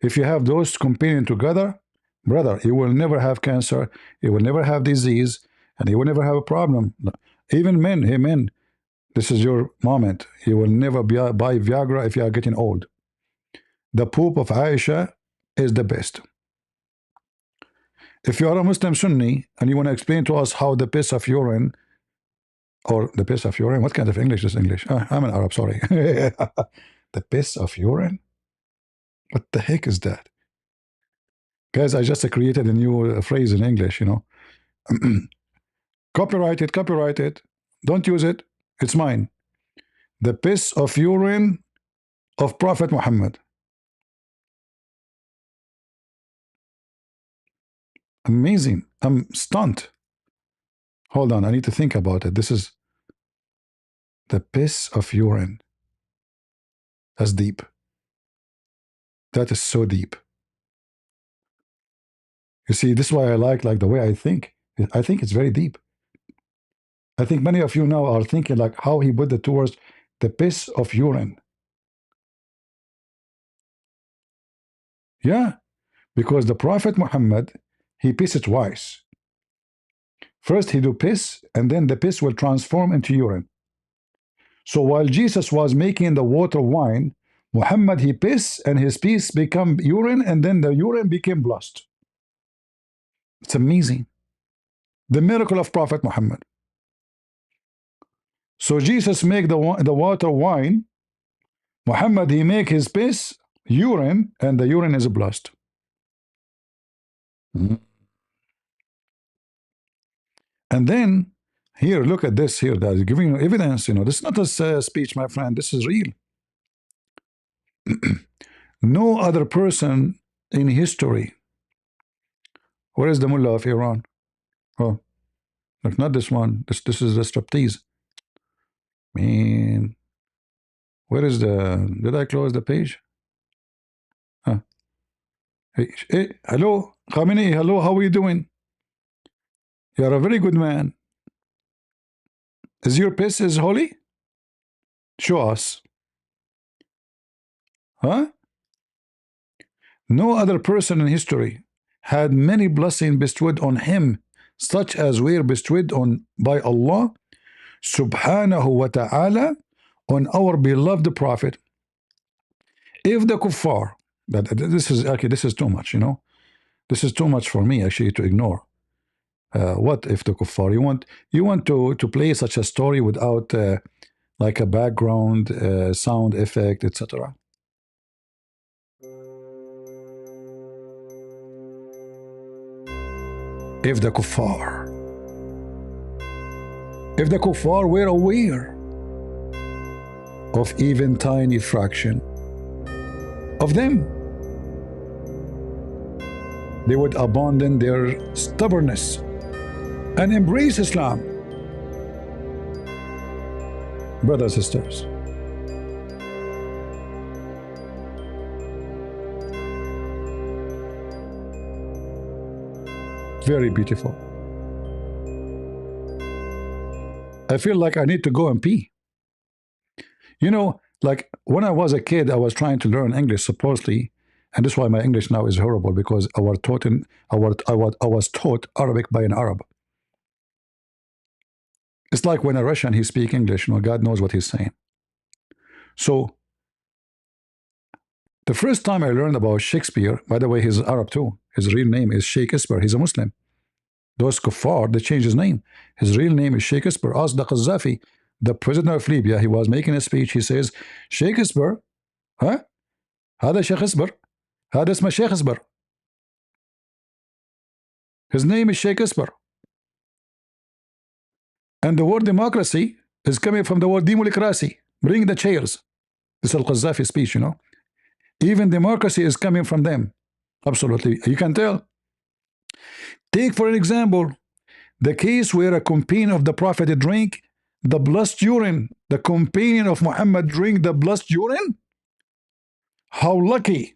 If you have those competing together, brother, you will never have cancer, you will never have disease, and you will never have a problem. Even men, hey men, this is your moment. You will never buy Viagra if you are getting old. The poop of Aisha is the best. If you are a Muslim Sunni and you want to explain to us how the piss of urine, or the piss of urine, what kind of English is English? I'm an Arab, sorry. The piss of urine? What the heck is that? Guys, I just created a new phrase in English, you know. Copyright it, copyright it. Don't use it. It's mine. The piss of urine of Prophet Muhammad. Amazing. I'm stunned. Hold on, I need to think about it. This is the piss of urine. That's deep. That is so deep. You see, this is why I like the way I think. I think it's very deep. I think many of you now are thinking like how he put it towards the piss of urine. Yeah, because the Prophet Muhammad, he pissed twice. First he do piss, and then the piss will transform into urine. So while Jesus was making the water wine, Muhammad he piss, and his piss become urine, and then the urine became blood. It's amazing. The miracle of Prophet Muhammad. So Jesus make the water wine, Muhammad, he make his piss urine, and the urine is blessed. Mhm. And then here, look at this here. That is giving you evidence. This is not a speech, my friend. This is real. No other person in history. Where is the mullah of Iran? Oh, look, not this one. This is the striptease. Man, where is the? Did I close the page? Huh. Hey, hello, Khamenei. Hello, how are you doing? You are a very good man. Is your piss is holy? Show us. Huh? No other person in history had many blessings bestowed on him, such as were bestowed on by Allah subhanahu wa ta'ala on our beloved Prophet. If the kuffar, this is okay, this is too much. This is too much for me actually to ignore. What if the kuffar? You want to play such a story without like a background sound effect, etc. If the kuffar, if the kuffar were aware of even tiny fraction of them, they would abandon their stubbornness and embrace Islam. Brothers and sisters, very beautiful. I feel like I need to go and pee. Like when I was a kid, I was trying to learn English supposedly, and that's why my English now is horrible, because I was taught Arabic by an Arab. It's like when a Russian he speak English, God knows what he's saying. So the first time I learned about Shakespeare, by the way, he's Arab too. His real name is Shakespeare. He's a Muslim. Those kuffar, they changed his name. His real name is Shakespeare. Ask the Qaddafi, the president of Libya. He was making a speech. He says, Shakespeare, huh? هذا Shakespeare. هذا اسمه Shakespeare. His name is Shakespeare. And the word democracy is coming from the word democracy. Bring the chairs. This is Al-Qaddafi speech, Even democracy is coming from them. Absolutely. You can tell. Take, for an example, the case where a companion of the Prophet drank the blessed urine. The companion of Muhammad drank the blessed urine? How lucky.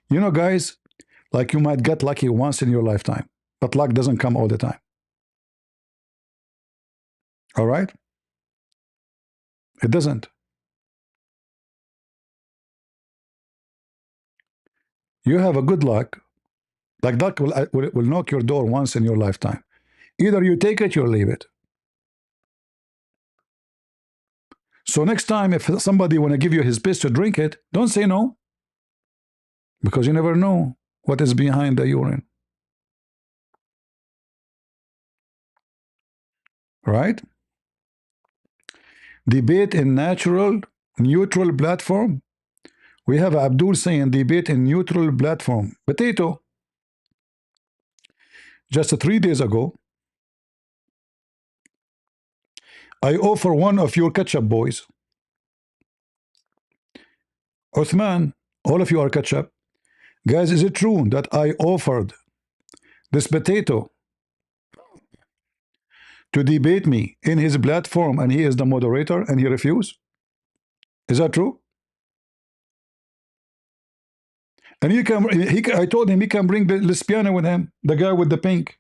Guys, like you might get lucky once in your lifetime, but luck doesn't come all the time. All right? It doesn't. You have a good luck. Like luck will knock your door once in your lifetime. Either you take it, you leave it. So next time, if somebody want to give you his piss to drink it, don't say no, because you never know what is behind the urine. Right? Debate in neutral platform. We have Abdul saying debate in neutral platform. Potato. Just 3 days ago, I offer one of your ketchup boys. Uthman, all of you are ketchup. Guys, is it true that I offered this potato to debate me in his platform and he is the moderator and he refused? Is that true? And I told him he can bring the lesbiana with him, the guy with the pink,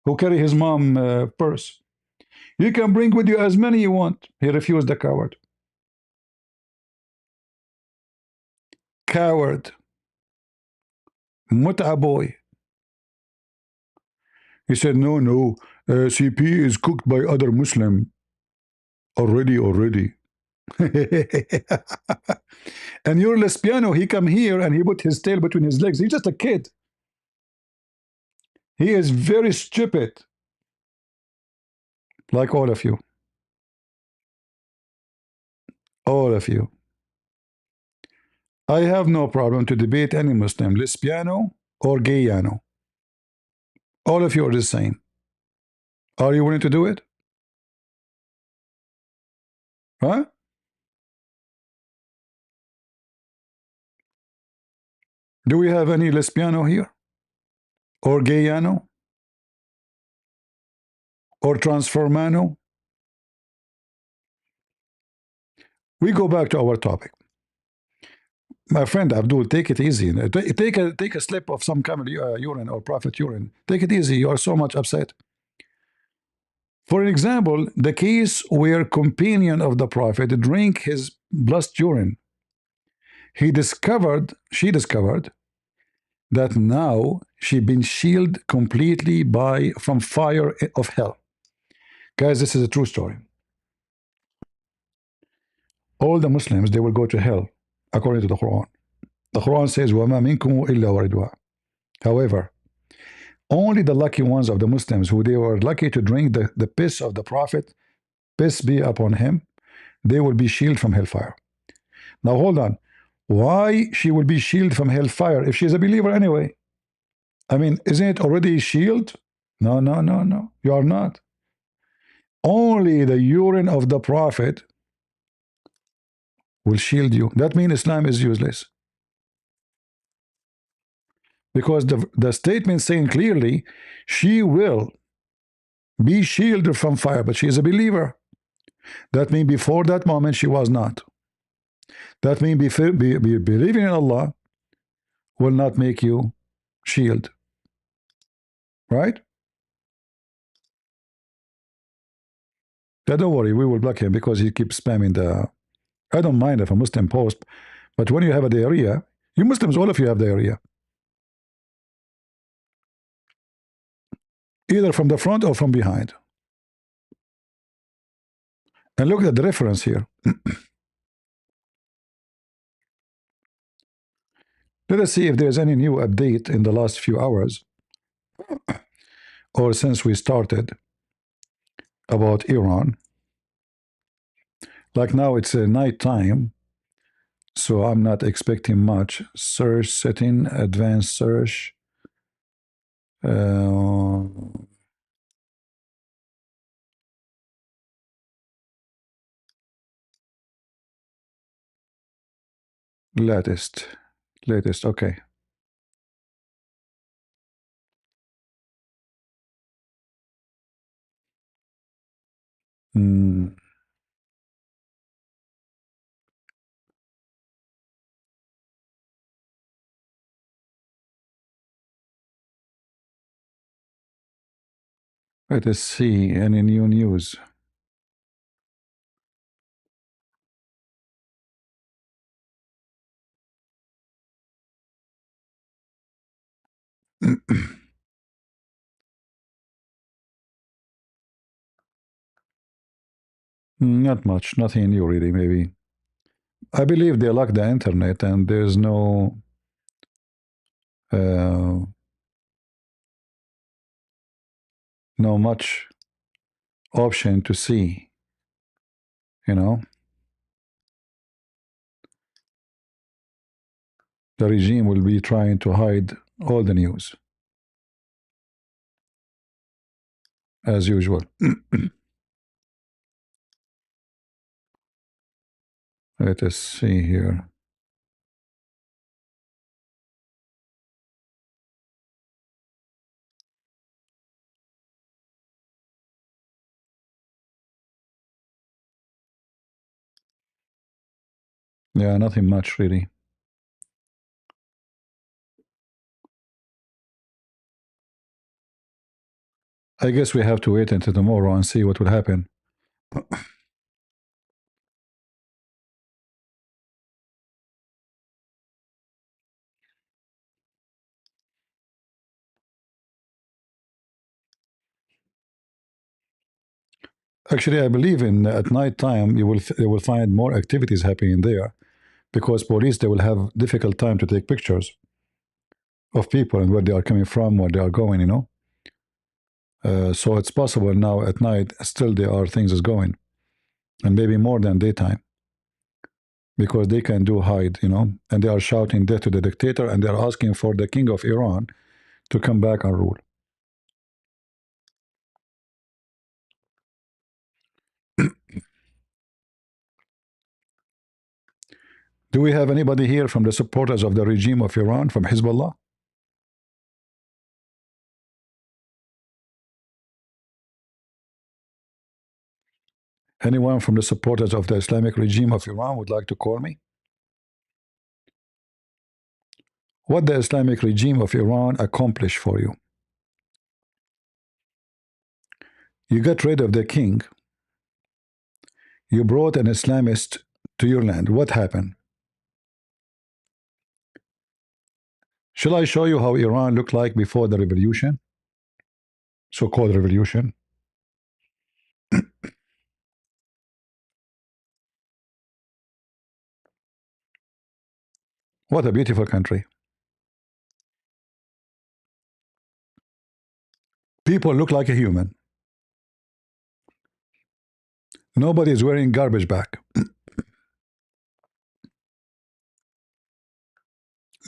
who carry his mom purse. You can bring with you as many you want. He refused, the coward. Coward. Mut'a boy. He said, no, CP is cooked by other Muslim. Already. And your lesbiano, he come here and he put his tail between his legs. He's just a kid. He is very stupid. Like all of you. All of you. I have no problem to debate any Muslim, lesbiano or gayano. All of you are the same. Are you willing to do it? Huh? Do we have any lesbiano here? Or gayano? Or transformano? We go back to our topic. My friend Abdul, take it easy. Take a slip of some camel urine or prophet urine. Take it easy. You are so much upset. For example, the case where companion of the prophet drank his blessed urine, she discovered that now she been shielded completely by from fire of hell. Guys, this is a true story. All the Muslims, they will go to hell according to the Quran. The Quran says, وَمَا مِنْكُمْ إِلَّا وَرِدُهَا. However, only the lucky ones of the Muslims who they were lucky to drink the piss of the Prophet, peace be upon him, they will be shielded from hellfire. Now hold on. Why she will be shielded from hellfire if she's a believer anyway? I mean, isn't it already shield? No, no, no, no. You are not. Only the urine of the Prophet will shield you. That means Islam is useless. Because the statement saying clearly, she will be shielded from fire, but she is a believer. That means before that moment she was not. That means believing in Allah will not make you shield. Right? Don't worry, we will block him because he keeps spamming the. I don't mind if a Muslim post, but when you have a diarrhea, you Muslims, all of you have diarrhea. Either from the front or from behind. And look at the reference here. Let us see if there's any new update in the last few hours or since we started about Iran. Like now it's a night time, so I'm not expecting much. Search setting, advanced search. Latest. Okay. Hmm. Let us see any new news. Not much, nothing new really, maybe. I believe they lock the internet and there's uh, no much option to see, you know. The regime will be trying to hide all the news, as usual. Let us see here. Yeah, nothing much really. I guess we have to wait until tomorrow and see what will happen. Actually, I believe in at night time you will find more activities happening there because police they will have difficult time to take pictures of people and where they are coming from, where they are going. So it's possible now at night still there are things is going, and maybe more than daytime. because they can do hide, and they are shouting death to the dictator, and they are asking for the king of Iran to come back and rule. Do we have anybody here from the supporters of the regime of Iran, from Hezbollah? Anyone from the supporters of the Islamic regime of Iran would like to call me? What the Islamic regime of Iran accomplished for you? You got rid of the king. You brought an Islamist to your land. What happened? Shall I show you how Iran looked like before the revolution? So-called revolution. What a beautiful country. People look like a human. Nobody is wearing garbage bag.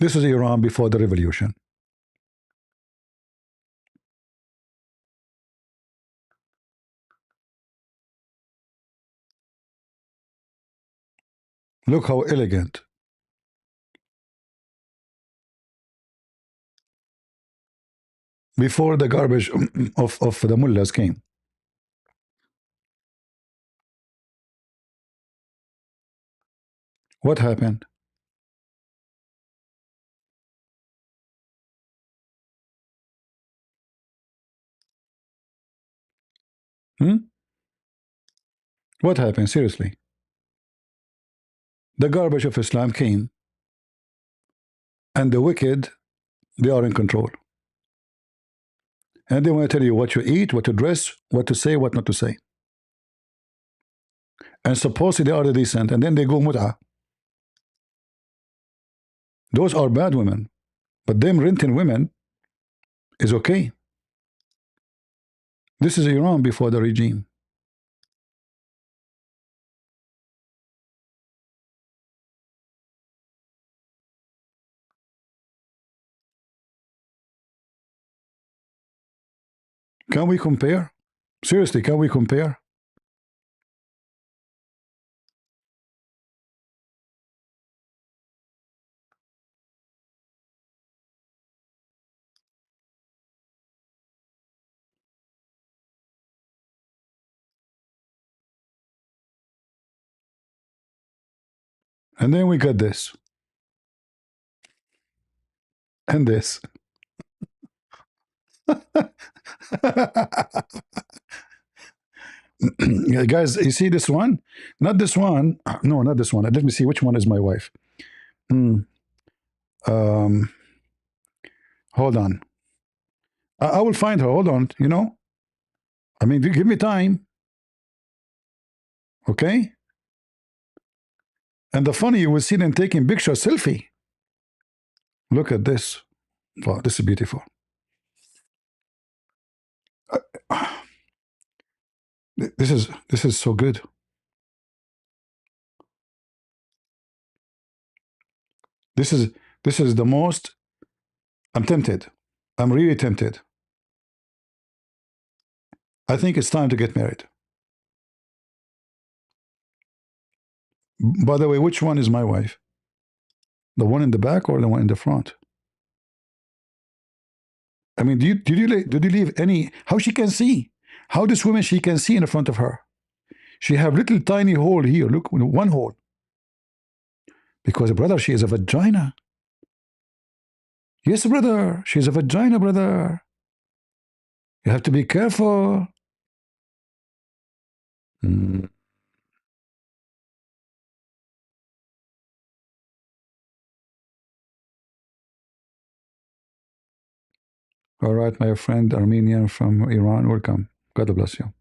This is Iran before the revolution. Look how elegant. Before the garbage of the mullahs came. What happened? Hmm? What happened? Seriously. The garbage of Islam came, and the wicked, they are in control. And they want to tell you what you eat, what to dress, what to say, what not to say. And supposedly they are the decent, and then they go mut'ah. Those are bad women. But them renting women is okay. This is Iran before the regime. Can we compare? Seriously, can we compare? And then we got this. And this. Guys, you see this one? Not this one. No, not this one. Let me see which one is my wife. Hmm. Um, hold on. I will find her. Hold on. I mean, give me time. Okay? And the funny, you will see them taking picture selfie. Look at this. Wow, this is beautiful. This is so good. This is the most. I'm tempted. I'm really tempted. I think it's time to get married. By the way, which one is my wife? The one in the back or the one in the front? I mean, did you leave any? How she can see? How this woman she can see in front of her? She have little tiny hole here. Look, one hole. Because brother, she is a vagina. Yes, brother, she's a vagina, brother. You have to be careful. Mm. All right, my friend Armenian from Iran, welcome. God bless you.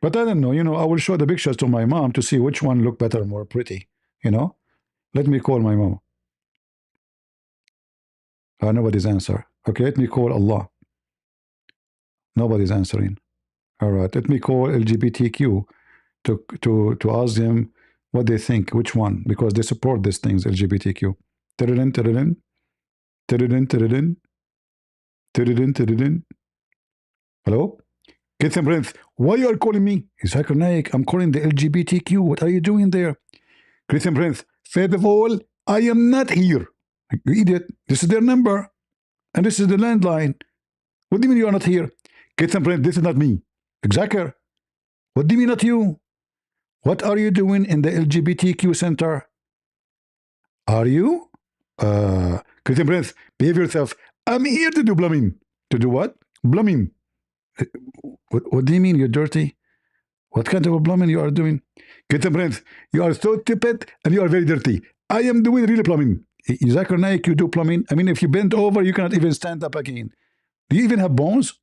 But I don't know, I will show the pictures to my mom to see which one look better, more pretty. You know, let me call my mom. Nobody's answer. Okay, let me call Allah. Nobody's answering. All right, let me call LGBTQ to ask them what they think, which one, because they support these things, LGBTQ. Tiridin, tiridin, tiridin, tiridin, tiridin, tiridin. Hello? Get some breath. Why you are calling me? Zakir Naik, I'm calling the LGBTQ. What are you doing there? Christian Prince, first of all, I am not here. You idiot. This is their number. And this is the landline. What do you mean you are not here? Christian Prince, this is not me. Zakir, what do you mean not you? What are you doing in the LGBTQ center? Are you? Christian Prince, behave yourself. I'm here to do plumbing. To do what? Plumbing. What do you mean you're dirty? What kind of plumbing you are doing? Christian Prince, you are so stupid and you are very dirty. I am doing real plumbing. Zakir Naik, you do plumbing. I mean, if you bend over, you cannot even stand up again. Do you even have bones?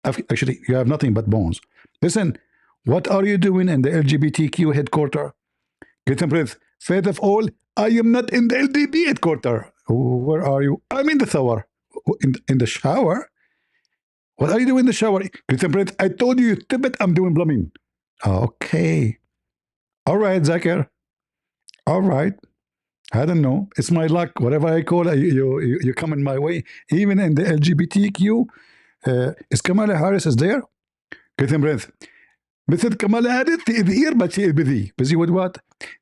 Actually, you have nothing but bones. Listen, what are you doing in the LGBTQ headquarters? Christian Prince, first of all, I am not in the LDB headquarters. Where are you? I'm in the shower. In the shower? What are you doing in the shower? Christian Prince, I told you, stupid, I'm doing plumbing. Okay. All right, Zakir. All right. I don't know. It's my luck. Whatever I call, you come in my way. Even in the LGBTQ, is Kamala Harris is there? Christian Prince. Mrs. Kamala Harris is here, but she is busy. Busy with what?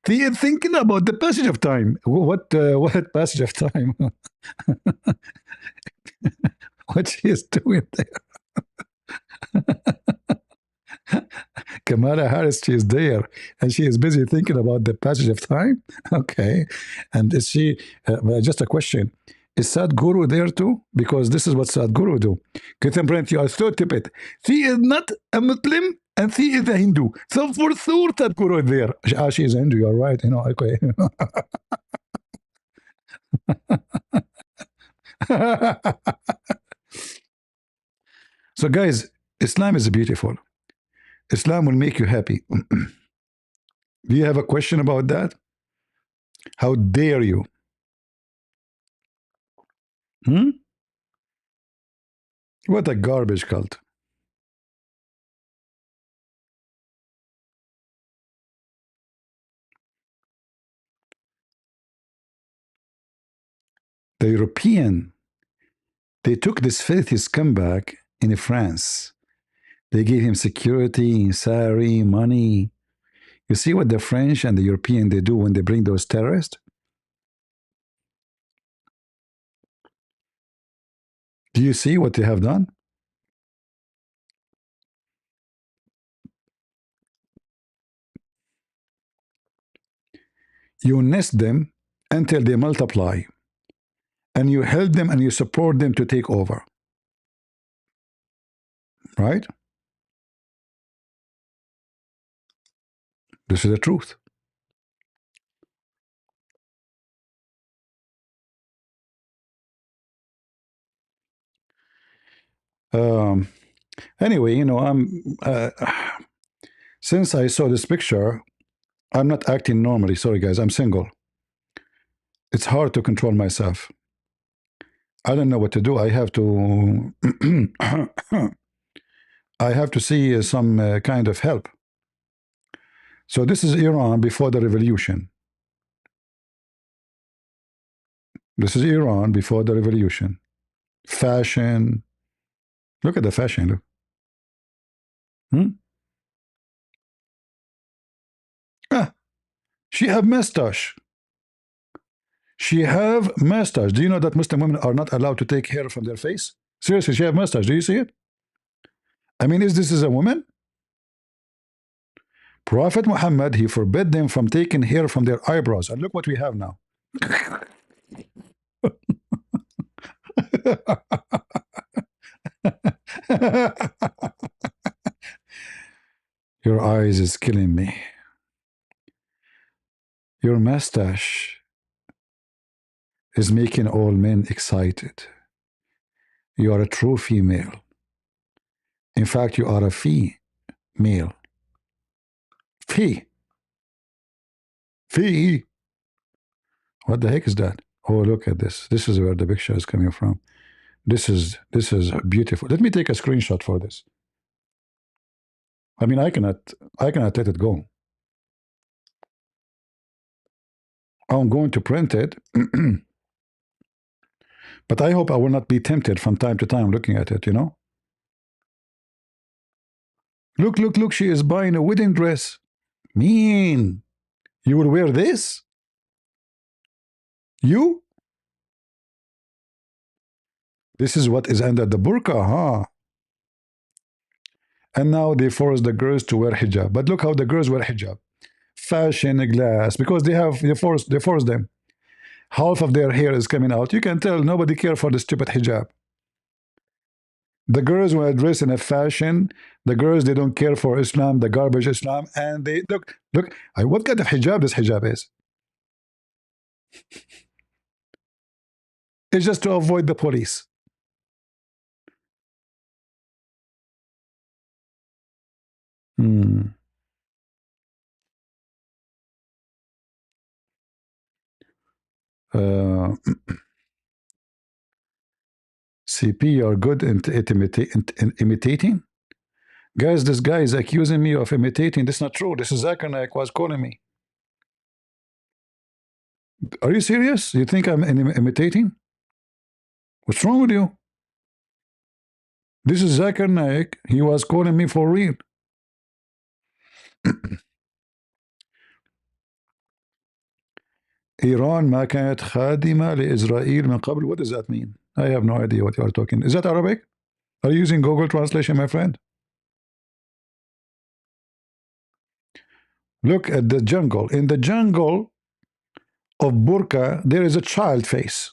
She is thinking about the passage of time. What passage of time? What she is doing there? Kamala Harris, she is there, and she is busy thinking about the passage of time. Okay, and is she? Just a question: is Sadhguru there too? Because this is what Sadhguru do. Christian Brent, you are so stupid. She is not a Muslim, and she is a Hindu. So for sure, Sadhguru is there. She is a Hindu. You are right. You know. Okay. So, guys, Islam is beautiful. Islam will make you happy. Do you have a question about that? How dare you? Hmm? What a garbage cult. The European, they took this filthy scumbag in France. They gave him security, salary, money. You see what the French and the European they do when they bring those terrorists? Do you see what they have done? You nest them until they multiply, and you help them and you support them to take over. Right? This is the truth. Um, anyway, you know, since I saw this picture, I'm not acting normally. Sorry, guys, I'm single. It's hard to control myself. I don't know what to do. I have to I have to see some kind of help. So this is Iran before the revolution. This is Iran before the revolution. Fashion. Look at the fashion. Look. Hmm? Ah, she have mustache. She have mustache. Do you know that Muslim women are not allowed to take hair from their face? Seriously, she have mustache. Do you see it? I mean, is this a woman? Prophet Muhammad, he forbid them from taking hair from their eyebrows. And look what we have now. Your eyes is killing me. Your mustache is making all men excited. You are a true female. In fact, you are a male. Fee. Fee. What the heck is that? Oh, look at this. This is where the picture is coming from. This is beautiful. Let me take a screenshot for this. I mean, I cannot let it go. I'm going to print it, but I hope I will not be tempted from time to time looking at it, you know? Look, look, look, she is buying a wedding dress. Mean. You will wear this? You? This is what is under the burqa, huh? And now they force the girls to wear hijab. But look how the girls wear hijab. Fashion glass, because they force them. Half of their hair is coming out. You can tell nobody care for the stupid hijab. The girls were dressed in a fashion. The girls, they don't care for Islam, the garbage Islam, and they look. What kind of hijab this hijab is? It's just to avoid the police. Hmm. Uh, CP, you're good in imitating. Guys, this guy is accusing me of imitating. This is not true. This is Zakir Naik was calling me. Are you serious? You think I'm imitating? What's wrong with you? This is Zakir Naik. He was calling me for real. إيران ما كانت خادمة لإسرائيل من قبل. What does that mean? I have no idea what you are talking. Is that Arabic? Are you using Google Translation, my friend? Look at the jungle. In the jungle of burqa, there is a child face.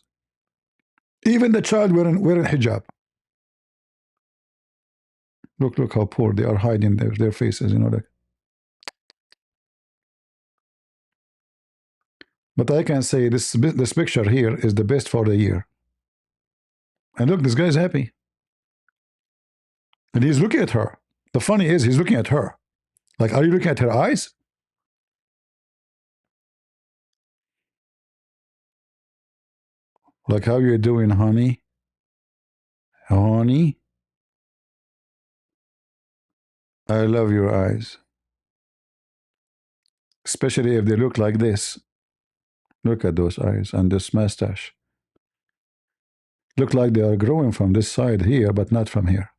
Even the child wearing hijab. Look how poor they are hiding their faces, you know that. But I can say this picture here is the best for the year. And look, this guy's happy. And he's looking at her. The funny is he's looking at her. Like, are you looking at her eyes? Like, how you doing, honey? Honey? I love your eyes. Especially if they look like this. Look at those eyes and this mustache. Look like they are growing from this side here, but not from here.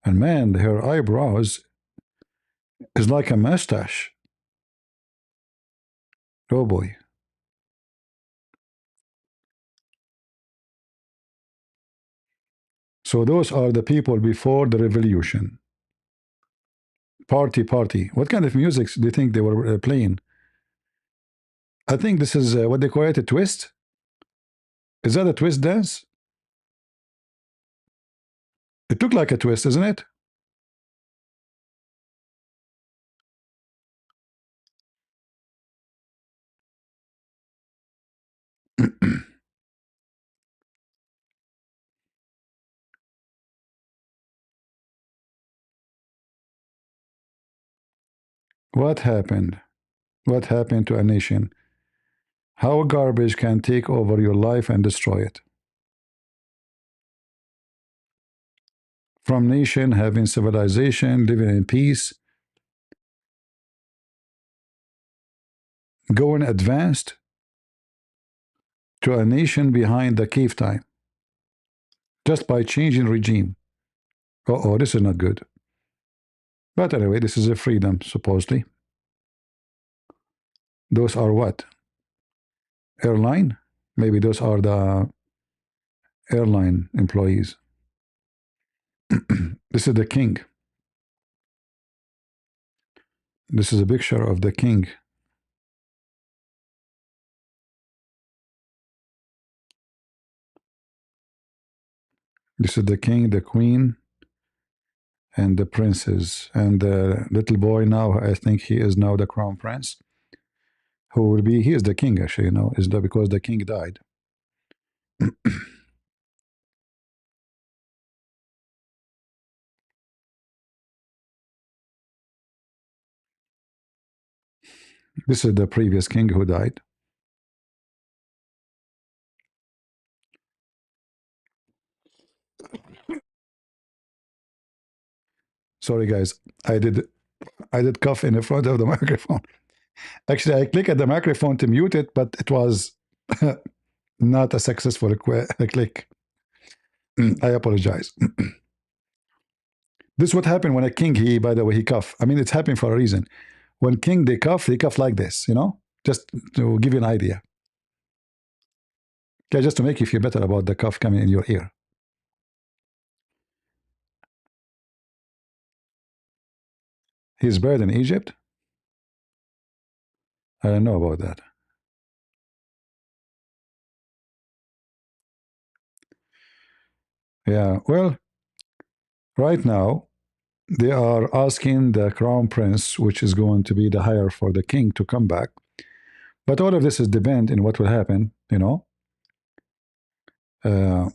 And man, her eyebrows is like a mustache. Oh boy. So those are the people before the revolution. Party, party. What kind of music do you think they were playing? I think this is what they call it, a twist. Is that a twist dance? It looked like a twist, isn't it? What happened? What happened to a nation? How garbage can take over your life and destroy it? From nation having civilization, living in peace, going advanced to a nation behind the cave time just by changing regime. Oh, this is not good. But anyway, this is a freedom, supposedly. Those are what? Airline? Maybe those are the airline employees. This is the king. This is a picture of the king. This is the king, the queen, and the princes. And the little boy now, I think he is now the crown prince. Who will be, he is the king actually, you know, is that because the king died. This is the previous king who died. Sorry guys, I did cough in the front of the microphone. Actually, I click at the microphone to mute it, but it was not a successful click. I apologize. This is what happened when a king, he, by the way, he cough. I mean, it's happening for a reason. When king, they cough like this, just to give you an idea. Okay, just to make you feel better about the cough coming in your ear. He's buried in Egypt? I don't know about that. Yeah, well, right now, they are asking the crown prince, which is going to be the hire for the king, to come back. But all of this is depend in what will happen. Uh,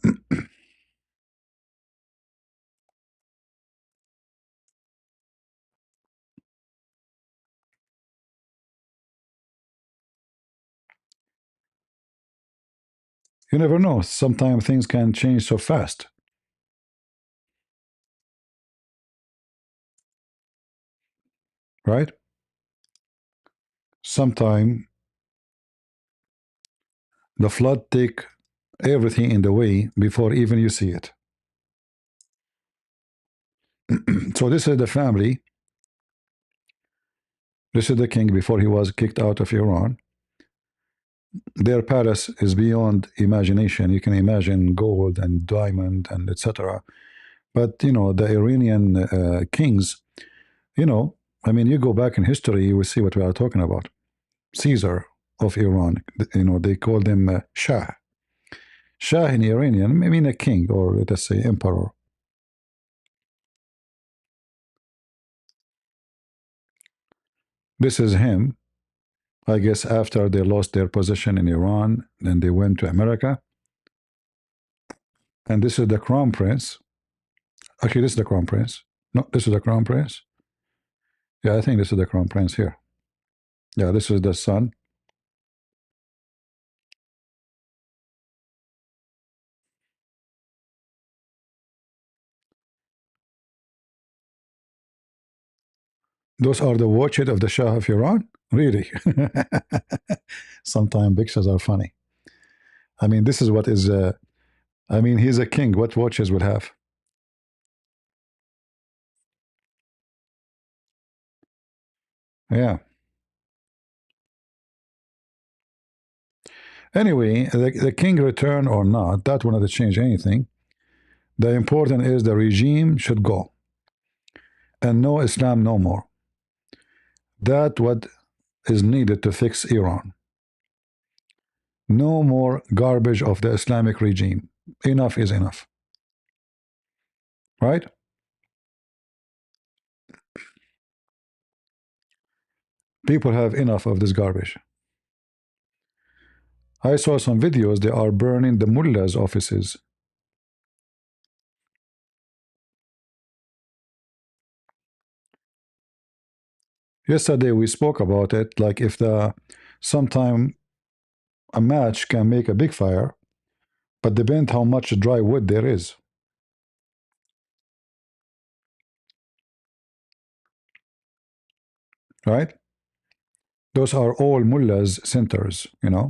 you never know. Sometimes things can change so fast, right? Sometimes the flood take everything in the way before even you see it. So this is the family. This is the king before he was kicked out of Iran. Their palace is beyond imagination. You can imagine gold and diamond and etc. But the Iranian kings, you know, I mean, you go back in history, you will see what we are talking about. Caesar of Iran, they call them Shah. Shah in Iranian, I mean a king or let us say emperor. This is him. I guess after they lost their position in Iran, then they went to America. And this is the crown prince. Actually, this is the crown prince. No, this is the crown prince. Yeah, I think this is the crown prince here. Yeah, this is the son. Those are the watches of the Shah of Iran? Really? Sometimes pictures are funny. I mean, this is what is, I mean, he's a king. What watches would have? Yeah. Anyway, the king return or not, that will not change anything. The important is the regime should go and no Islam no more. That what is needed to fix Iran. No more garbage of the Islamic regime. Enough is enough. Right? People have enough of this garbage. I saw some videos, they are burning the mullahs' offices. Yesterday we spoke about it, like if the sometime a match can make a big fire, but depend how much dry wood there is. Right? Those are all mullahs' centers. Yeah.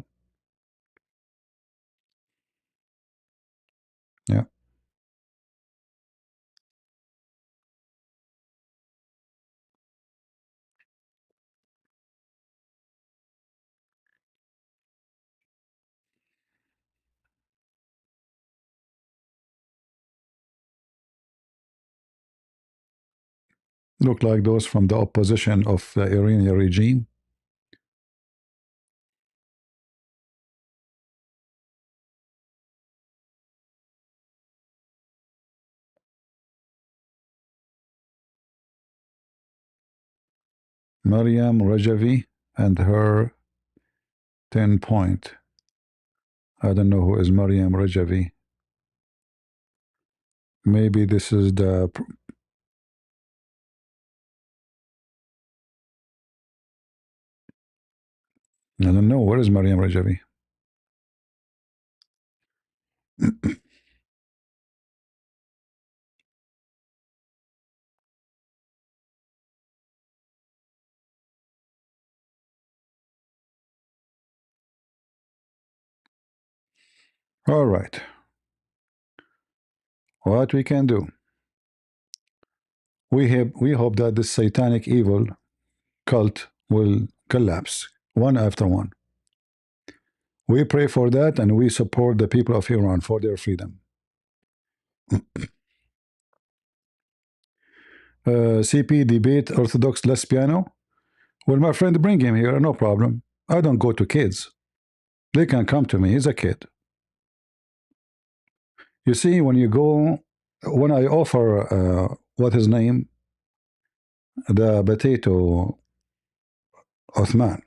Look like those from the opposition of the Iranian regime. Maryam Rajavi and her 10 point. I don't know who is Maryam Rajavi. Maybe this is the. I don't know. Where is Maryam Rajavi? All right. What we can do? We hope that this satanic evil cult will collapse one after one. We pray for that and we support the people of Iran for their freedom. CP debate Orthodox Lespiano. Well, my friend, bring him here, no problem. I don't go to kids. They can come to me. He's a kid. You see, when I offer, what his name, the potato Othman,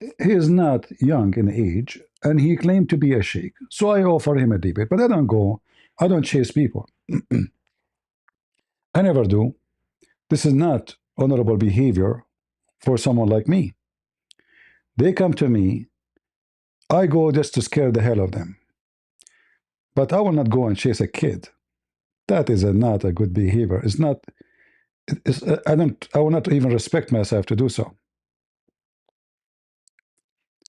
he is not young in age, and he claimed to be a sheikh. So I offer him a debate, but I don't chase people. I never do. This is not honorable behavior for someone like me. They come to me, I go just to scare the hell of them. But I will not go and chase a kid. That is not a good behavior. It's not. I will not even respect myself to do so.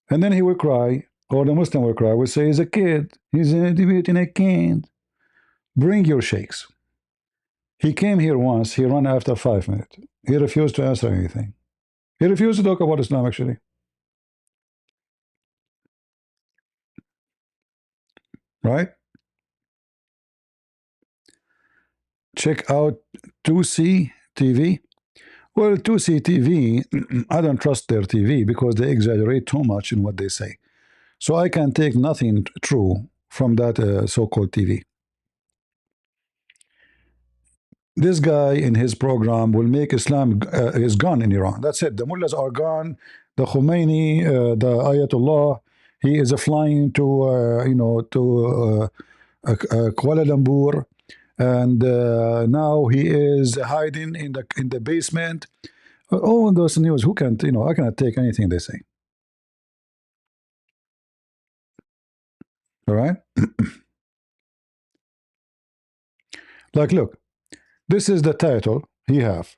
And then he will cry, or the Muslim will cry, will say, he's a kid. He's debating a kid. Bring your sheikhs. He came here once. He ran after 5 minutes. He refused to answer anything. He refused to talk about Islam, actually. Right? Check out 2C TV. Well, 2C TV, I don't trust their TV because they exaggerate too much in what they say. So I can take nothing true from that so-called TV. This guy in his program will make Islam is gone in Iran. That's it. The mullahs are gone. The Khomeini, the Ayatollah, he is flying to Kuala Lumpur, and now he is hiding in the basement. All those news. Who can't I cannot take anything they say. All right. Like, look, this is the title he have.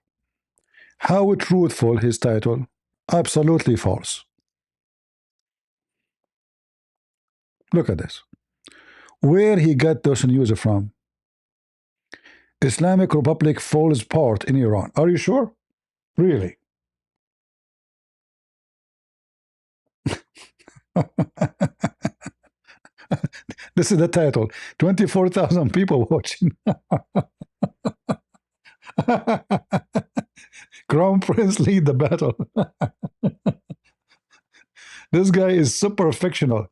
How truthful his title? Absolutely false. Look at this. Where he got those news from? Islamic Republic falls apart in Iran. Are you sure? Really? This is the title. 24,000 people watching. Crown Prince lead the battle. This guy is super fictional.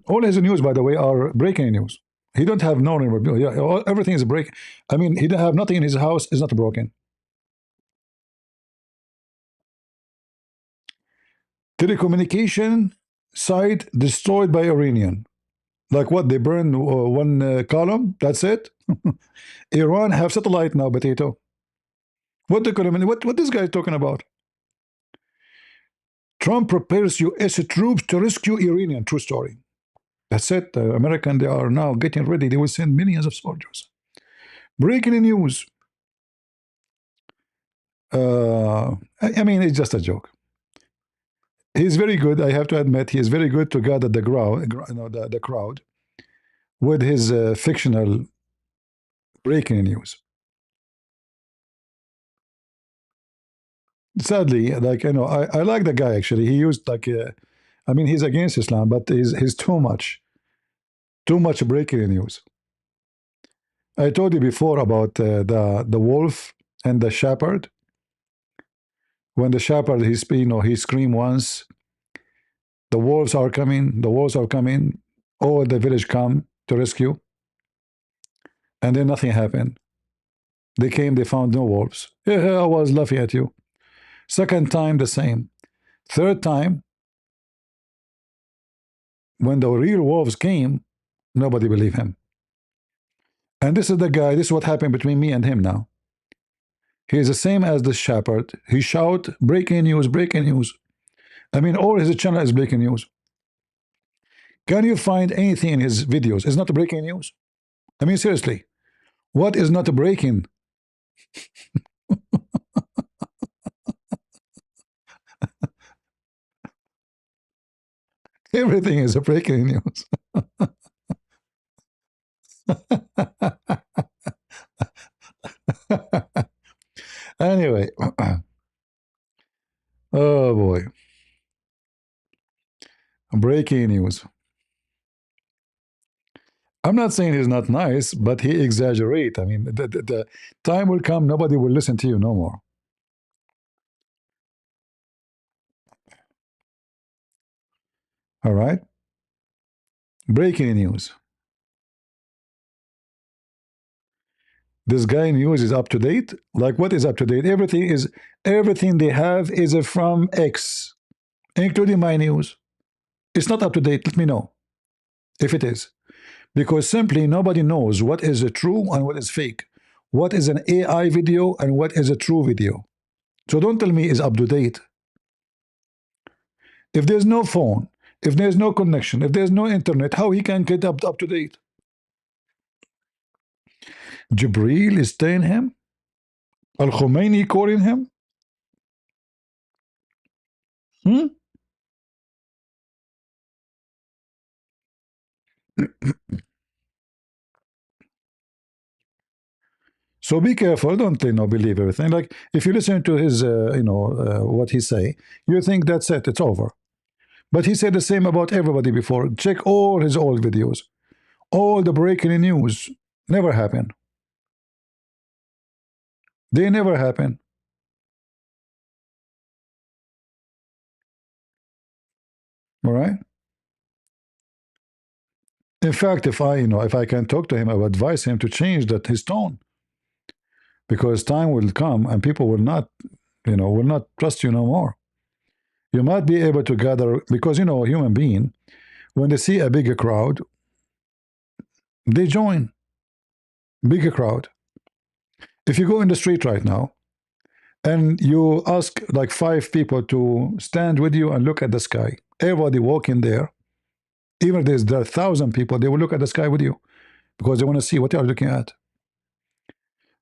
All his news, by the way, are breaking news. He don't have no everything is break. I mean, he don't have nothing in his house is not broken. Telecommunication site destroyed by Iranian. Like what? They burn one column. That's it. Iran have satellite now, potato. What this guy is talking about? Trump prepares U.S. troops to rescue Iranian. True story. That's it. American, they are now getting ready. They will send millions of soldiers. Breaking news. I mean, it's just a joke. He's very good. I have to admit, he is very good to gather the crowd with his fictional breaking news. Sadly, like I like the guy actually. He used like, I mean, he's against Islam, but he's too much breaking news. I told you before about the wolf and the shepherd. When the shepherd he screamed once, the wolves are coming, the wolves are coming, all the village come to rescue, and then nothing happened. They came, they found no wolves. Yeah, I was laughing at you. Second time, the same. Third time, when the real wolves came, nobody believed him. And this is the guy, this is what happened between me and him now. He is the same as the shepherd. He shout, breaking news, breaking news. I mean, all his channel is breaking news. Can you find anything in his videos? It's not breaking news. I mean, seriously, what is not breaking? Everything is a breaking news. Anyway, oh boy, breaking news. I'm not saying he's not nice, but he exaggerate. I mean, the time will come, nobody will listen to you no more. All right, breaking news. This guy news is up to date. Like what is up to date? Everything they have is from X, including my news. It's not up to date. Let me know if it is, because simply nobody knows what is a true and what is fake, what is an AI video and what is a true video. So don't tell me it's up to date. If there's no phone, if there's no connection, if there's no internet, how he can get up to date? Jibril is telling him, Al Khomeini calling him. Hmm? So be careful. Don't believe everything. Like if you listen to his what he say, you think that's it. It's over. But he said the same about everybody before. Check all his old videos. All the breaking news never happen. They never happen. All right. In fact, if I can talk to him, I would advise him to change that his tone, because time will come and people will not trust you no more. You might be able to gather, because a human being, when they see a bigger crowd, they join. Bigger crowd. If you go in the street right now and you ask like 5 people to stand with you and look at the sky, everybody walking there, even if there are 1,000 people, they will look at the sky with you because they want to see what they are looking at.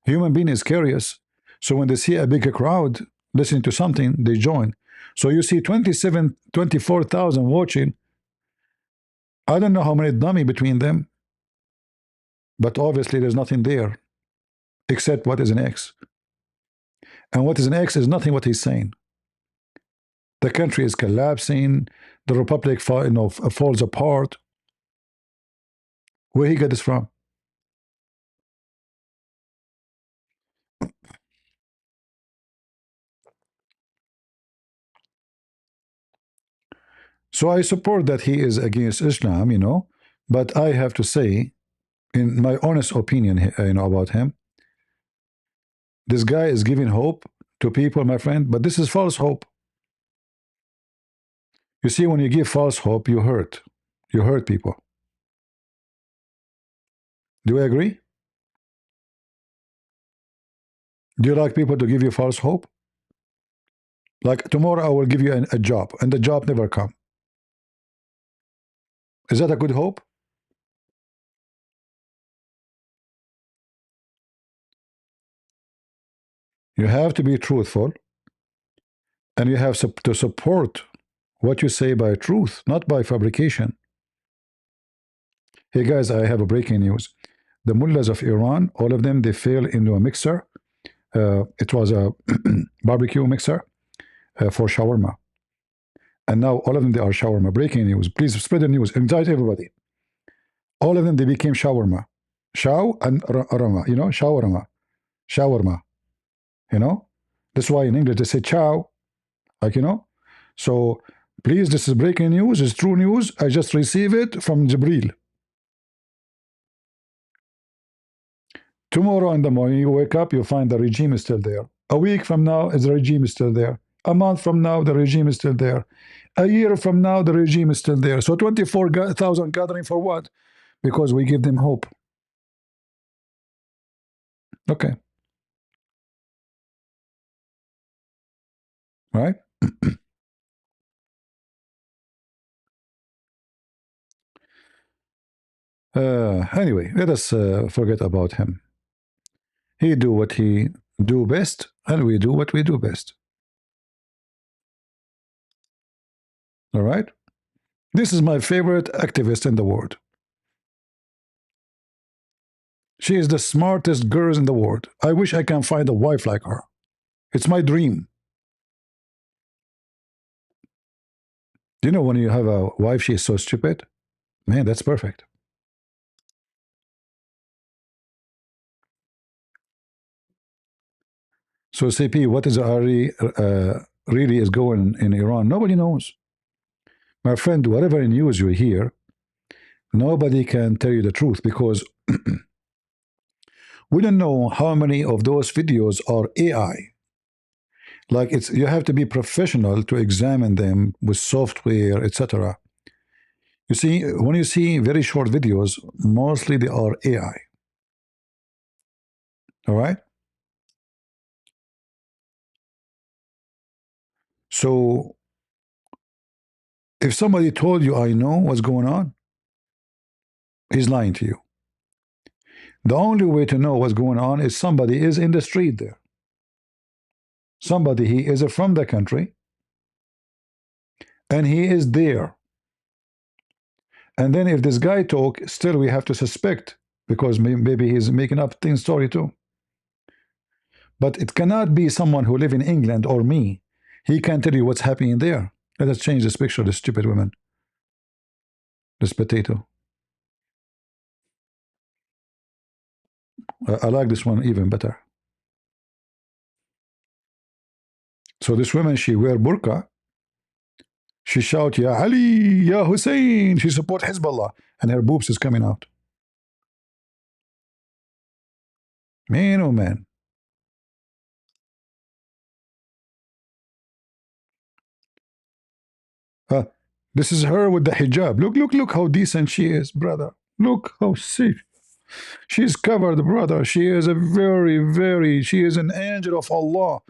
Human being is curious. So when they see a bigger crowd listening to something, they join. So you see 27, 24,000 watching. I don't know how many dummy between them, but obviously there's nothing there except what is an X. And what is an X is nothing what he's saying. The country is collapsing. The republic falls apart. Where he got this from? So I support that he is against Islam, but I have to say, in my honest opinion, about him, this guy is giving hope to people, my friend, but this is false hope. You see, when you give false hope, you hurt. You hurt people. Do you agree? Do you like people to give you false hope? Like tomorrow I will give you a job and the job never come. Is that a good hope? You have to be truthful and you have to support what you say by truth, not by fabrication. Hey guys, I have a breaking news. The mullahs of Iran, all of them, they fell into a mixer. It was a barbecue mixer for shawarma. And now all of them, they are shawarma. Breaking news. Please spread the news. Invite everybody. All of them, they became shawarma. Shaw and rama, shawarma. Shawarma, you know. That's why in English they say chow, like. So please, this is breaking news. It's true news. I just received it from Jibril. Tomorrow in the morning, you wake up, you find the regime is still there. A week from now, the regime is still there. A month from now, the regime is still there. A year from now, the regime is still there. So 24,000 gathering for what? Because we give them hope. Okay. Right? Anyway, let us forget about him. He do what he do best, and we do what we do best. All right? This is my favorite activist in the world. She is the smartest girl in the world. I wish I can find a wife like her. It's my dream. Do you know when you have a wife, she is so stupid? Man, that's perfect. So, CP, what is really is going in Iran? Nobody knows. My friend, whatever news you hear, nobody can tell you the truth because we don't know how many of those videos are AI. Like it's you have to be professional to examine them with software, etc. You see, when you see very short videos, mostly they are AI. All right. So if somebody told you I know what's going on, he's lying to you. The only way to know what's going on is somebody is in the street there. Somebody he is from the country and he is there. And then if this guy talk, still we have to suspect because maybe he's making up things story too. But it cannot be someone who live in England or me. He can tell you what's happening there. Let us change this picture, this stupid woman. This potato. I like this one even better. So this woman, she wear burqa. She shout, Ya Ali, Ya Hussein. She support Hezbollah. And her boobs is coming out. Man, oh man. Uh, this is her with the hijab. Look how decent she is, brother. Look how safe. She's covered, brother. She is a she is an angel of Allah.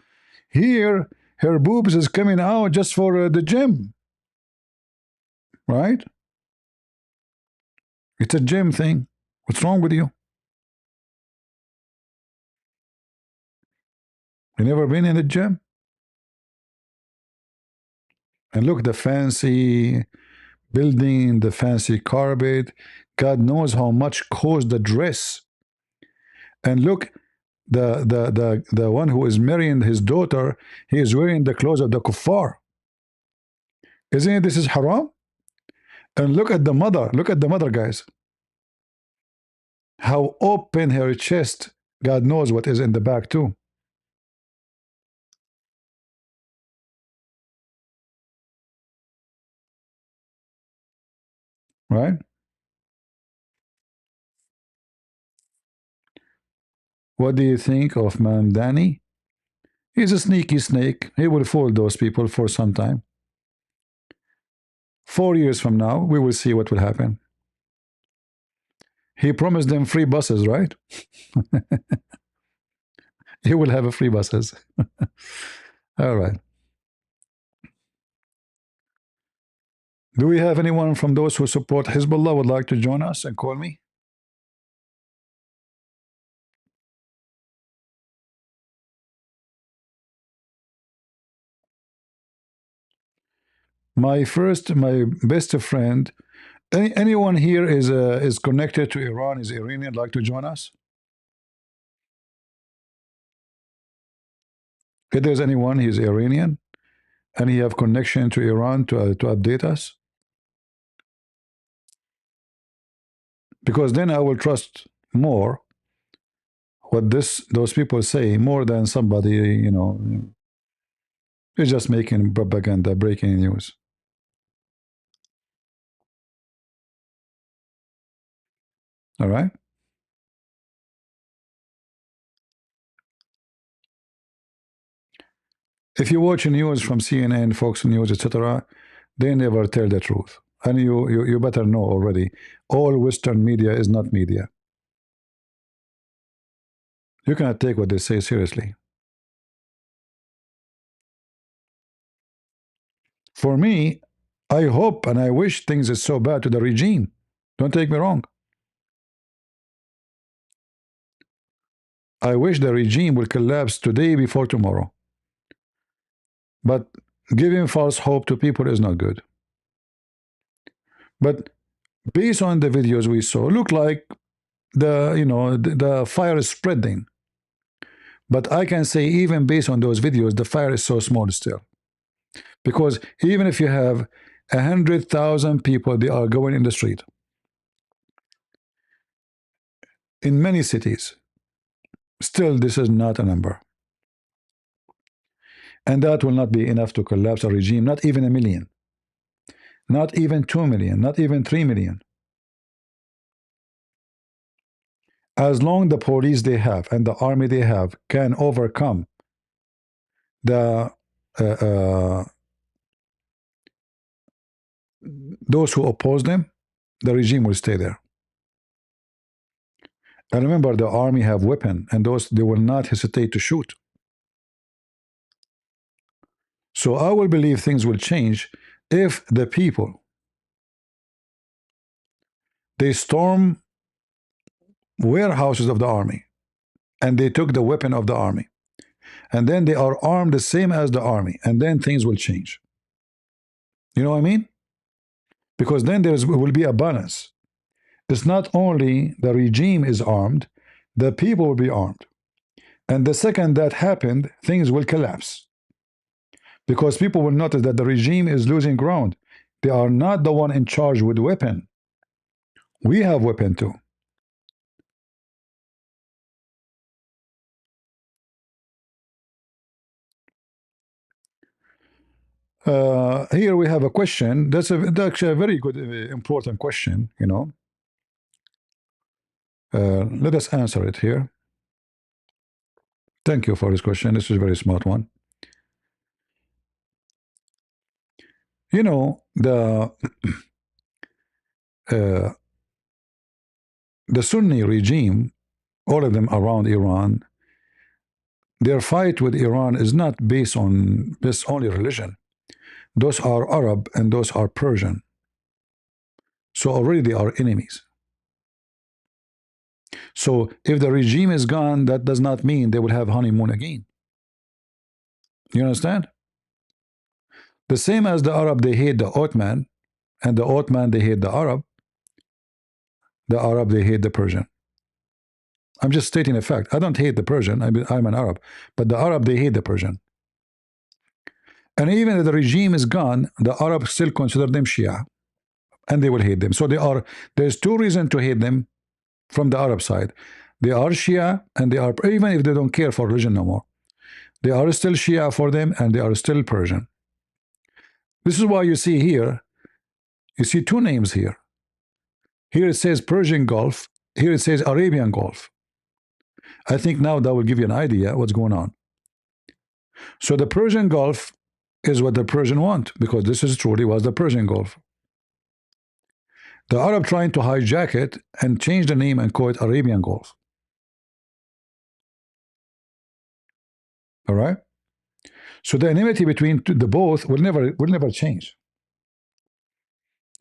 Here, her boobs is coming out just for the gym, right? It's a gym thing. What's wrong with you? You never been in a gym? And look, the fancy building, the fancy carpet. God knows how much cost the dress. And look, the one who is marrying his daughter, he is wearing the clothes of the kuffar. Isn't it? This is haram. And look at the mother. Look at the mother, guys. How open her chest. God knows what is in the back too. Right? What do you think of Mam Danny? He's a sneaky snake. He will fool those people for some time. 4 years from now, we will see what will happen. He promised them free buses, right? He will have a free buses. All right. Do we have anyone from those who support Hezbollah would like to join us and call me? My best friend. Anyone here is connected to Iran? Is Iranian? Like to join us? If there's anyone, he's Iranian, and he have connection to Iran to update us, because then I will trust more what those people say more than somebody is just making propaganda, breaking news. All right. If you watch news from CNN, Fox News, etc., they never tell the truth, and you better know already. All Western media is not media. You cannot take what they say seriously. For me, I hope and I wish things is so bad to the regime. Don't take me wrong. I wish the regime will collapse today before tomorrow. But giving false hope to people is not good. But based on the videos we saw, look like the fire is spreading. But I can say even based on those videos, the fire is so small still. Because even if you have 100,000 people, they are going in the street in many cities. Still, this is not a number. And that will not be enough to collapse a regime, not even a million, not even 2 million, not even 3 million. As long the police they have and the army they have can overcome the those who oppose them, the regime will stay there. And remember, the army have weapon, and those they will not hesitate to shoot. So I will believe things will change if the people they storm warehouses of the army and they took the weapon of the army, and then they are armed the same as the army, and then things will change. You know what I mean? Because then there will be a balance. It's not only the regime is armed, the people will be armed. And the second that happened, things will collapse. Because people will notice that the regime is losing ground. They are not the one in charge with weapon. We have weapon too. Here we have a question. That's actually a very good, important question. Let us answer it here. Thank you for this question. This is a very smart one. The the Sunni regime, all of them around Iran, their fight with Iran is not based on this only religion. Those are Arab and those are Persian. So already they are enemies. So if the regime is gone, that does not mean they will have honeymoon again. You understand? The same as the Arab, they hate the Ottoman, and the Ottoman, they hate the Arab. The Arab, they hate the Persian. I'm just stating a fact. I don't hate the Persian. I'm an Arab. But the Arab, they hate the Persian. And even if the regime is gone, the Arabs still consider them Shia. And they will hate them. So there's two reasons to hate them from the Arab side. They are Shia, and they are, even if they don't care for religion no more, they are still Shia for them, and they are still Persian. This is why you see here, you see two names here. Here it says Persian Gulf. Here it says Arabian Gulf. I think now that will give you an idea what's going on. So the Persian Gulf is what the Persian want, because this is truly was the Persian Gulf. The Arab trying to hijack it and change the name and call it Arabian Gulf. All right. So the enmity between the both will never change.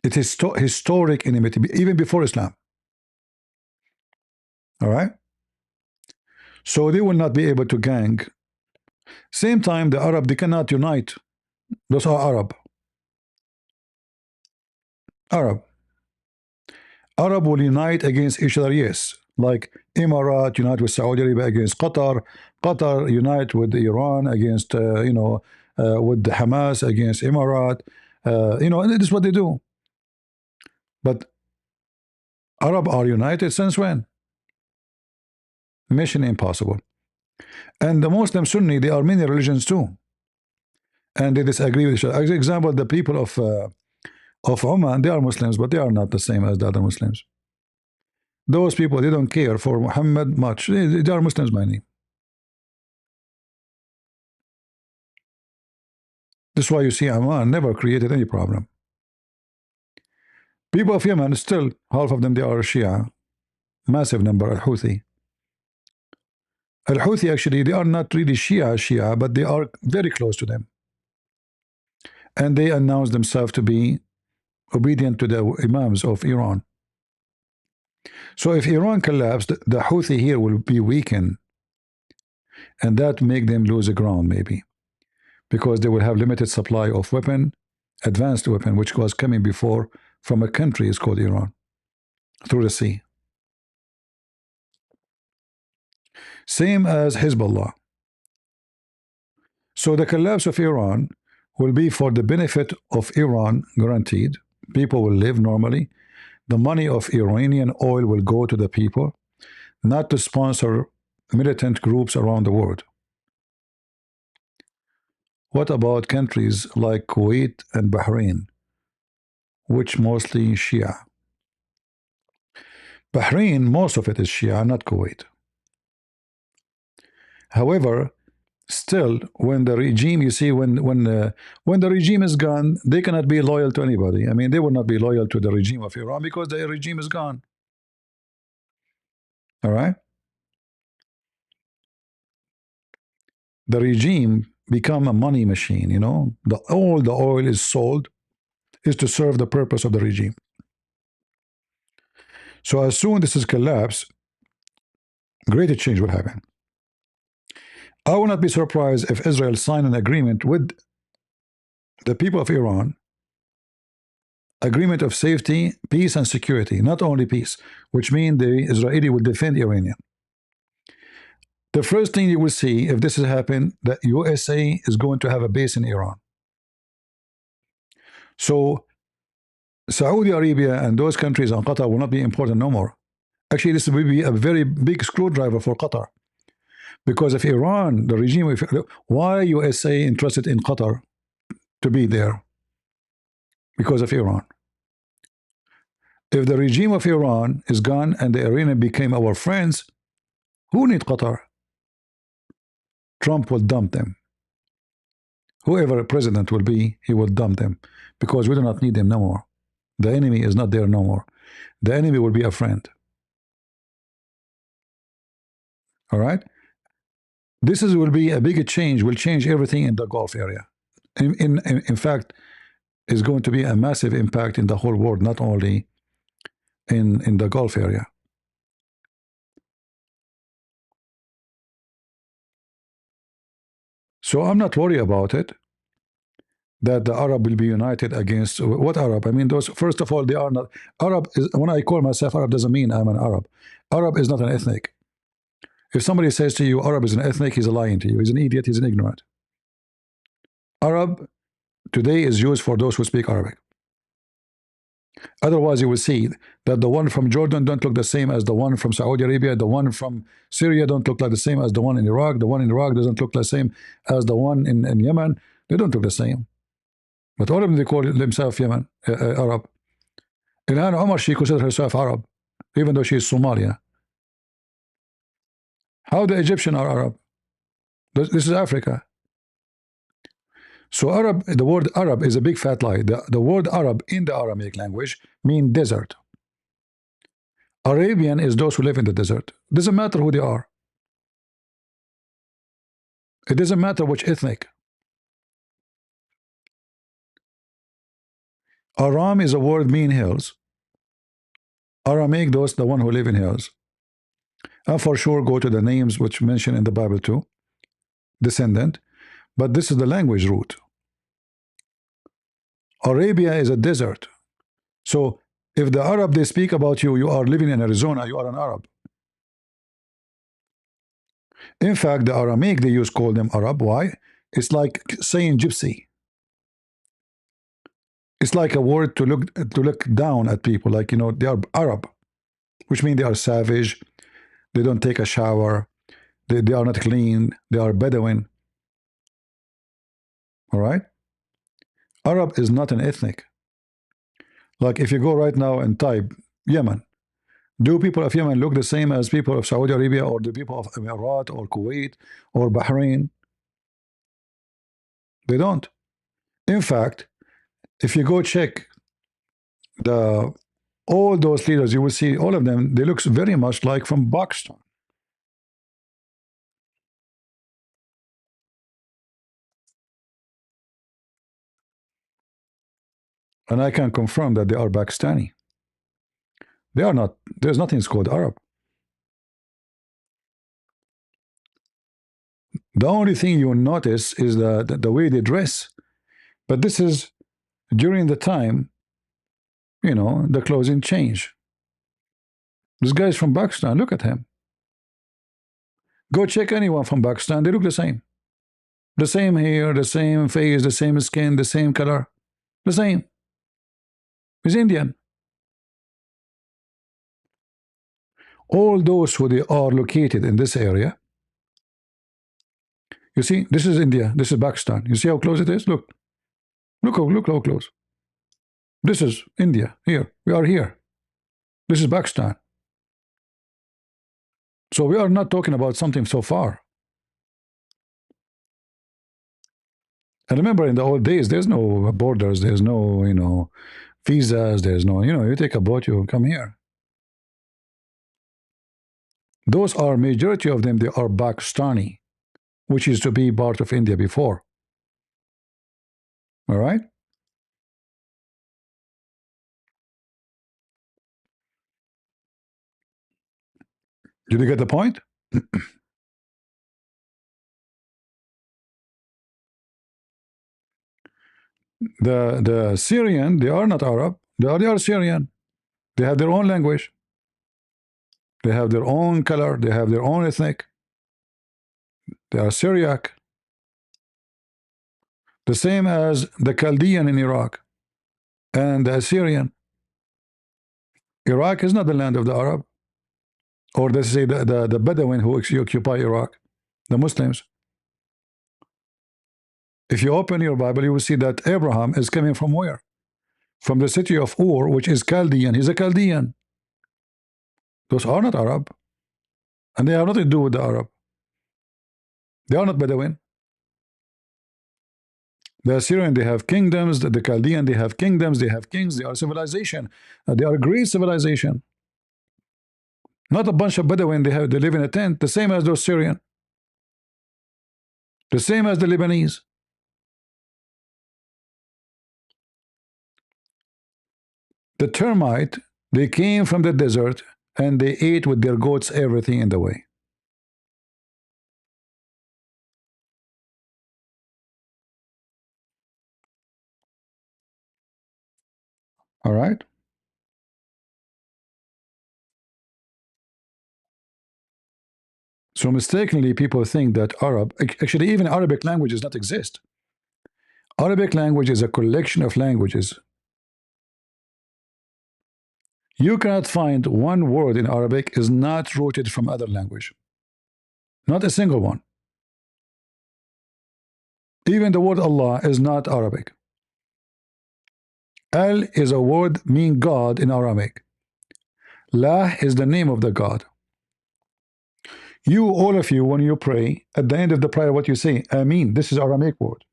It is historic enmity, even before Islam. All right. So they will not be able to gang. Same time, the Arab, they cannot unite. Those are Arab. Arab will unite against each other, yes. Like Emirat unite with Saudi Arabia against Qatar. Qatar unite with Iran against, with Hamas against Emirat. This is what they do. But Arab are united since when? Mission impossible. And the Muslim Sunni, they are many religions too. And they disagree with each other. As example, the people of Oman, they are Muslims, but they are not the same as the other Muslims. Those people, they don't care for Muhammad much. They are Muslims by name. This is why you see Oman never created any problem. People of Yemen, still, half of them, they are Shia. Massive number, Al-Houthi. Al-Houthi, actually, they are not really Shia, but they are very close to them. And they announce themselves to be obedient to the Imams of Iran. So if Iran collapsed, the Houthi here will be weakened. And that make them lose the ground, maybe. Because they will have limited supply of weapon, advanced weapon, which was coming before from a country is called Iran through the sea. Same as Hezbollah. So the collapse of Iran will be for the benefit of Iran, guaranteed. People will live normally. The money of Iranian oil will go to the people, not to sponsor militant groups around the world. What about countries like Kuwait and Bahrain, which mostly Shia? Bahrain, most of it is Shia, not Kuwait. However, still, when the regime, you see, when the regime is gone, they cannot be loyal to anybody. I mean, they will not be loyal to the regime of Iran because the regime is gone. All right, the regime become a money machine. You know, all the oil is sold is to serve the purpose of the regime. So as soon as this is collapsed, greater change will happen. I will not be surprised if Israel sign an agreement with the people of Iran, agreement of safety, peace, and security, not only peace, which means the Israeli will defend Iranian. The first thing you will see if this has happened, that USA is going to have a base in Iran. So Saudi Arabia and those countries and Qatar will not be important no more. Actually, this will be a very big screwdriver for Qatar. Because if Iran, the regime, why USA interested in Qatar to be there? Because of Iran. If the regime of Iran is gone and the Iranian became our friends, who need Qatar? Trump will dump them. Whoever president will be, he will dump them because we do not need them no more. The enemy is not there no more. The enemy will be a friend. All right? Will be a big change, will change everything in the Gulf area. In fact, is going to be a massive impact in the whole world, not only in the Gulf area. So I'm not worried about it, that the Arab will be united against what Arab? I mean, those, first of all, they are not Arab. When I call myself Arab, doesn't mean I'm an Arab. Arab is not an ethnic. If somebody says to you Arab is an ethnic, he's lying to you. He's an idiot. He's an ignorant. Arab today is used for those who speak Arabic. Otherwise, you will see that the one from Jordan don't look the same as the one from Saudi Arabia. The one from Syria don't look like the same as the one in Iraq. The one in Iraq doesn't look the same as the one in Yemen. They don't look the same. But all of them, they call themselves Yemen, Arab. Ilhan Omar, she considers herself Arab, even though she is Somalia. How the Egyptian are Arab? This is Africa. So Arab, the word Arab is a big fat lie. The word Arab in the Aramaic language means desert. Arabian is those who live in the desert. Doesn't matter who they are. It doesn't matter which ethnic. Aram is a word mean hills. Aramaic, those the one who live in hills. And for sure go to the names which mentioned in the Bible too. Descendant. But this is the language root. Arabia is a desert. So if the Arab they speak about you, you are living in Arizona, you are an Arab. In fact, the Aramaic they use call them Arab. Why? It's like saying gypsy. It's like a word to look down at people, like, you know, they are Arab, which means they are savage, they don't take a shower, they are not clean, they are Bedouin. All right? Arab is not an ethnic. Like if you go right now and type Yemen, do people of Yemen look the same as people of Saudi Arabia or the people of Emirat or Kuwait or Bahrain? They don't. In fact, if you go check the all those leaders, you will see all of them, they look very much like from Pakistan. And I can confirm that they are Pakistani. They are not, there's nothing called Arab. The only thing you notice is the way they dress. But this is during the time the closing change. This guy is from Pakistan. Look at him. Go check anyone from Pakistan. They look the same. The same hair, the same face, the same skin, the same color. The same. He's Indian. All those who they are located in this area. You see, this is India. This is Pakistan. You see how close it is? Look. Look how close. This is India. Here. We are here. This is Pakistan. So we are not talking about something so far. And remember, in the old days, there's no borders, there's no, visas, there's no, you take a boat, you come here. Those are, majority of them, they are Pakistani, which is to be part of India before. All right? Did you get the point? The Syrian, they are not Arab. They are Syrian. They have their own language. They have their own color. They have their own ethnic. They are Syriac. The same as the Chaldean in Iraq and the Assyrian. Iraq is not the land of the Arab. Or let's say the Bedouin who occupy Iraq, the Muslims. If you open your Bible, you will see that Abraham is coming from where? From the city of Ur, which is Chaldean. He's a Chaldean. Those are not Arab. And they have nothing to do with the Arab. They are not Bedouin. The Assyrian, they have kingdoms. The Chaldean, they have kingdoms. They have kings. They are civilization. They are a great civilization. Not a bunch of Bedouin. They live in a tent. The same as those Syrian. The same as the Lebanese. The termite, they came from the desert and they ate with their goats everything in the way. All right? So mistakenly, people think that Arab, actually even Arabic language does not exist. Arabic language is a collection of languages. You cannot find one word in Arabic is not rooted from other language. Not a single one. Even the word Allah is not Arabic. Al is a word meaning God in Aramaic. La is the name of the God. You, all of you, when you pray, at the end of the prayer, what you say, Ameen. This is Aramaic word.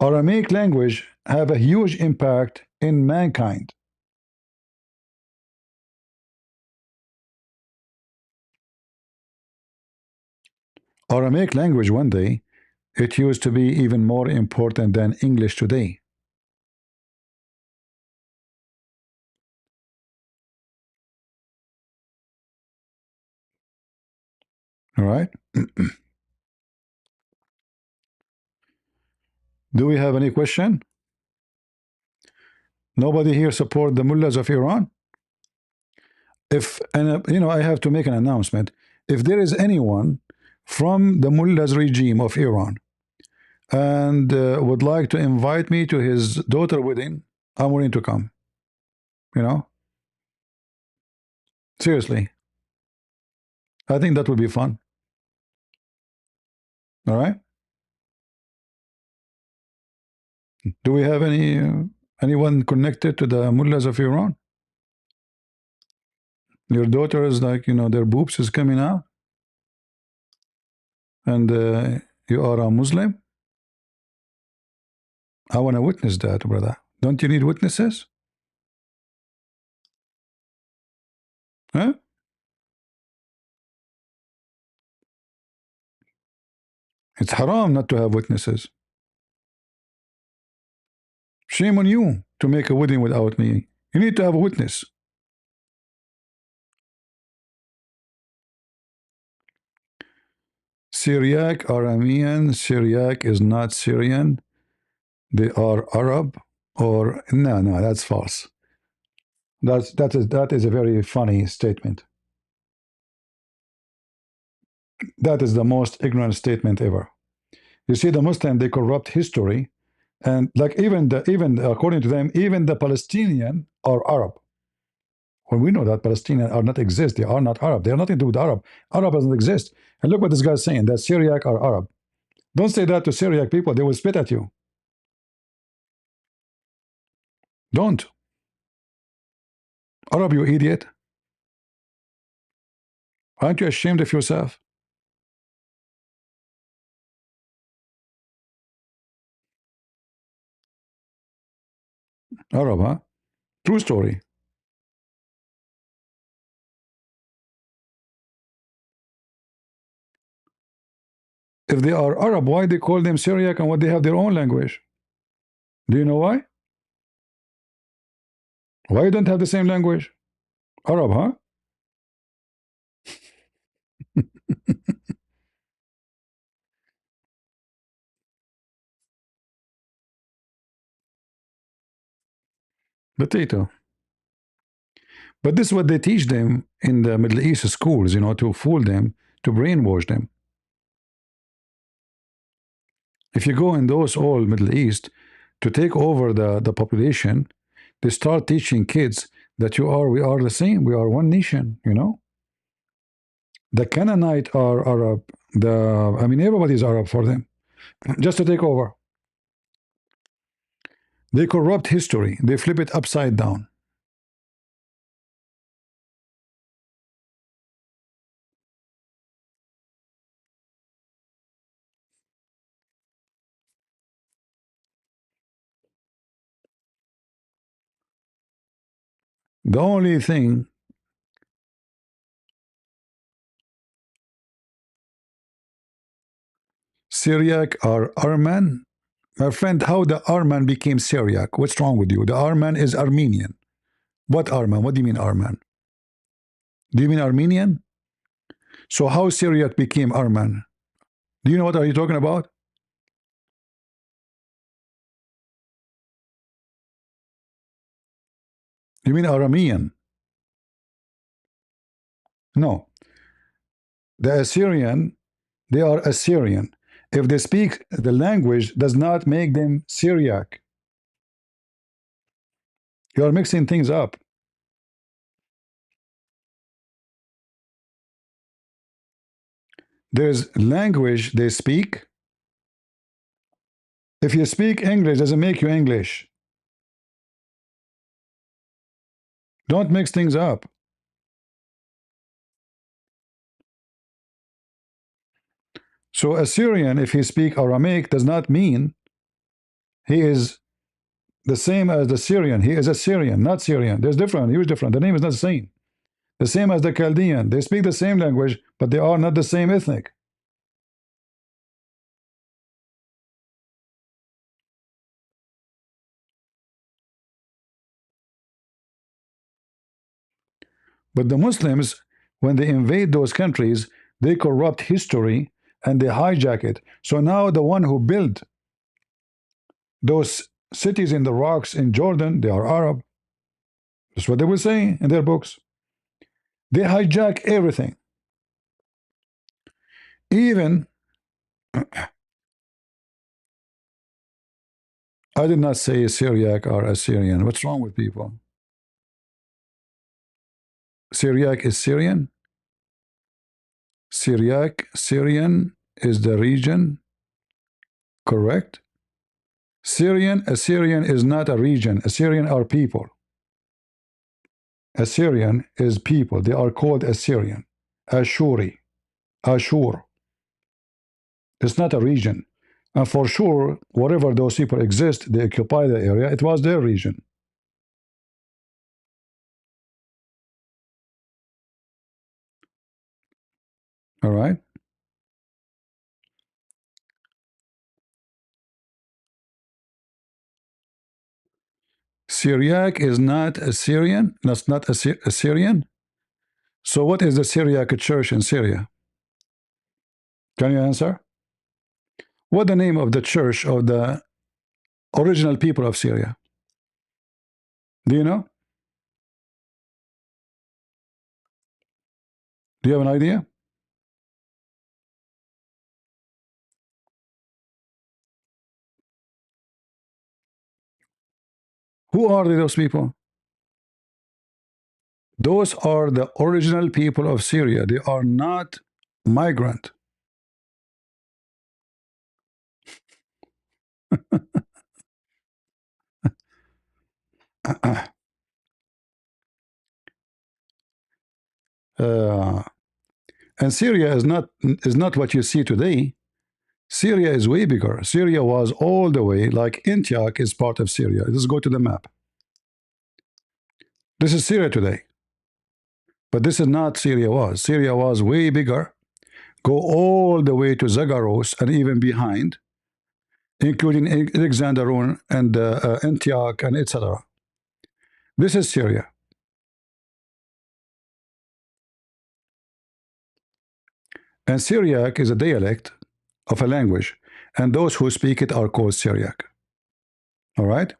Aramaic language have a huge impact in mankind. Aramaic language one day, it used to be even more important than English today. All right? Do we have any question? Nobody here support the mullahs of Iran? If, and I have to make an announcement. If there is anyone from the mullahs regime of Iran and would like to invite me to his daughter wedding, I'm willing to come. Seriously. I think that would be fun. All right. Do we have anyone connected to the mullahs of Iran? Your daughter is like, their boobs is coming out, and you are a Muslim? I want to witness that, brother. Don't you need witnesses? Huh? It's haram not to have witnesses. Shame on you to make a wedding without me. You need to have a witness. Syriac, Aramean. Syriac is not Syrian. They are Arab. Or no, no, that's false. That is a very funny statement. That is the most ignorant statement ever. You see, the Muslim, they corrupt history, and like even according to them, even the Palestinian are Arab. When we know that Palestinians are not exist, they are not Arab. They have nothing to do with Arab. Arab doesn't exist. And look what this guy's saying, that Syriac are Arab. Don't say that to Syriac people, they will spit at you. Don't. Arab, you idiot. Aren't you ashamed of yourself? Arab, huh? True story. If they are Arab, why they call them Syriac and what they have their own language? Do you know why? Why you don't have the same language? Arab, huh? Potato. But this is what they teach them in the Middle East schools, to fool them, to brainwash them. If you go in those old Middle East to take over the population, they start teaching kids that we are the same, we are one nation. The Canaanite are Arab, I mean, everybody's Arab for them, just to take over. They corrupt history, they flip it upside down. The only thing, Syriac are Arman. My friend, how the Arman became Syriac? What's wrong with you? The Arman is Armenian. What Arman? What do you mean Arman? Do you mean Armenian? So how Syriac became Arman? Do you know what are you talking about? You mean Aramean? No. The Assyrian, they are Assyrian. If they speak the language, does not make them Syriac. You are mixing things up. There's language they speak. If you speak English, doesn't make you English. Don't mix things up. So Assyrian, if he speak Aramaic, does not mean he is the same as the Syrian. He is Assyrian, not Syrian. There's different, huge different. The name is not the same. The same as the Chaldean. They speak the same language, but they are not the same ethnic. But the Muslims, when they invade those countries, they corrupt history and they hijack it. So now the one who built those cities in the rocks in Jordan, they are Arab. That's what they will say in their books. They hijack everything. Even, I did not say Syriac or Assyrian. What's wrong with people? Syriac is Syrian. Syrian is the region, correct? Assyrian is not a region. Assyrian are people. Assyrian is people. They are called Assyrian. Ashuri. Ashur. It's not a region. And for sure, wherever those people exist, they occupy the area. It was their region. All right? Syriac is not Assyrian. That's not Assyrian. So what is the Syriac church in Syria? Can you answer? What the name of the church of the original people of Syria? Do you know? Do you have an idea? Who are those people? Those are the original people of Syria. They are not migrant. uh, and Syria is not what you see today. Syria is way bigger. Syria was all the way like Antioch is part of Syria. Let's go to the map. This is Syria today, but this is not Syria was. Syria was way bigger. Go all the way to Zagros and even behind, including Alexandrone and Antioch and etc. This is Syria. And Syriac is a dialect of a language, and those who speak it are called Syriac. All right?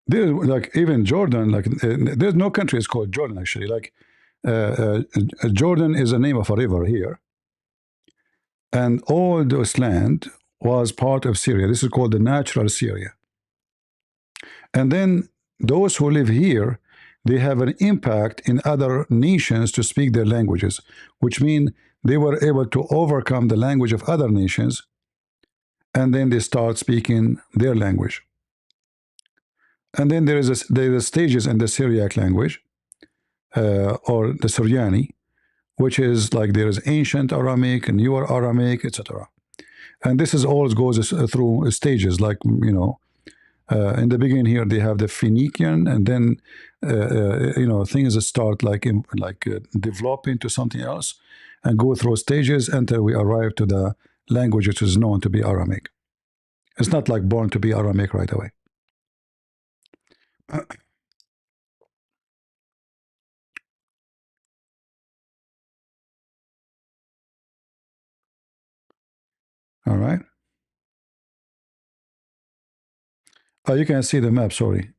There's like even Jordan, like there's no country is called Jordan actually. Like Jordan is the name of a river here, and all this land was part of Syria. This is called the natural Syria. And then those who live here, they have an impact in other nations to speak their languages, which mean they were able to overcome the language of other nations, and then they start speaking their language. And then there are stages in the Syriac language, or the Syriani, which is like there is ancient Aramaic and newer Aramaic, etc. And this is all goes through stages, like in the beginning here they have the Phoenician, and then things start like develop into something else, and go through stages until we arrive to the language which is known to be Aramaic. It's not like born to be Aramaic right away. All right. You can see the map. Sorry,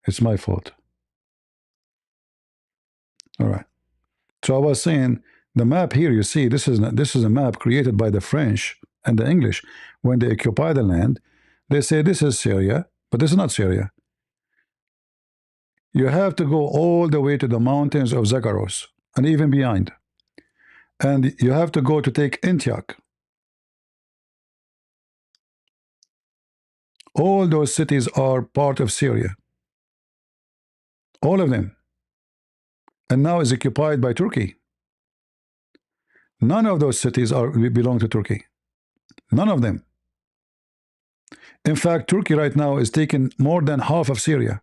it's my fault. All right. So I was saying the map here. You see, this is a map created by the French and the English when they occupy the land. They say this is Syria, but this is not Syria. You have to go all the way to the mountains of Zagros and even beyond, and you have to go to take Antioch. All those cities are part of Syria, all of them, and now is occupied by Turkey. None of those cities belong to Turkey. None of them. In fact, Turkey right now is taking more than half of Syria.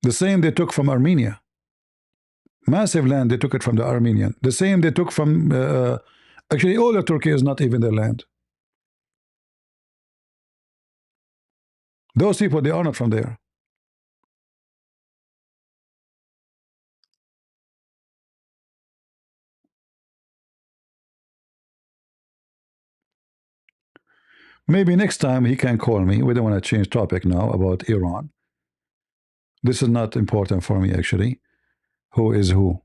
The same they took from Armenia. Massive land, they took it from the Armenian. The same they took from, actually, all of Turkey is not even their land. Those people, they are not from there. Maybe next time he can call me. We don't want to change topic now about Iran. This is not important for me, actually. Who is who?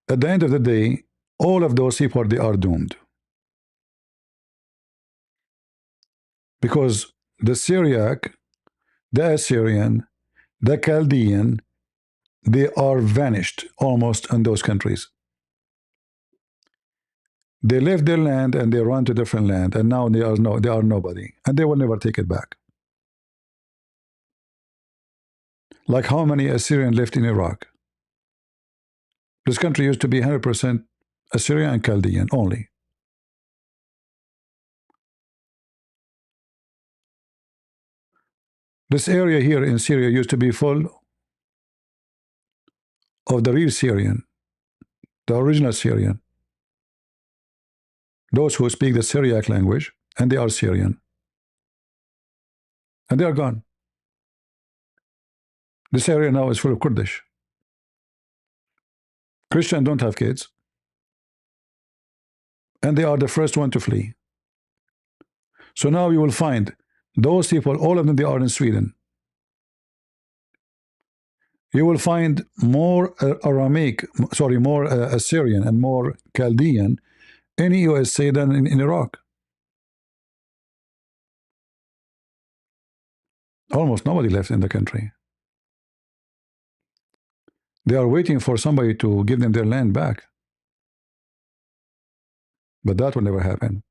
At the end of the day, all of those people, they are doomed. Because the Syriac, the Assyrian, the Chaldean, they are vanished almost in those countries. They left their land and they run to different land, and now they are nobody, and they will never take it back. Like how many Assyrian left in Iraq? This country used to be 100% Assyrian and Chaldean only. This area here in Syria used to be full of the real Syrian, the original Syrian, those who speak the Syriac language, and they are Syrian. And they are gone. This area now is full of Kurdish. Christians don't have kids, and they are the first one to flee. So now you will find those people, all of them, they are in Sweden. You will find more Aramaic, sorry, more Assyrian and more Chaldean in USA than in Iraq. Almost nobody left in the country. They are waiting for somebody to give them their land back. But that will never happen.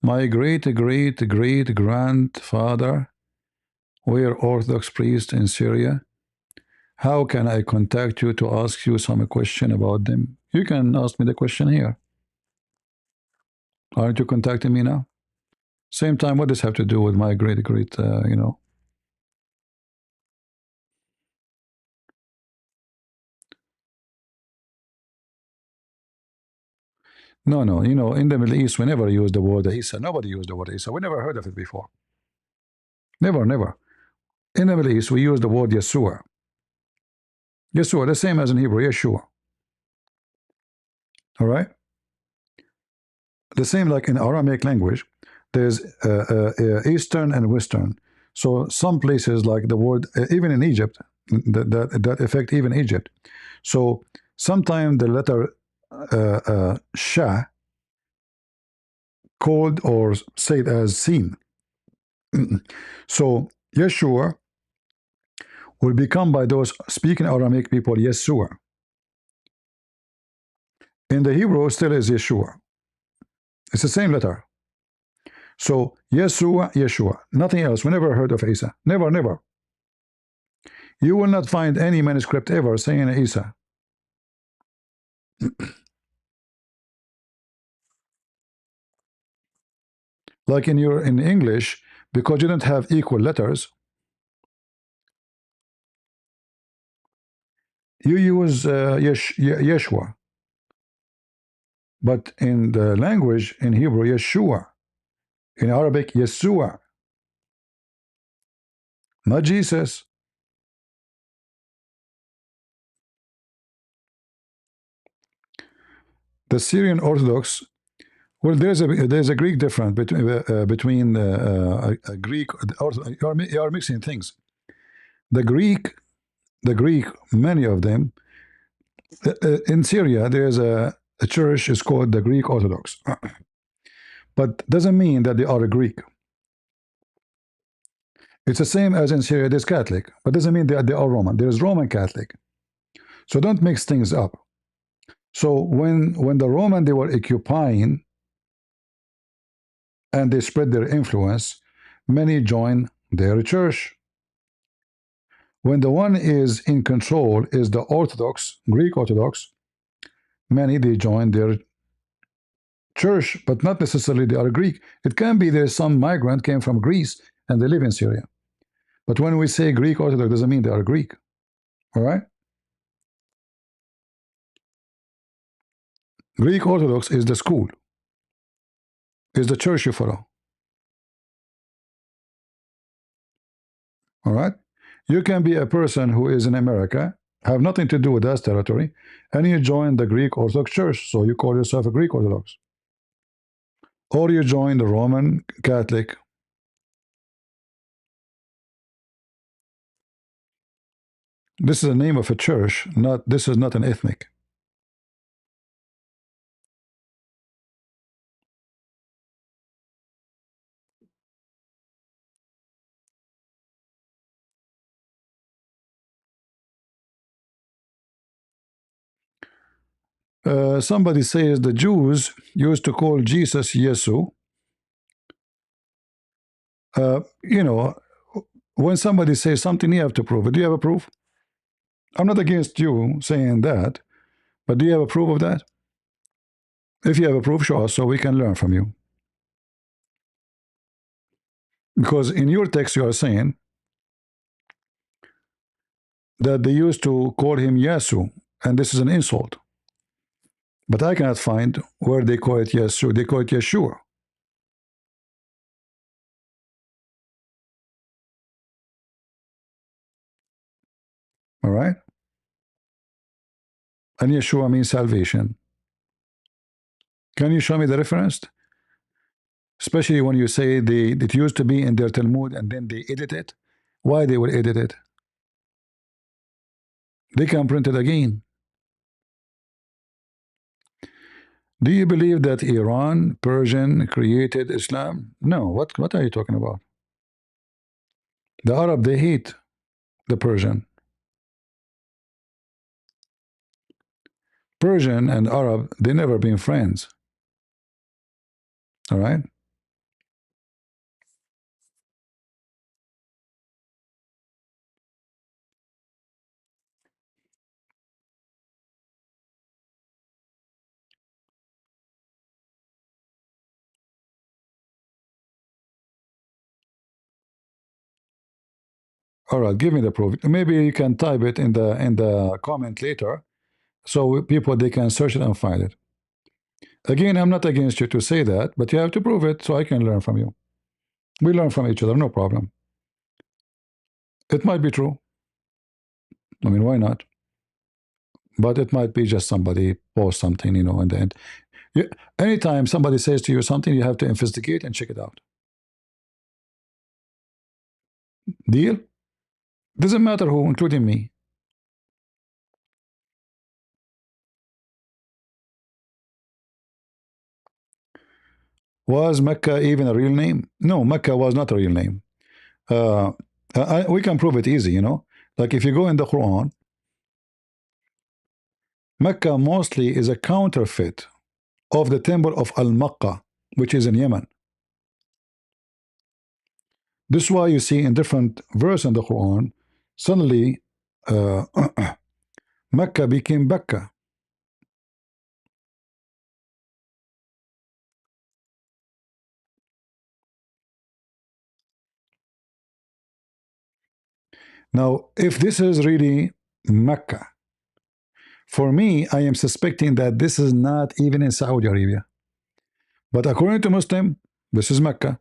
My great grandfather were Orthodox priest in Syria. How can I contact you to ask you some question about them? You can ask me the question here. Aren't you contacting me now? Same time, what does have to do with my you know? No, no, you know, in the Middle East, we never use the word Isa. Nobody used the word Isa. We never heard of it before. Never, never. In the Middle East, we use the word Yeshua. Yeshua, the same as in Hebrew, Yeshua. All right? The same like in Aramaic language, there's Eastern and Western. So some places like the word, even in Egypt, that affect even Egypt. So sometimes the letter Shah called or said as seen. So Yeshua will become by those speaking Aramaic people Yeshua. In the Hebrew, still is Yeshua. It's the same letter. So Yeshua, Yeshua, nothing else. We never heard of Isa. Never, never. You will not find any manuscript ever saying Isa. Like in English, because you don't have equal letters, you use Yeshua. But in the language, in Hebrew, Yeshua. In Arabic, Yeshua. Not Jesus. The Syrian Orthodox, well, there's a Greek difference between a Greek. You are mixing things. The Greek, many of them in Syria, there's a church is called the Greek Orthodox, but doesn't mean that they are a Greek. It's the same as in Syria. There's Catholic, but doesn't mean that they are Roman. There's Roman Catholic. So don't mix things up. So when the Roman they were occupying and they spread their influence, many join their church. When the one is in control is the Orthodox, Greek Orthodox, many they join their church, but not necessarily they are Greek. It can be there's some migrant came from Greece and they live in Syria. But when we say Greek Orthodox, doesn't mean they are Greek. All right? Greek Orthodox is the school, is the church you follow. All right? You can be a person who is in America, have nothing to do with that territory, and you join the Greek Orthodox Church, so you call yourself a Greek Orthodox. Or you join the Roman Catholic. This is the name of a church, not this is not an ethnic. Somebody says the Jews used to call Jesus Yesu. You know, when somebody says something, you have to prove it. Do you have a proof? I'm not against you saying that, but do you have a proof of that? If you have a proof, show us so we can learn from you. Because in your text, you are saying that they used to call him Yesu, and this is an insult. But I cannot find where they call it Yeshua. They call it Yeshua. All right? And Yeshua means salvation. Can you show me the reference? Especially when you say it used to be in their Talmud and then they edit it. Why they will edit it? They can print it again. Do you believe that Iran, Persian created Islam? No. What are you talking about? The Arab, they hate the Persian. Persian and Arab, they never been friends. All right? All right, give me the proof. Maybe you can type it in the comment later, so people they can search it and find it. Again, I'm not against you to say that, but you have to prove it so I can learn from you. We learn from each other, no problem. It might be true. I mean, why not? But it might be just somebody post something, in the end. Anytime somebody says to you something, you have to investigate and check it out. Deal? Doesn't matter who, including me. Was Mecca even a real name? No, Mecca was not a real name. We can prove it easy. Like if you go in the Quran, Mecca mostly is a counterfeit of the temple of Al-Makkah, which is in Yemen. This is why you see in different verses in the Quran, suddenly uh, Mecca became Becca. Now, if this is really Mecca, for me, I am suspecting that this is not even in Saudi Arabia. But according to Muslim, this is Mecca.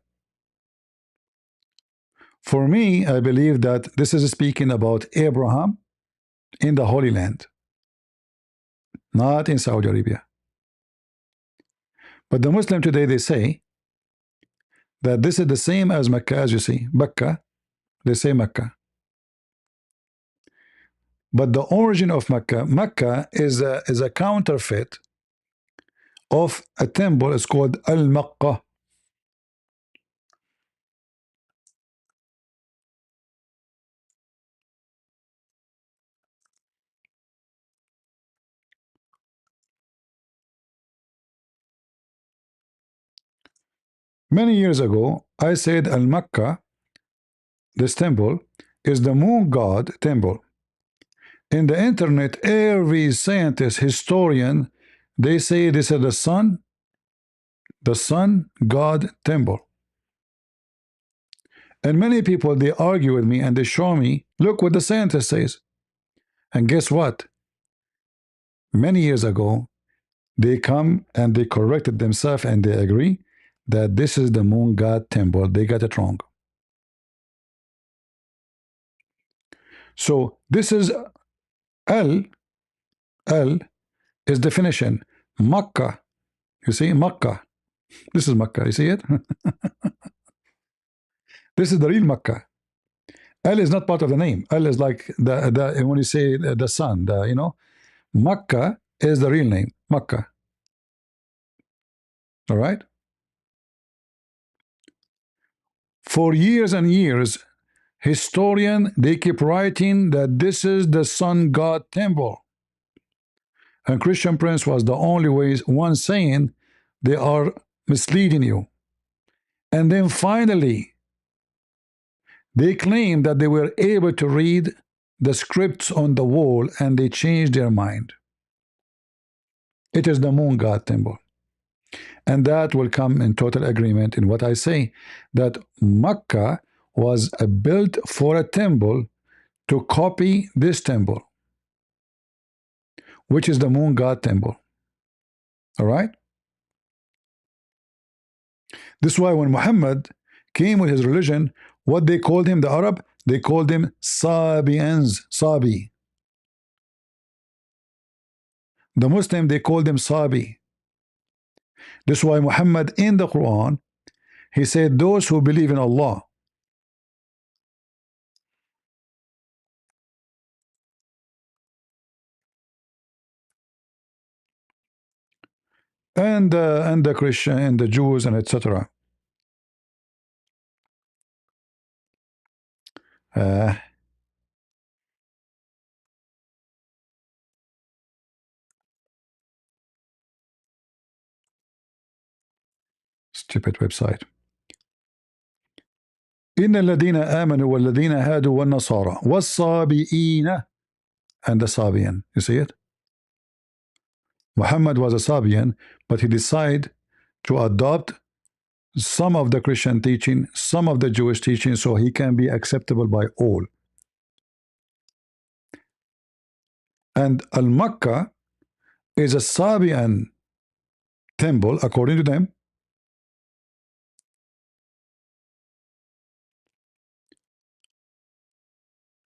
For me, I believe that this is speaking about Abraham in the Holy Land, not in Saudi Arabia. But the Muslim today, they say that this is the same as Mecca, as you see. Mecca, they say Mecca. But the origin of Mecca is a counterfeit of a temple. It's called Al-Makkah. Many years ago, I said Al-Makkah, this temple, is the moon god temple. In the internet, every scientist, historian, they say this is the sun god temple. And many people, they argue with me and they show me, look what the scientist says. And guess what? Many years ago, they come and they corrected themselves and they agree that this is the moon god temple. They got it wrong. So this is L is definition. Makkah. You see, Makkah. This is Makkah. You see it? This is the real Makkah. L is not part of the name. L is like the when you say the sun, Makkah is the real name. Makkah. All right. For years and years, historian they keep writing that this is the sun god temple. And Christian Prince was the only one saying they are misleading you. And then finally, they claim that they were able to read the scripts on the wall and they changed their mind. It is the moon god temple. And that will come in total agreement in what I say, that Mecca was built for a temple to copy this temple, which is the moon god temple. All right. This is why when Muhammad came with his religion, what they called him, the Arab, they called him Sabians, Sabi. The Muslim, they called him Sabi. This is why Muhammad in the Quran, he said, those who believe in Allah and the Christian and the Jews and etc. Uh, Stupid website. إن الذين آمنوا والذين هادوا والنصارى والصابئين and the Sabian. You see it? Muhammad was a Sabian, but he decided to adopt some of the Christian teaching, some of the Jewish teaching, so he can be acceptable by all. And Al-Makkah is a Sabian temple, according to them.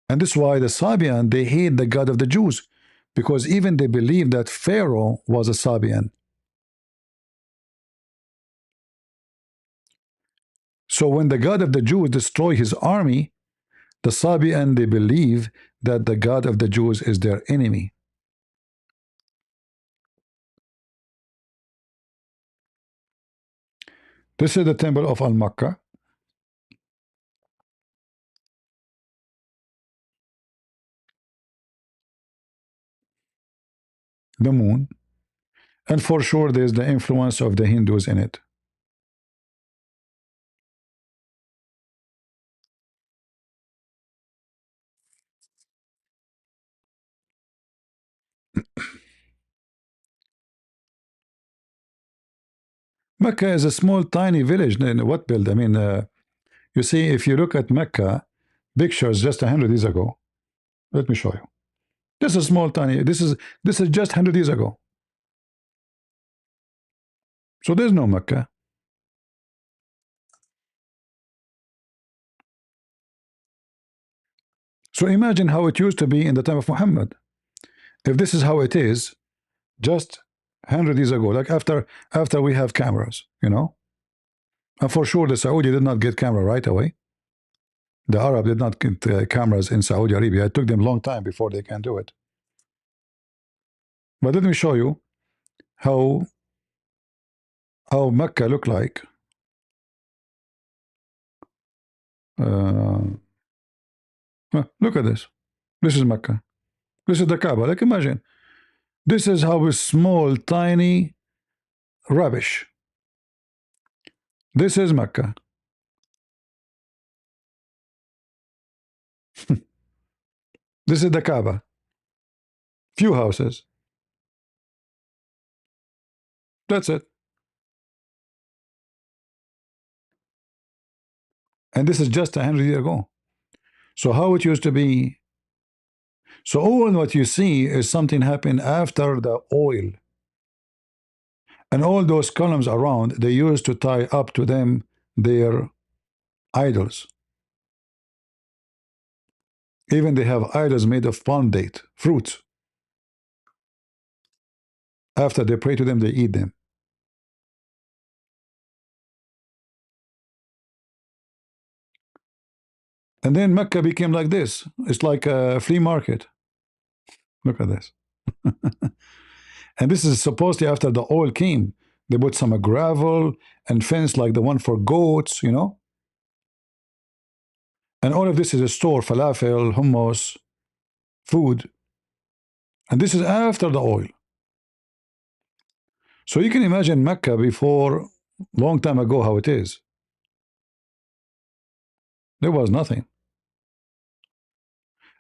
And this is why the Sabian, they hate the God of the Jews, because even they believe that Pharaoh was a Sabian. So when the God of the Jews destroy his army, the Sabian, they believe that the God of the Jews is their enemy. This is the temple of Al-Makkah. The moon. And for sure, there's the influence of the Hindus in it. Mecca is a small, tiny village. What build? I mean, you see, if you look at Mecca pictures just 100 years ago, let me show you. This is small, tiny. This is just 100 years ago. So there's no Mecca. So imagine how it used to be in the time of Muhammad. If this is how it is, just 100 years ago, like after we have cameras, you know. And for sure, the Saudi did not get camera right away. The Arab did not get cameras in Saudi Arabia. It took them a long time before they can do it. But let me show you how Mecca look like. Look at this. This is Mecca. This is the Kaaba. Like imagine. This is how small, tiny rubbish. This is Mecca. This is the Kaaba. Few houses. That's it. And this is just 100 years ago. So how it used to be. So all what you see is something happened after the oil. And all those columns around, they used to tie up to them their idols. Even they have idols made of palm date, fruits. After they pray to them, they eat them. And then Mecca became like this. It's like a flea market. Look at this. And this is supposedly after the oil came. They put some gravel and fence like the one for goats, you know. And all of this is a store, falafel, hummus, food. And this is after the oil. So you can imagine Mecca before, long time ago, how it is. There was nothing.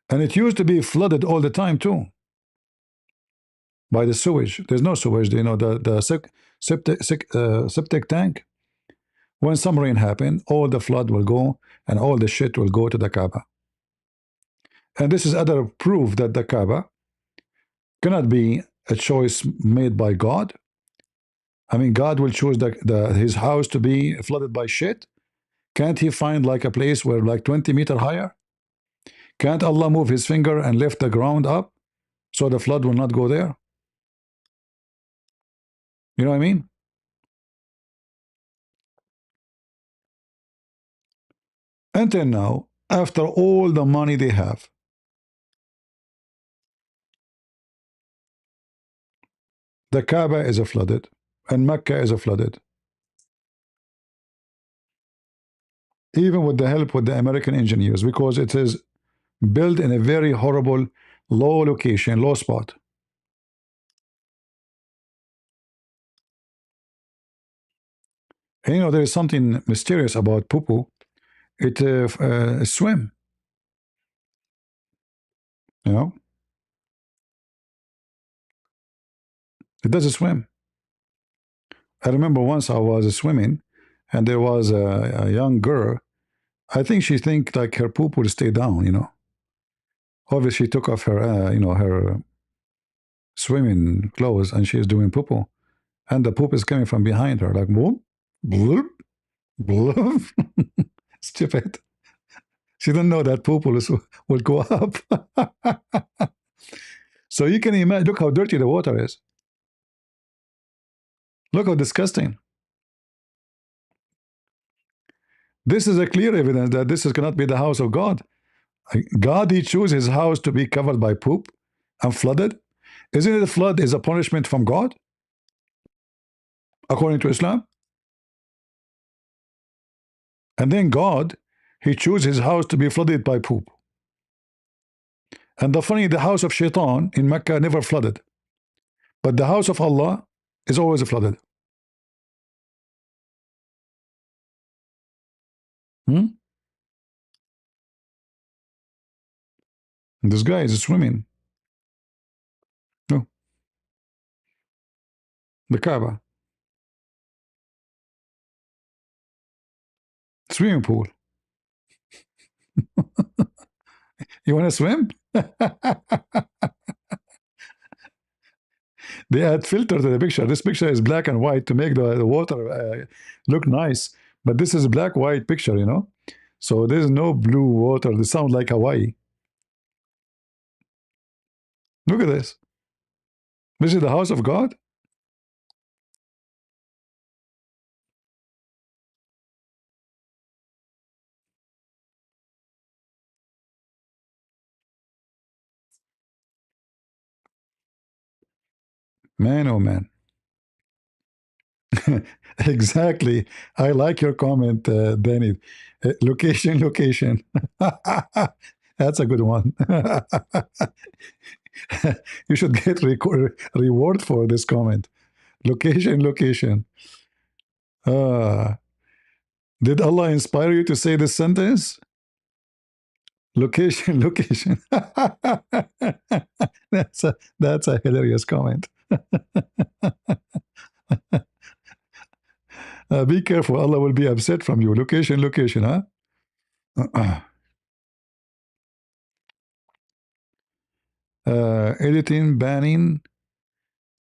And it used to be flooded all the time too. By the sewage. There's no sewage, you know, the septic tank. When some rain happen, all the flood will go and all the shit will go to the Kaaba. And this is other proof that the Kaaba cannot be a choice made by God. I mean, God will choose his house to be flooded by shit. Can't he find like a place where like 20 meter higher? Can't Allah move his finger and lift the ground up so the flood will not go there? You know what I mean? Until now, after all the money they have, the Kaaba is flooded and Mecca is flooded. Even with the help with the American engineers, because it is built in a very horrible, low location, low spot. And you know, there is something mysterious about poo-poo. It swim, you know, it doesn't swim. I remember once I was swimming and there was a young girl. I think she think like her poop would stay down, you know. Obviously, she took off her, her swimming clothes and she is doing poo-poo. And the poop is coming from behind her, like, boom, bloop, bloop. Stupid. She didn't know that poop will go up. So you can imagine, look how dirty the water is. Look how disgusting. This is a clear evidence that this cannot be the house of God. God, he chose his house to be covered by poop and flooded. Isn't it a flood is a punishment from God, according to Islam? And then God, he chose his house to be flooded by poop. And the funny, the house of Shaitan in Mecca never flooded. But the house of Allah is always flooded. Hmm? This guy is swimming. No, the Kaaba. Swimming pool. You want to swim? They add filter to the picture. This picture is black and white to make the water look nice. But this is a black white picture, you know. So there's no blue water. This sounds like Hawaii. Look at this. This is the house of God. Man, oh man. Exactly. I like your comment, Danny. Location, location. That's a good one. You should get reward for this comment. Location, location. Uh, did Allah inspire you to say this sentence? Location, location. That's a hilarious comment. Be careful, Allah will be upset from you. Location, location, huh? Editing, banning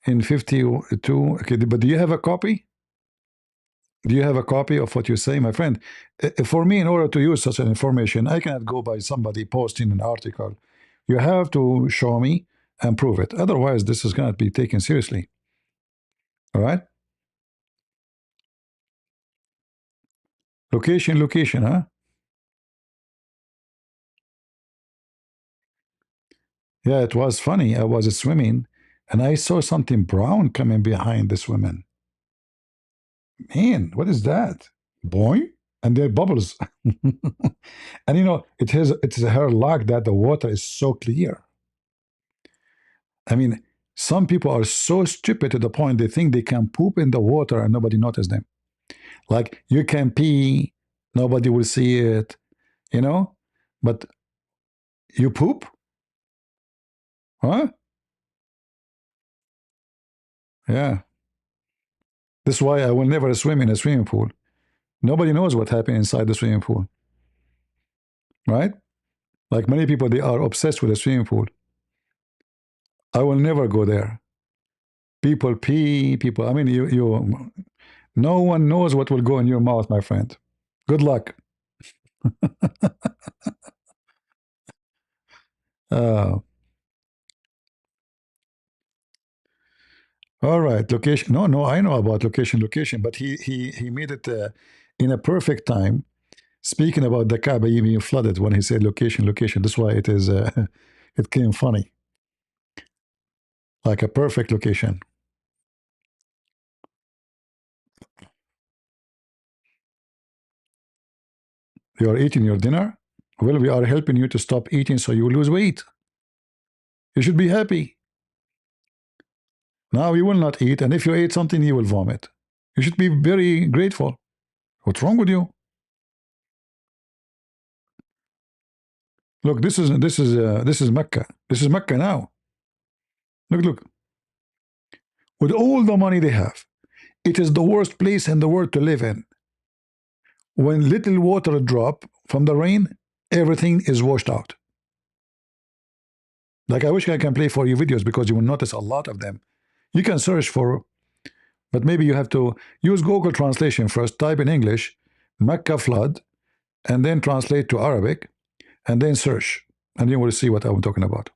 in 52. Okay, but do you have a copy? Do you have a copy of what you say, my friend? For me, in order to use such an information, I cannot go by somebody posting an article. You have to show me and prove it. Otherwise, this is going to be taken seriously. All right? Location, location, huh? Yeah, it was funny. I was swimming and I saw something brown coming behind this woman. Man, what is that? Boing, and there are bubbles. And you know, it's her luck that the water is so clear. I mean, some people are so stupid to the point they think they can poop in the water and nobody notice them. Like you can pee, nobody will see it, you know, but you poop, huh? Yeah. This is why I will never swim in a swimming pool. Nobody knows what happened inside the swimming pool, right? Like many people, they are obsessed with the swimming pool. I will never go there. People pee, people. I mean, no one knows what will go in your mouth, my friend. Good luck. Uh, all right, location. No, no, I know about location, but he made it in a perfect time. Speaking about the Kaaba being flooded when he said location. That's why it is. It came funny, like a perfect location. You are eating your dinner. Well, we are helping you to stop eating so you lose weight. You should be happy. Now you will not eat, and if you ate something, you will vomit. You should be very grateful. What's wrong with you? Look, this is Mecca. This is Mecca now. Look. With all the money they have, it is the worst place in the world to live in. When little water drop from the rain, everything is washed out. Like I wish I can play for you videos because you will notice a lot of them. You can search for, but maybe you have to use Google Translation first. Type in English, Mecca flood, and then translate to Arabic, and then search, and you will see what I'm talking about.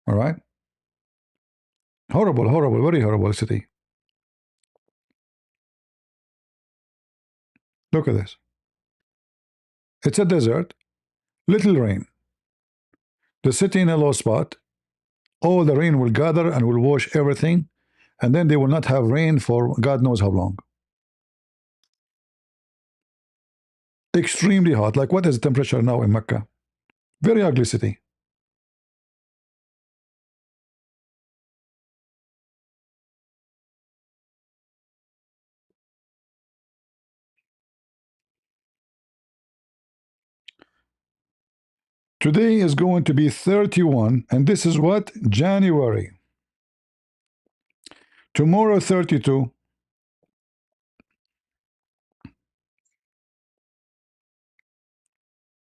All right? Horrible, horrible, very horrible city. Look at this. It's a desert, little rain. The city in a low spot. All the rain will gather and will wash everything, and then they will not have rain for God knows how long. Extremely hot. Like what is the temperature now in Mecca? Very ugly city. Today is going to be 31, and this is what? January. Tomorrow, 32.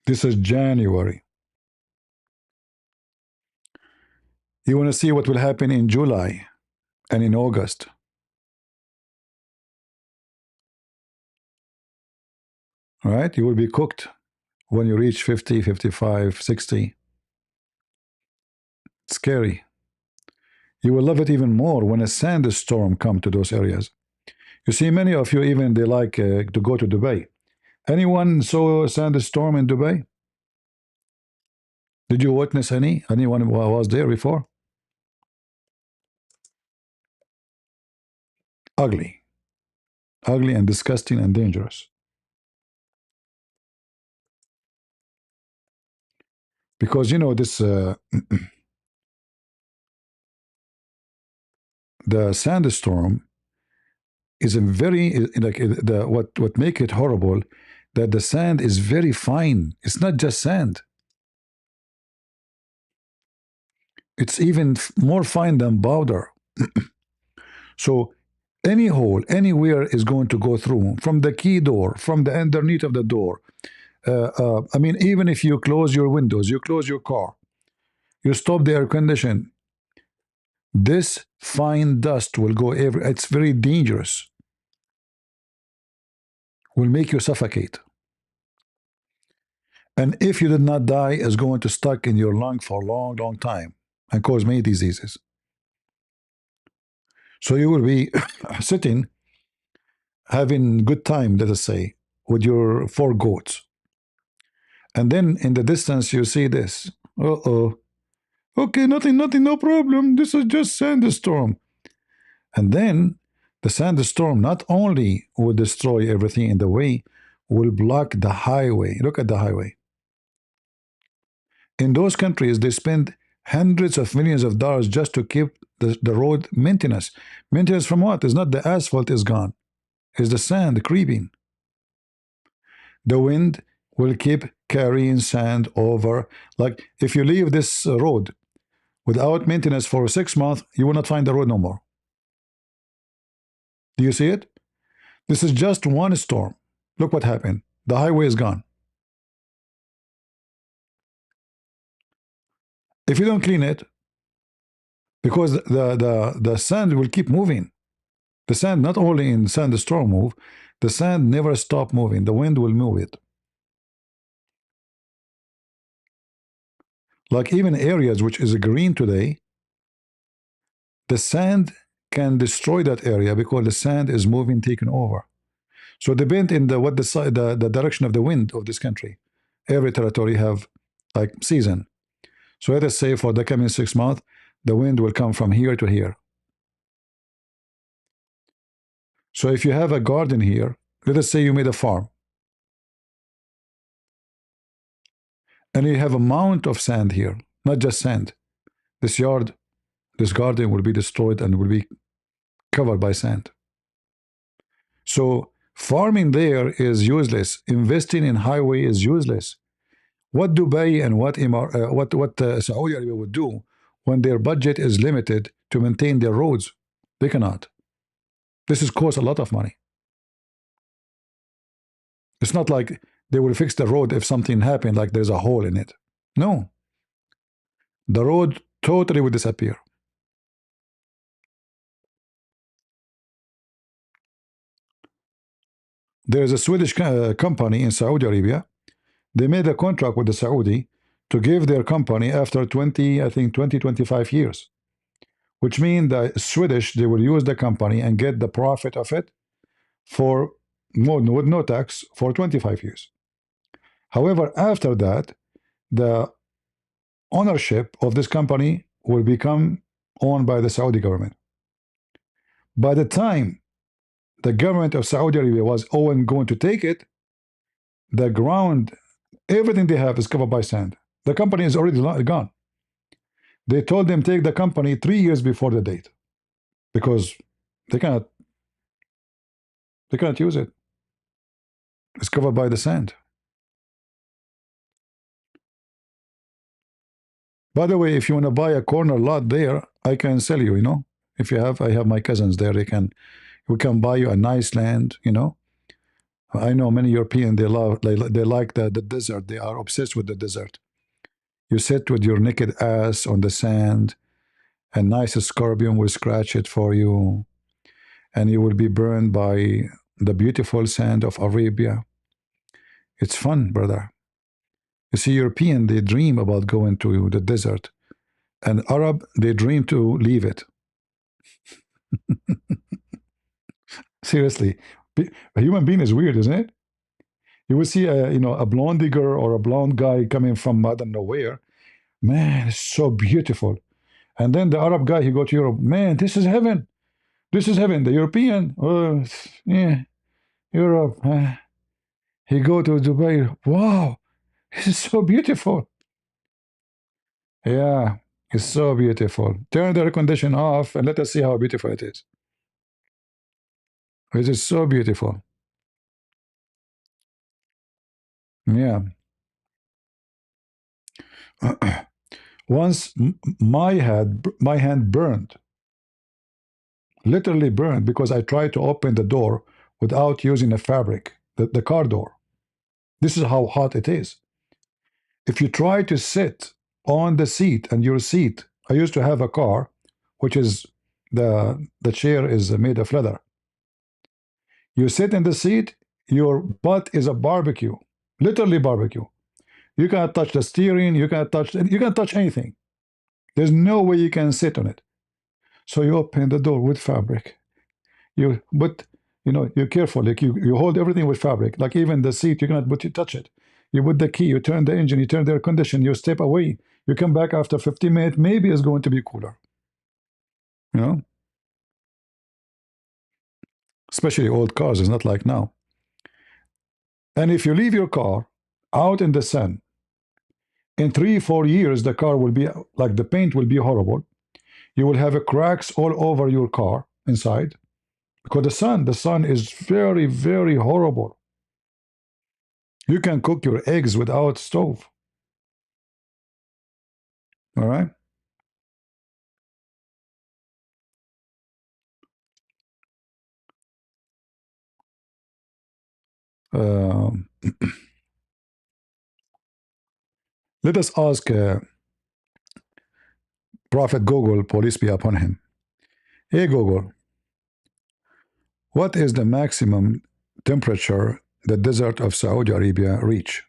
This is January. You want to see what will happen in July and in August. All right? You will be cooked when you reach 50, 55, 60. It's scary. You will love it even more when a sandstorm come to those areas. You see, many of you even they like to go to Dubai. Anyone saw a sandstorm in Dubai? Did you witness any? Anyone who was there before? Ugly, ugly and disgusting and dangerous. Because you know this, the sandstorm is a very like the what make it horrible that the sand is very fine. It's not just sand. It's even more fine than powder. So any hole anywhere is going to go through from the key door, from the underneath of the door. I mean, even if you close your windows, you close your car, you stop the air condition, this fine dust will go every. It's very dangerous. Will make you suffocate. And if you did not die, it's going to stuck in your lung for a long, long time and cause many diseases. So you will be sitting, having good time, let us say, with your four goats. And then in the distance, you see this. Uh-oh. Okay, nothing, no problem. This is just sandstorm. And then the sandstorm not only will destroy everything in the way, will block the highway. Look at the highway. In those countries, they spend hundreds of millions of dollars just to keep the road maintenance. Maintenance from what? It's not the asphalt is gone. It's the sand creeping. The wind will keep carrying sand over. Like if you leave this road without maintenance for 6 months, you will not find the road no more. Do you see it? This is just one storm. Look what happened. The highway is gone. If you don't clean it, because the sand will keep moving. The sand, not only in sandstorm move, the sand never stop moving. The wind will move it. Like even areas which is green today, the sand can destroy that area because the sand is moving, taken over. So depend in the what the side the direction of the wind of this country. Every territory have like season. So let us say for the coming 6 months, the wind will come from here to here. So if you have a garden here, let us say you made a farm, and you have a mount of sand here, not just sand. This yard, this garden will be destroyed and will be covered by sand. So farming there is useless. Investing in highway is useless. What Dubai and what Saudi Arabia would do when their budget is limited to maintain their roads? They cannot. This is cost a lot of money. It's not like they will fix the road if something happened, like there's a hole in it. No, the road totally will disappear. There is a Swedish company in Saudi Arabia. They made a contract with the Saudi to give their company after 20, I think 20, 25 years, which means the Swedish, they will use the company and get the profit of it for with no tax for 25 years. However, after that, the ownership of this company will become owned by the Saudi government. By the time the government of Saudi Arabia was going to take it, the ground, everything they have is covered by sand. The company is already gone. They told them take the company 3 years before the date because they cannot they cannot use it. It's covered by the sand. By the way, if you want to buy a corner lot there, I can sell you. If you have, I have my cousins there. We can buy you a nice land. I know many Europeans. They like the desert. They are obsessed with the desert. You sit with your naked ass on the sand, a nice scorpion will scratch it for you, and you will be burned by the beautiful sand of Arabia. It's fun, brother. You see, European, they dream about going to the desert, and Arab, they dream to leave it. Seriously, a human being is weird, isn't it? You will see a blondie girl or a blonde guy coming from I don't know where. Man, it's so beautiful. And then the Arab guy, he go to Europe. Man, this is heaven. This is heaven. The European, yeah, Europe. He go to Dubai. Wow, this is so beautiful. Yeah, it's so beautiful. Turn the air condition off and let us see how beautiful it is. It is so beautiful. Yeah. Once my hand burned, literally burned, because I tried to open the door without using a fabric, the car door. This is how hot it is. If you try to sit on the seat and your seat, I used to have a car, which is the chair is made of leather. You sit in the seat, your butt is a barbecue, literally barbecue. You cannot touch the steering, you can't touch anything. There's no way you can sit on it. So you open the door with fabric. But you're careful. Like you hold everything with fabric. Like even the seat, you cannot but you touch it. You put the key, you turn the engine, you turn the air condition, you step away. You come back after 15 minutes, maybe it's going to be cooler. You know, especially old cars. It's not like now. And if you leave your car out in the sun, in 3, 4 years, the car will be like the paint will be horrible. You will have cracks all over your car inside because the sun is very, very horrible. You can cook your eggs without stove. All right. Um, Let us ask Prophet Google, police be upon him. Hey Google, what is the maximum temperature the desert of Saudi Arabia reach?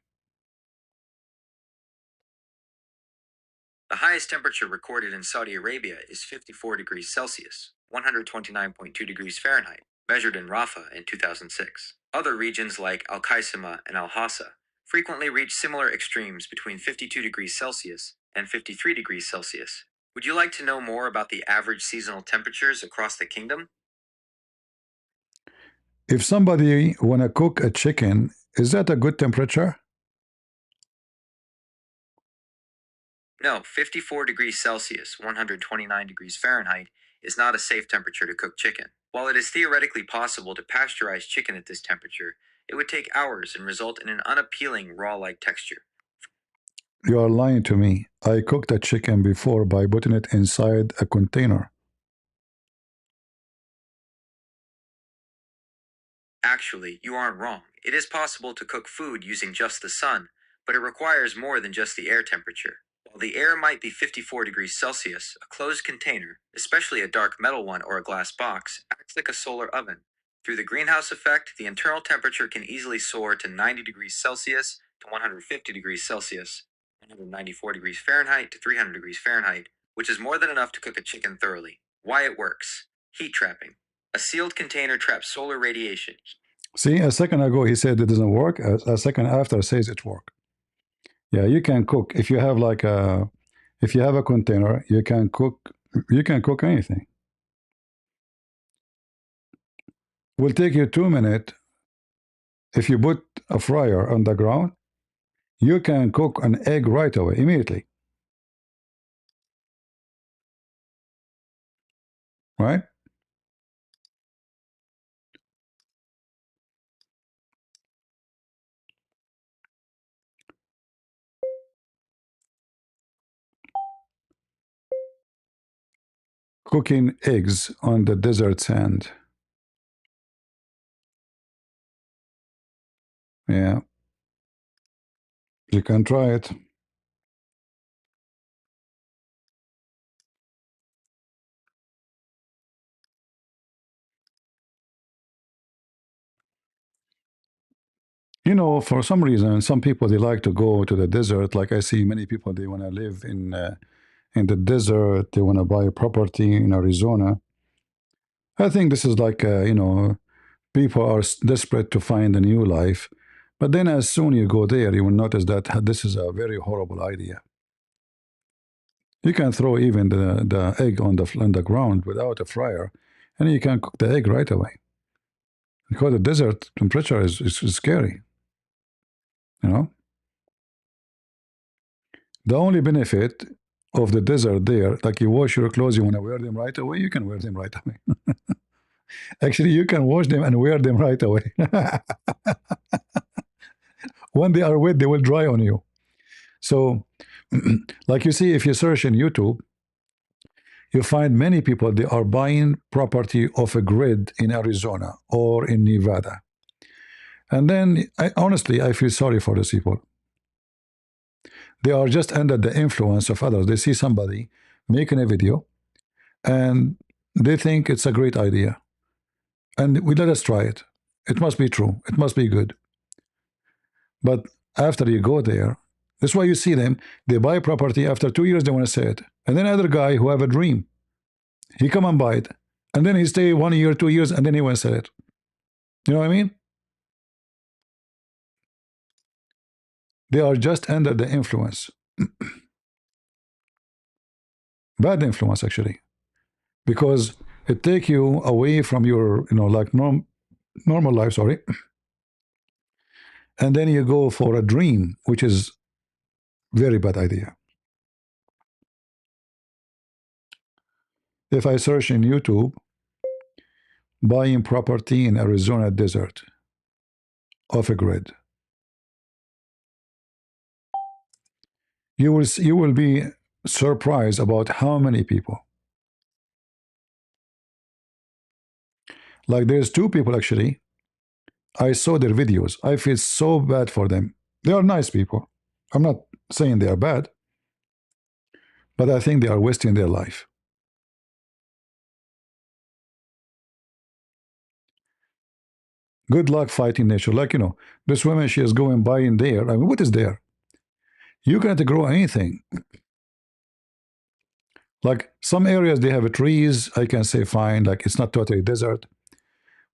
The highest temperature recorded in Saudi Arabia is 54 degrees Celsius, 129.2 degrees Fahrenheit, measured in Rafah in 2006. Other regions like Al Qaisima and Al Hassa frequently reach similar extremes between 52 degrees Celsius and 53 degrees Celsius. Would you like to know more about the average seasonal temperatures across the kingdom? If somebody wanna cook a chicken, is that a good temperature? No, 54 degrees Celsius, 129 degrees Fahrenheit, is not a safe temperature to cook chicken. While it is theoretically possible to pasteurize chicken at this temperature, it would take hours and result in an unappealing raw like texture. You are lying to me. I cooked a chicken before by putting it inside a container. Actually, you aren't wrong. It is possible to cook food using just the sun, but it requires more than just the air temperature. While the air might be 54 degrees Celsius, a closed container, especially a dark metal one or a glass box, acts like a solar oven. Through the greenhouse effect, the internal temperature can easily soar to 90 degrees Celsius to 150 degrees Celsius, 194 degrees Fahrenheit to 300 degrees Fahrenheit, which is more than enough to cook a chicken thoroughly. Why it works. Heat trapping. A sealed container traps solar radiation. See, a second ago he said it doesn't work. A second after says it works. Yeah, you can cook if you have like a if you have a container, you can cook. You can cook anything. It will take you 2 minutes. If you put a fryer on the ground, you can cook an egg right away, immediately, right? Cooking eggs on the desert sand. Yeah, you can try it. You know, for some reason, some people they like to go to the desert. Like I see many people, they want to live in the desert. They want to buy a property in Arizona. I think this is like people are desperate to find a new life. But then, as soon you go there, you will notice that this is a very horrible idea. You can throw even the egg on the ground without a fryer, and you can cook the egg right away. Because the desert temperature is scary. You know, the only benefit of the desert there, like you wash your clothes, you want to wear them right away, you can wear them right away. Actually, you can wash them and wear them right away. When they are wet, they will dry on you. So, like you see, if you search in YouTube, you find many people they are buying property off a grid in Arizona or in Nevada. And then, honestly, I feel sorry for those people. They are just under the influence of others. They see somebody making a video and they think it's a great idea. And we let us try it. It must be true. It must be good. But after you go there, that's why you see them. They buy property. After 2 years, they want to sell it. And then other guy who have a dream, he come and buy it. And then he stay 1 year, 2 years, and then he want to sell it. You know what I mean? They are just under the influence. Bad influence, actually. Because it take you away from your, like normal life, sorry. And then you go for a dream, which is very bad idea. If I search in YouTube, buying property in Arizona desert, off a grid, you will be surprised about how many people. Like there's two people actually. I saw their videos. I feel so bad for them. They are nice people. I'm not saying they are bad, but I think they are wasting their life. Good luck fighting nature. Like, this woman, she is going by in there. I mean, what is there? You can't grow anything. Like some areas, they have trees. I can say fine. Like it's not totally desert,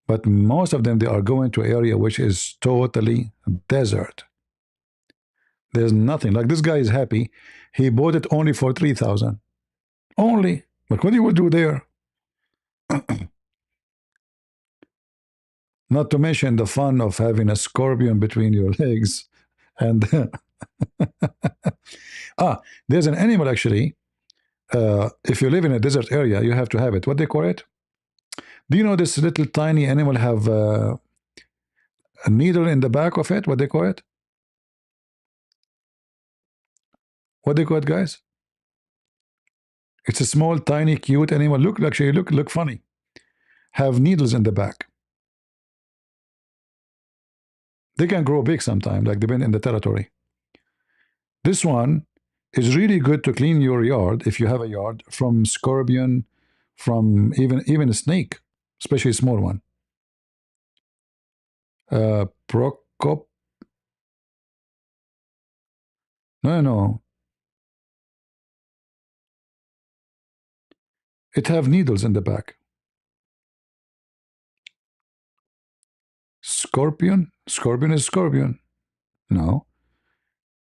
but most of them, they are going to area which is totally desert. There's nothing. Like this guy is happy. He bought it only for 3,000. Only. Like what do you do there? Not to mention the fun of having a scorpion between your legs. And ah, there's an animal actually. If you live in a desert area, you have to have it. What they call it? Do you know this little tiny animal have a needle in the back of it? What they call it? What they call it, guys? It's a small, tiny, cute animal. Look, actually, look funny. Have needles in the back. They can grow big sometimes, like depending in the territory. This one is really good to clean your yard if you have a yard from scorpion, from even a snake, especially a small one. Procop. No, no. It have needles in the back. Scorpion. Scorpion is scorpion. No,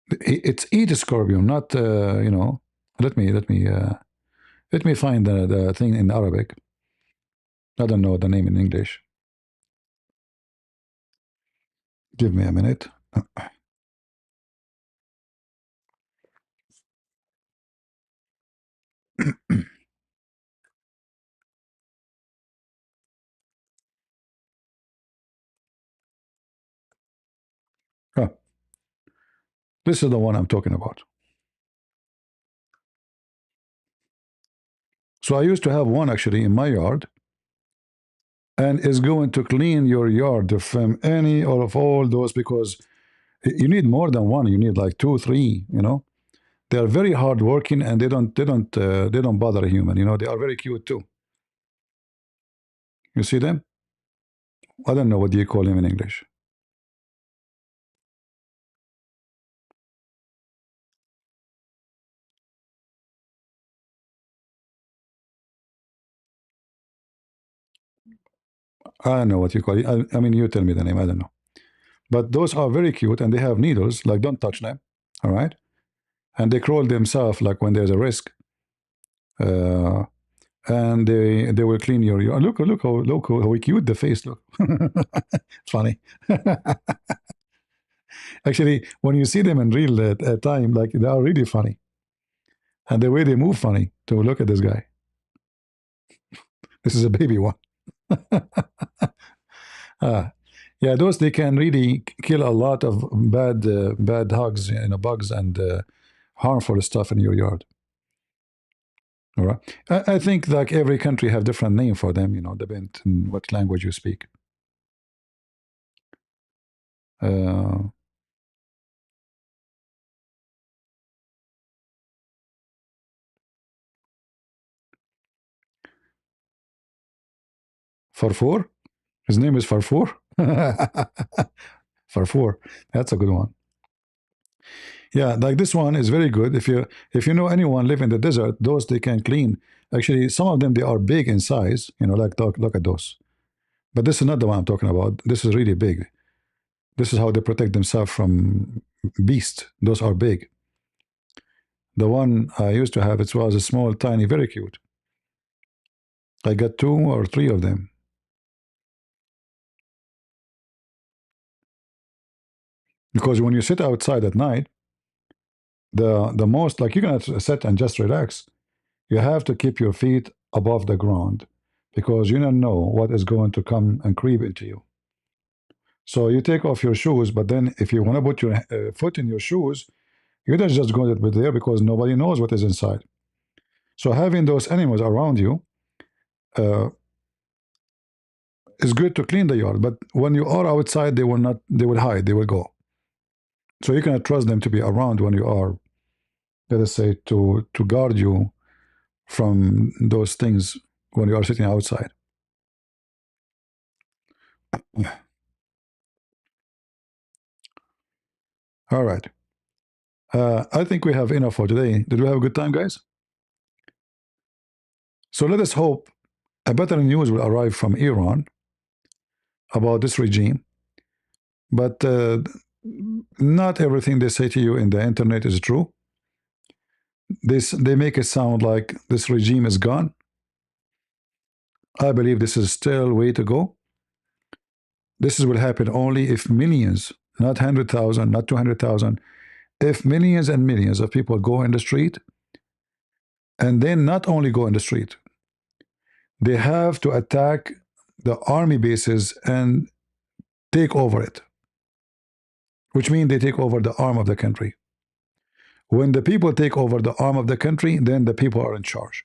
it's eat a scorpion, not let me find the thing in Arabic. I don't know the name in English. Give me a minute. Oh, this is the one I'm talking about. So I used to have one actually in my yard, and is going to clean your yard from any or of all those because you need more than one. You need like two, three. They are very hard working and they don't bother a human. They are very cute too. You see them? I don't know what do you call him in English. I don't know what you call it. I mean, you tell me the name. I don't know. But those are very cute and they have needles. Like, don't touch them. All right. And they crawl themselves like when there's a risk. Uh, and they will clean your yard. Look how cute the face look. Funny. Actually, when you see them in real time, like they are really funny, and the way they move funny. To look at this guy. This is a baby one. Ah, yeah, those they can really kill a lot of bad hogs, bugs and harmful stuff in your yard. All right. I think like every country have different name for them. Depend on what language you speak. Uh, Farfour. His name is Farfour. Farfour. That's a good one. Yeah, like this one is very good. If you know anyone live in the desert, those they can clean. Actually, some of them they are big in size. Like look at those. But this is not the one I'm talking about. This is really big. This is how they protect themselves from beasts. Those are big. The one I used to have, it was a small, tiny, very cute. I got two or three of them. Because when you sit outside at night, the most like you cannot sit and just relax. You have to keep your feet above the ground because you don't know what is going to come and creep into you. So you take off your shoes, but then if you want to put your foot in your shoes, you're not just going to put there because nobody knows what is inside. So having those animals around you uh, is good to clean the yard. But when you are outside, they will not. They will hide. They will go. So you cannot trust them to be around when you are let us say, to guard you from those things when you are sitting outside. All right. I think we have enough for today. Did we have a good time, guys? So let us hope a better news will arrive from Iran about this regime. But not everything they say to you in the internet is true. They make it sound like this regime is gone. I believe this is still way to go. This will happen only if millions, not 100,000, not 200,000, if millions and millions of people go in the street, and then not only go in the street, they have to attack the army bases and take over it, which means they take over the arm of the country. When the people take over the arm of the country, then the people are in charge.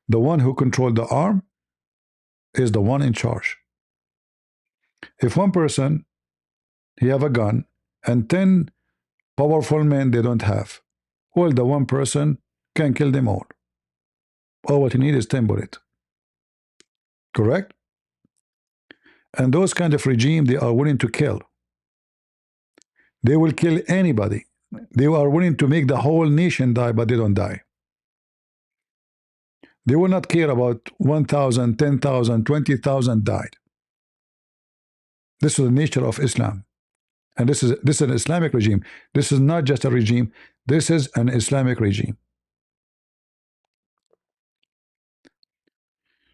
The one who controls the arm is the one in charge. If one person he have a gun and 10 powerful men they don't have, well, the one person can kill them all. All what he needs is 10 bullets. Correct? And those kind of regime they are willing to kill. They will kill anybody. They are willing to make the whole nation die, but they don't die. They will not care about 1,000, 10,000, 20,000 died. This is the nature of Islam. And this is an Islamic regime. This is not just a regime. This is an Islamic regime.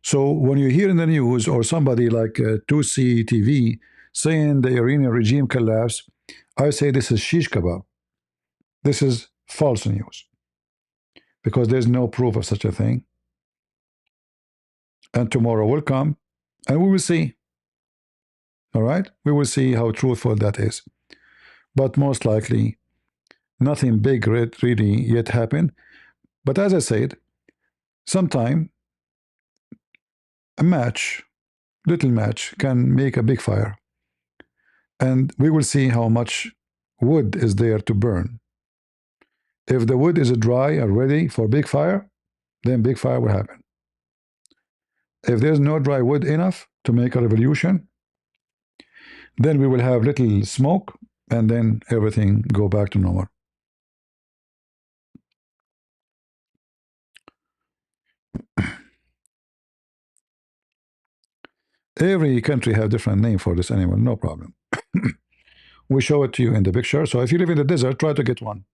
So when you hear in the news or somebody like 2C TV saying the Iranian regime collapsed, I say this is shish kebab. This is false news because there's no proof of such a thing. And tomorrow will come and we will see. All right? We will see how truthful that is. But most likely, nothing big really yet happened. But as I said, sometime a match, little match, can make a big fire. And we will see how much wood is there to burn. If the wood is dry and ready for big fire, then big fire will happen. If there's no dry wood enough to make a revolution, then we will have little smoke and then everything go back to normal. Every country have different name for this animal, no problem. We show it to you in the picture. So if you live in the desert, try to get one.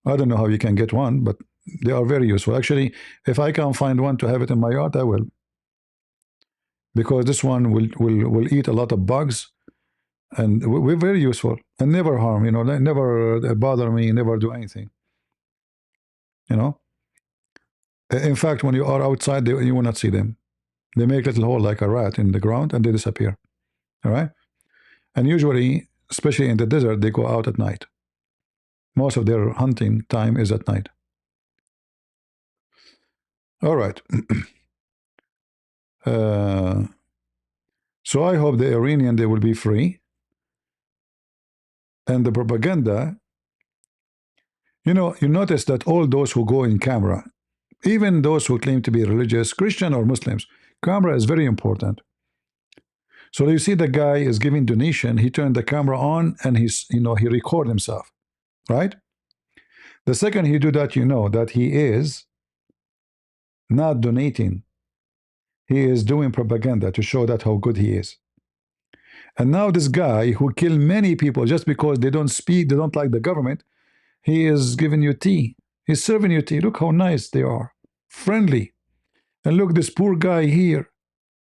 I don't know how you can get one, but they are very useful. Actually, if I can find one to have it in my yard, I will. Because this one will eat a lot of bugs and we're very useful and never harm, you know, never bother me, never do anything. You know? In fact, when you are outside, you will not see them. They make a little hole like a rat in the ground and they disappear. All right? And usually, especially in the desert, they go out at night. Most of their hunting time is at night. All right. So I hope the Iranian, they will be free. And the propaganda, you know, you notice that all those who go in camera, even those who claim to be religious, Christian or Muslims, camera is very important. So you see the guy is giving donation, he turned the camera on and he record himself, right? The second he do that, you know that he is not donating. He is doing propaganda to show that how good he is. And now this guy who killed many people just because they don't speak, they don't like the government, he is giving you tea. He's serving you tea. Look how nice they are. Friendly. And look, this poor guy here.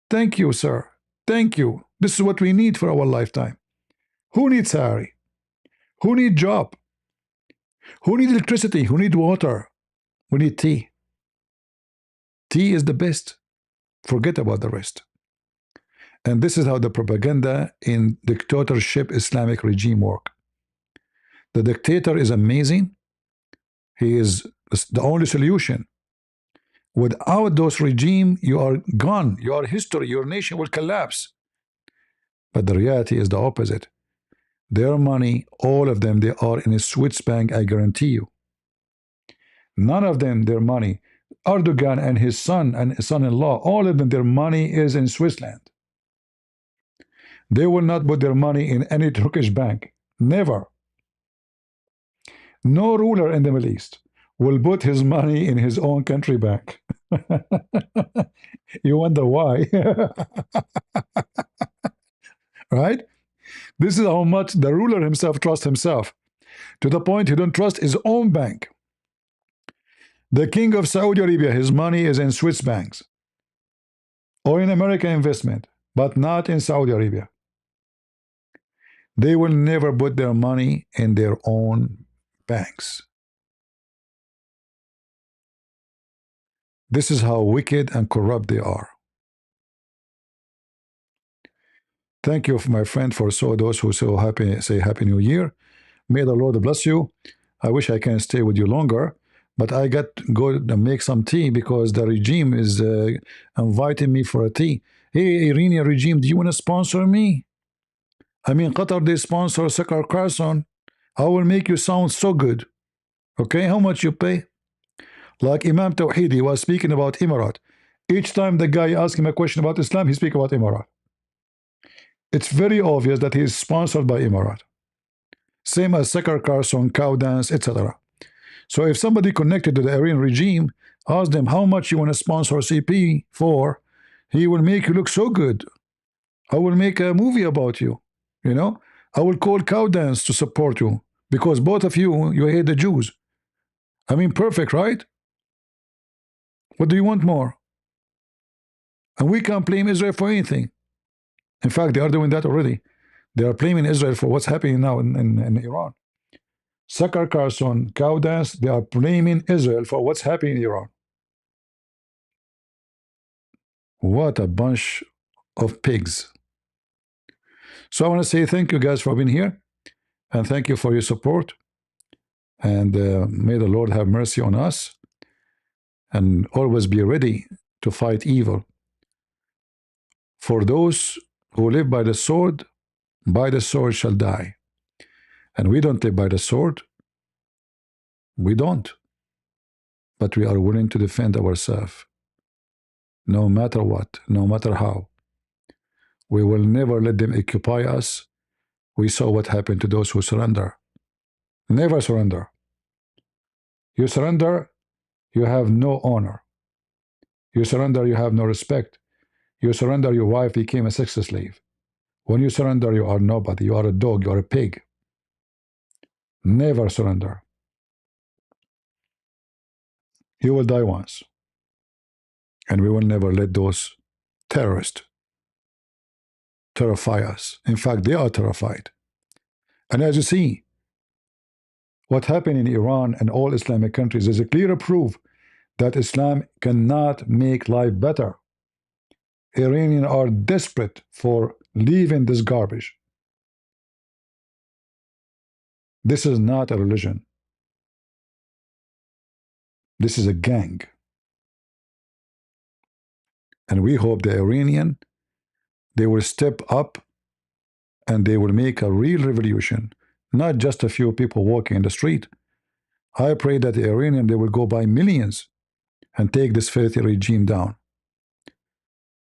Thank you, sir. Thank you. This is what we need for our lifetime. Who needs salary? Who needs job? Who needs electricity? Who needs water? We need tea. Tea is the best. Forget about the rest. And this is how the propaganda in dictatorship Islamic regime work. The dictator is amazing. He is the only solution. Without those regime, you are gone. You are history. Your nation will collapse. But the reality is the opposite. Their money, all of them, they are in a Swiss bank, I guarantee you. None of them, their money. Erdogan and his son and son-in-law, all of them, their money is in Switzerland. They will not put their money in any Turkish bank. Never. No ruler in the Middle East will put his money in his own country bank. You wonder why, right? This is how much the ruler himself trusts himself, to the point he don't trust his own bank. The king of Saudi Arabia, his money is in Swiss banks or in American investment, but not in Saudi Arabia. They will never put their money in their own banks. This is how wicked and corrupt they are. Thank you, my friend, for those who say Happy New Year. May the Lord bless you. I wish I can stay with you longer, but I got to go and make some tea because the regime is inviting me for a tea. Hey, Iranian regime, do you want to sponsor me? I mean, Qatar, they sponsor Sakar Carson. I will make you sound so good. Okay, how much you pay? Like Imam Tawhidi was speaking about Emirat. Each time the guy asked him a question about Islam, he speak about Emirat. It's very obvious that he is sponsored by Emirat. Same as Sakar Carson, cow dance, etc. So if somebody connected to the Iranian regime, ask them how much you want to sponsor CP for, he will make you look so good. I will make a movie about you. You know, I will call cow dance to support you because both of you hate the Jews. I mean, perfect, right? What do you want more? And we can't blame Israel for anything. In fact, they are doing that already. They are blaming Israel for what's happening now in Iran. Sakar Carson, cow dance, they are blaming Israel for what's happening in Iran. What a bunch of pigs. So I want to say thank you guys for being here, and thank you for your support. And may the Lord have mercy on us, and always be ready to fight evil. For those who live by the sword shall die. And we don't live by the sword. We don't. But we are willing to defend ourselves. No matter what, no matter how. We will never let them occupy us. We saw what happened to those who surrender. Never surrender. You surrender, you have no honor. You surrender, you have no respect. You surrender, your wife became a sex slave. When you surrender, you are nobody. You are a dog, you are a pig. Never surrender. You will die once. And we will never let those terrorists terrify us. In fact, they are terrified. And as you see, what happened in Iran and all Islamic countries is a clear proof that Islam cannot make life better. Iranians are desperate for leaving this garbage. This is not a religion. This is a gang. And we hope the Iranian, they will step up and they will make a real revolution, not just a few people walking in the street. I pray that the Iranian, they will go by millions and take this filthy regime down.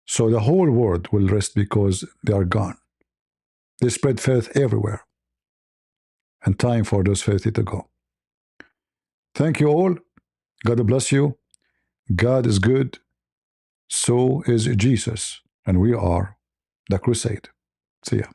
So the whole world will rest because they are gone. They spread filth everywhere. And time for those filthy to go. Thank you all. God bless you. God is good. So is Jesus. And we are the crusade. See ya.